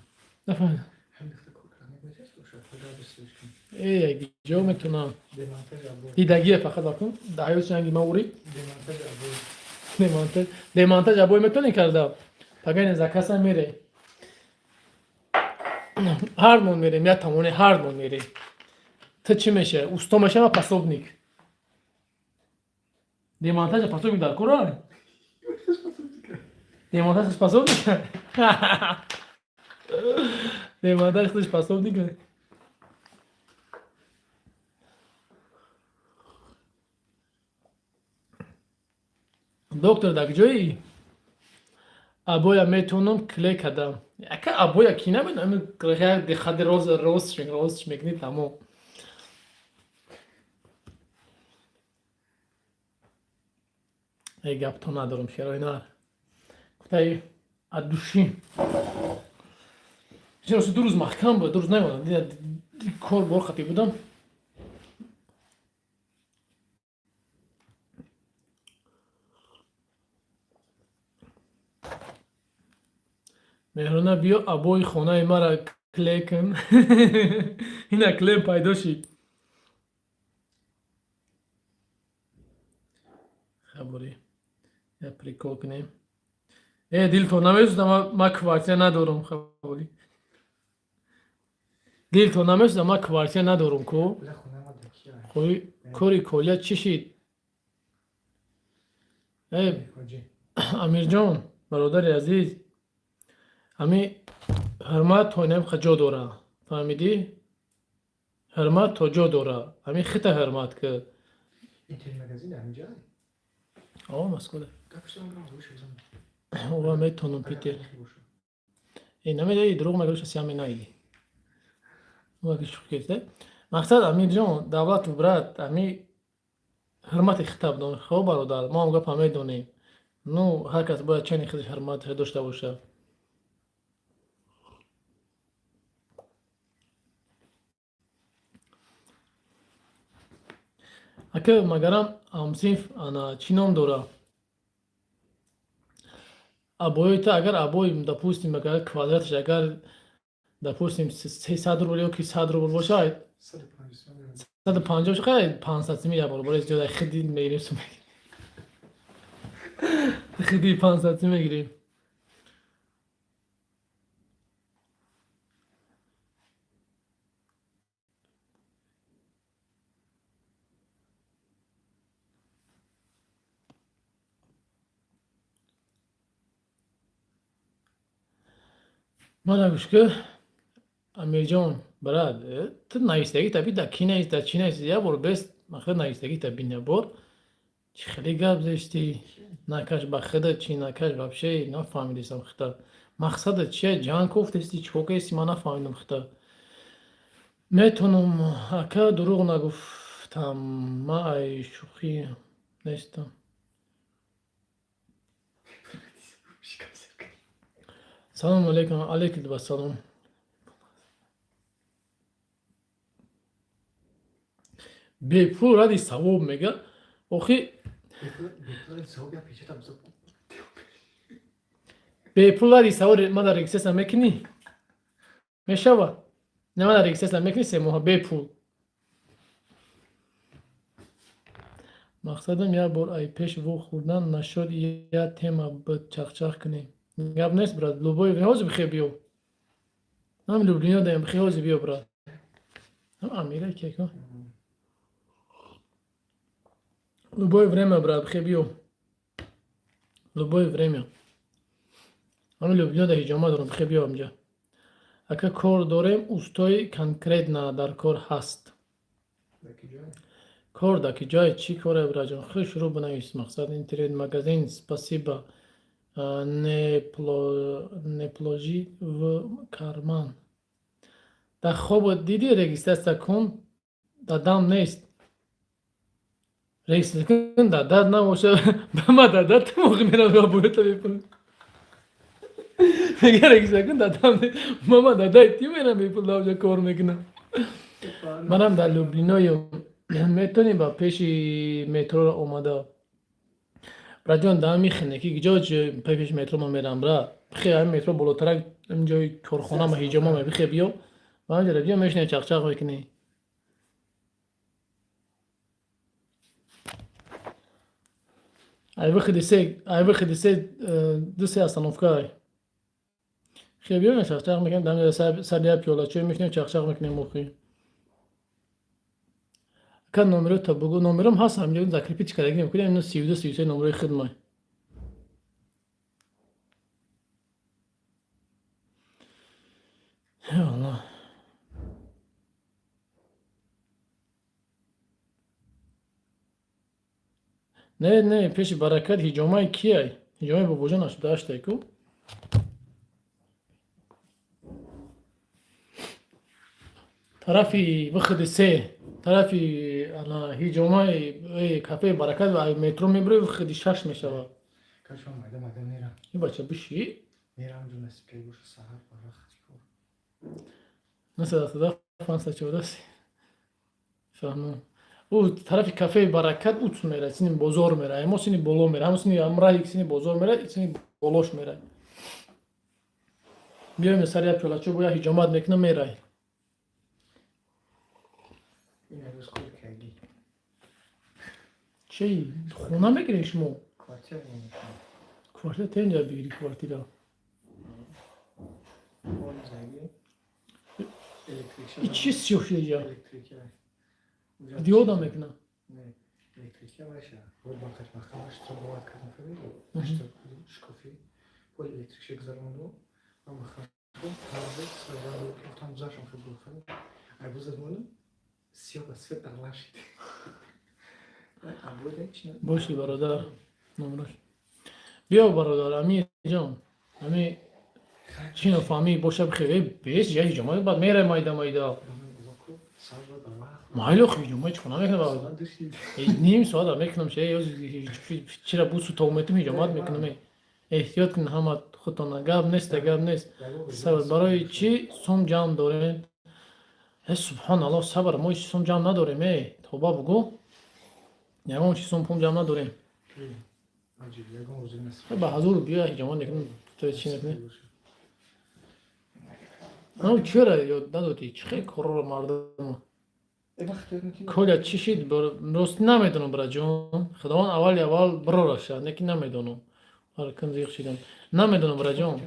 نفهم. هم دخت کوکرانی بچه باشه. خدا آدرس روش کن. ای جو میتونم دیمانتاژ ابو. دیدگیه فقط اکن دعیوش جنگی ما وری دیمانتاژ ابو. دیمانتاژ ابوی میتونی کرده پگین زکاسا میره هارمون میره یا تمونه هارمون میره تو چی میشه اوستا میشه و پاسوبنیک دیمانتاژ پاسوبنیک در کورا دیمانتاژ پاسوبنیک دیمانتاژ خودش پاسوبنیک دکتر در کجایی ابویا میتونم کلیک کردم اگه ابویا کی نبود همین کلیک دخد روز میکنی تمام ای گپ تو ندارم شرای نه گفتای ادوشی چرا دو روز محکم بود دو روز نمیدونم کار بار خطی بودم مهرانه بیا ابوی خونه ما را کلیک کن اینا کلیم پیدا شد خبری اپلیکو کنیم دیل تو نمیشد ما کوارتیا ندارم خبری دیل تو نمیشد ما کوارتیا ندارم کو بله خونه ما دکیه. خوی کوری کولیا چی شد حاجی. امیر جان برادر عزیز امی حرمت توینم خجا داره فهمیدی حرمت تو جا داره امی خیت حرمت که این تیر مگزین در اینجا. آه مسئوله گپش نمی‌کنم روش بزنم. و میتونم پیتر این نمیده دروغ مگروش سیامی نایدی و که شوخی است مقصد امیر جان دولت و برات امی حرمت خطاب دون خوب برادر ما هم گپ همه دونیم نو هر کس باید چنین خودش حرمت داشته باشه اگه مگرم امسیف انا چینام داره ابوی تا اگر ابوی دپوستیم اگر کوادراتش اگر دپوستیم 300 روبل یا 100 روبل باشه 150 خیلی 500 سیمی یا برابر است جدا خیلی میرسم خیلی 500 سیمی میگیریم من نگوش که امیر جان براد تو نایستگی تبی در کی نیست در چی نیست یا برو بست مخد نایستگی تبی نبر چی خیلی گپ زشتی نکش بخدا چی نکش بابشه نفهمیدم خطا مقصد چیه جان گفتی چوکه سی من نفهمیدم خطا میتونم اکا دروغ نگفتم ما ای شوخی نیستم سلام علیکم علیکم و سلام به پول ردی ثواب میگه اوخی به پول ردی ثواب ما در اکسس میکنی میشوا نه ما در اکسس میکنی سه ماه به پول مقصدم یا بار ای پیش و خوردن نشد یا تیما بود چخ کنیم گپ نیست براد لوبوی ویهوز بخیر بیو هم لوبلینو دایم بخیر هوز بیو براد هم امیره که کن لوبوی ورما براد بخیر بیو لوبوی ورما هم لوبلینو ده هیجامه دارم بخیر بیو امجا اکا کار داریم اوستای کنکریت نه در کار هست کار دا که جای چی کاره برای جان خیلی شروع بنویس مقصد اینترنت مگزین спасибо نپلوژی و کارمان در خواب دیدی رگیستر کن دادم نیست رگیستر کن داد نباشه به ما داد موقع میرم با بویت بیپل میگه رگیستر کن دادم نیست ماما دادای تی میرم بیپل داوجا کار میکنم منم در لوبلینویم میتونیم با پیشی مترو اومده برای جان دام میخنه که جا پیش مترو ما میرم برا بخیر هم مترو بالاتر اینجای کارخانه ما هیجما ما بخیر بیا و همجوری بیا میشنه چاق میکنی ای بخیر سه دو سه استانوفکای خیر بیا میشنه چاق میکنم دم سر پیالا چه میشنه چاق میکنیم مخی کن نمره تا بگو نمرم هست همجوری ذکر پیچ کردگی میکنیم اینو 32 33 نمره خدمت یا الله نه پیش برکت هیجامای کیه هیجامای بابا جانش داشته کو طرفی وقت سه طرفی انا هیجامای کافه برکت و مترو میبره وقت شش میشه کاش من مایده میرم این بچه بشی میرم جون اسپی گوش سهر برا خطیفور مثل صدا فرانسه چوداسی فهمم او طرفی کافه برکت اوت میره سینی بازار میره اما سینی بالا میره همون سینی امراه یک سینی بازار میره سینی بالاش میره بیایم سر یک چولا چو بویا هیجامات میکنه میره این روز کل کردی چی خونه میگیری شما کارتر نمیشون کوارتر تینجا بگیری کوارتر اون زنگی این چی سیوشی جا الکتریکی دیودا میکنه نه الکتریکی باشه بود باقت مخماش تو باید کردن فهمیدی اشتر شکافی بود الکتریکی گذارمونو اما خواهد هرده سرزان رو tam زاشم خیلی فهمید ای بوزد مونو سیاه و سفید اغلاشید ابوده چی نه باشی برادر نمرش بیا برادر امی جان امی چینو فهمی باشه بخیر بیش یا هیجامات بعد میره مایدا مایلو هیجامات چونه میکنه برادر نیم ساعت میکنم چرا بوسو تومتم هیجامات میکنم احتیاط کن همه خودتان گپ نیست صبر برای چی سوم جمع دارین سبحان الله صبر ما هیچ سوم جمع نداریم توبه بگو یمون چی سوم پوم جمع نداریم به حضور بیا هیجامات نکنم تو چی نکنی نه چرا یاد ندادی چه خیلی کار مردم کلا چی شد راست نمیدونم برا جان خداوند اول برا شد نکی نمیدونم هر کم زیغ شدم نمیدونم برا جان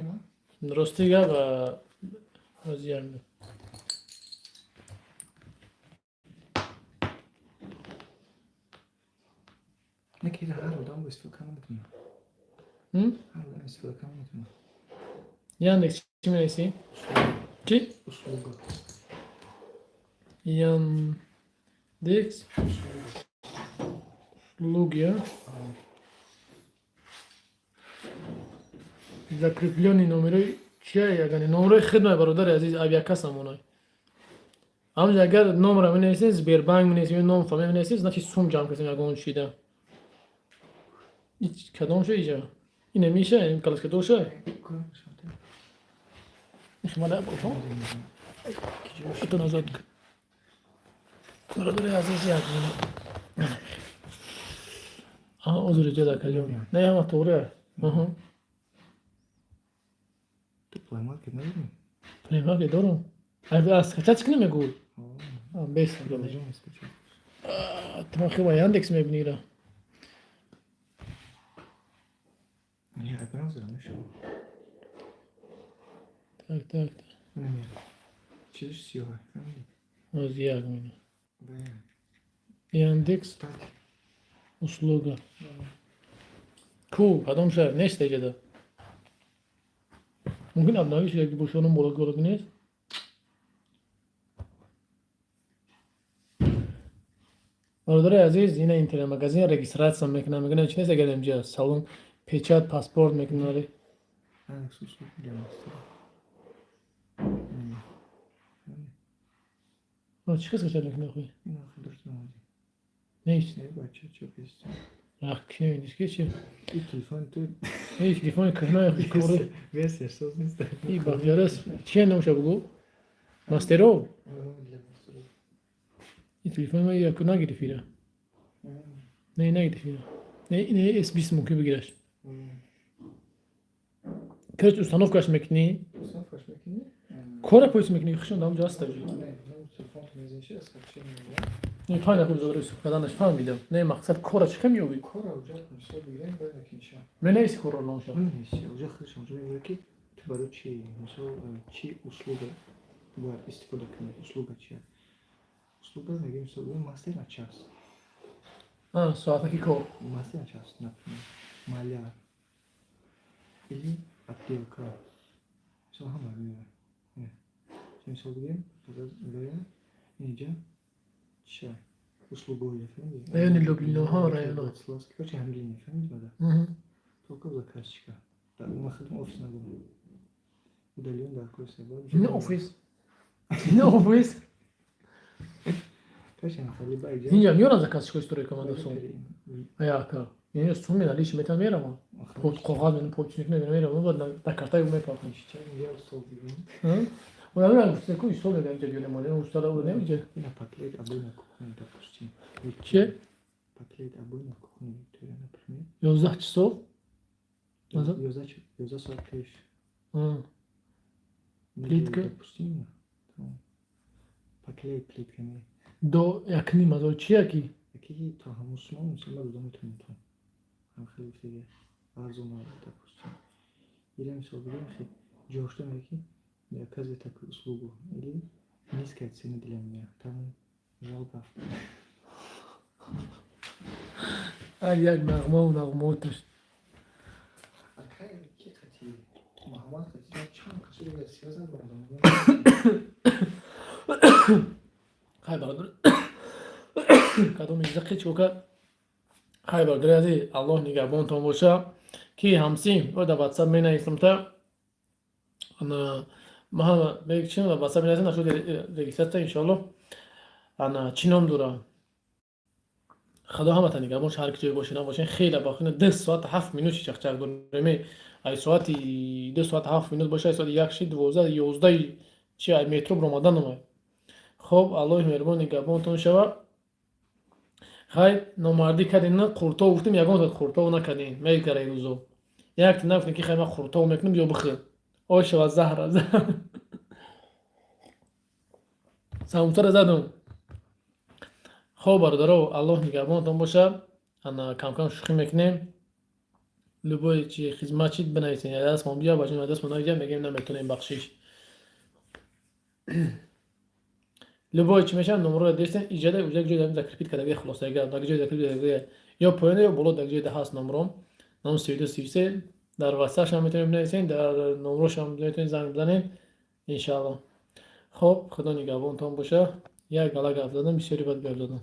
راستی گپ وزیر نکی هر دام استفاده کنم هر دام استفاده کنم یاندکس چی می‌نویسی؟ چی؟ اسلوب یاندکس لوگیا закрепленный номерой чия ягани номерой خدمت برادر عزیز авиакасса монай همونجا اگر نمره می‌نویسید سبیربانک می‌نویسید نام فامیل می‌نویسید значит سوم جمع کردیم یگان چیده هیچ کدام شو اینجا این نمیشه این کلاس که دوشه خمال ابو تو نزد برادر عزیز یادم عذر جدا کجا نه هم طوره تو پلمات که نداریم پلیما که دارم از کجا کنیم میگوی بیس تو خیلی یاندکس میبینی را نه اپرام زدم شو так نه چیزش سیاه از як میبینی بله یاندکس услуга کو کدام شهر نیست دیگه ممکن ابنایش یکی باشونم بالا نیست برادر عزیز این اینترنت مگزین رجیستراسیون میکنه میگن چی نیست اگر اینجا سالن پیچات پاسپورت میکنه نه خصوصی چی کس کشید میکنه خوی نه درست نمیدی نیست نه بچه چه پیست کی نیست کی چی این تلفن تو هیچ تلفن کنه خوش کوره بس احساس نیست این باجرس چی نمیشه بگو ماسترو این تلفن ما یک نگیری نه نگیری نه اس 20 ممکن بگیرش Короче, установкаш мекни. Установкаш мекни. Кора поис мекни, хшон дам ҷаст таҷи. Не, телефон мезеши сообщение меда. Не файна худ зовре суфаданаш фаҳмидам. Не мақсад кора чӣ хам ёби? Кора уҷа мисол бигирем баъд кинша. Менаиси кора нонша. Несі, уҷа хилшам, уҷа мегӯяд ки ту барои чӣ, мисол чӣ услуба бояд истифода кунӣ, услуба чия? Услуба мегӯем мисол мастер на час. Соатаки кор. Мастер на час, например, маляр. Или отделка. Мисол ҳама мегӯяд. Мисол бигирем, бигирем инҷа чия? Услуговые фамилии. Райони Люблиноҳо, районот. Короче, ҳамлини фамилии бада. Только заказчика. Да, мы ходим офис на дом. Удален, да, какой собой. Не офис. Не офис. Короче, на ходе байджа. Инҷа меёрам заказчикои истории командасон. Яка. Яъне сум меналиш метам мерам. Ход қоғаз мен почтник мерам. Бод на картаи мепахам. Чай, я устал дигам. Ona ben usteku istol da önce diyorum ona ustala o ne önce. На пакет обои на кухне, допустим. Че? Пакет обои на кухне, то я, например. 11 часов. Ёза соат пеш. Плитка. Допустим. Пакет плитками. До якни мазо чияки. Какие то хамусмон, мисалма до метоним то. Ам хеле фиге. Арзон, допустим. Или мисал бигем хи ҷошта меки. Я оказываю такую услугу. Или низкая цена для меня. Там жалко. А як нағмотуш. А какие хотели? Махмад хотел, чем? Кашига связан был. Хай бардыр. Кадом изақи чока. Хай бардыр ази Аллоҳ нигоҳбонтон боша. Ки ҳамсин ода WhatsApp менависамта. Ана маҳама бекчин ва WhatsApp менависам нашуд регистрация иншоаллоҳ. Ана чӣ ном дора? Худо ҳаматан нигоҳбон ҳар ки ҷое бошина бошен. Хеле бахина 2 соат 7 минут чақчақ дорем. Ай соати 2 соат 7 минут боша, ай соати 1 ши 12 11 чи ай метро бромадан омад. Хоб Аллоҳ меҳрибон нигоҳбонтон шава. Хай номардӣ кардем на қуртов гуфтем ягон зат қуртов накардем. Мегара рӯзо. Як нафтем ки хай ман қуртов мекунам ё бихӯ. Ошава заҳра. Самсара задум. Хоб бародаро Аллоҳ нигоҳбонтон боша. Ана кам-кам шӯхӣ мекунем. Любой чи хизмат чӣ бинависем. Я дастмон бия бачун дастмон навиҷа мегем наметонем бахшиш. Любой чи мешавад номеро дестем иҷода уҷак ҷоя закрепит кардаги хулосаga дар ҷоя закрепит кардаги ё поёна ё боло дар ҷояда ҳаст номером 9233 дар WhatsApp шам метонем бинависем дар номерошам метонем занг бизанем иншоаллоҳ. Хоб худо нигоҳбонтон боша. Як гала гап задам бисёри бад гап задам.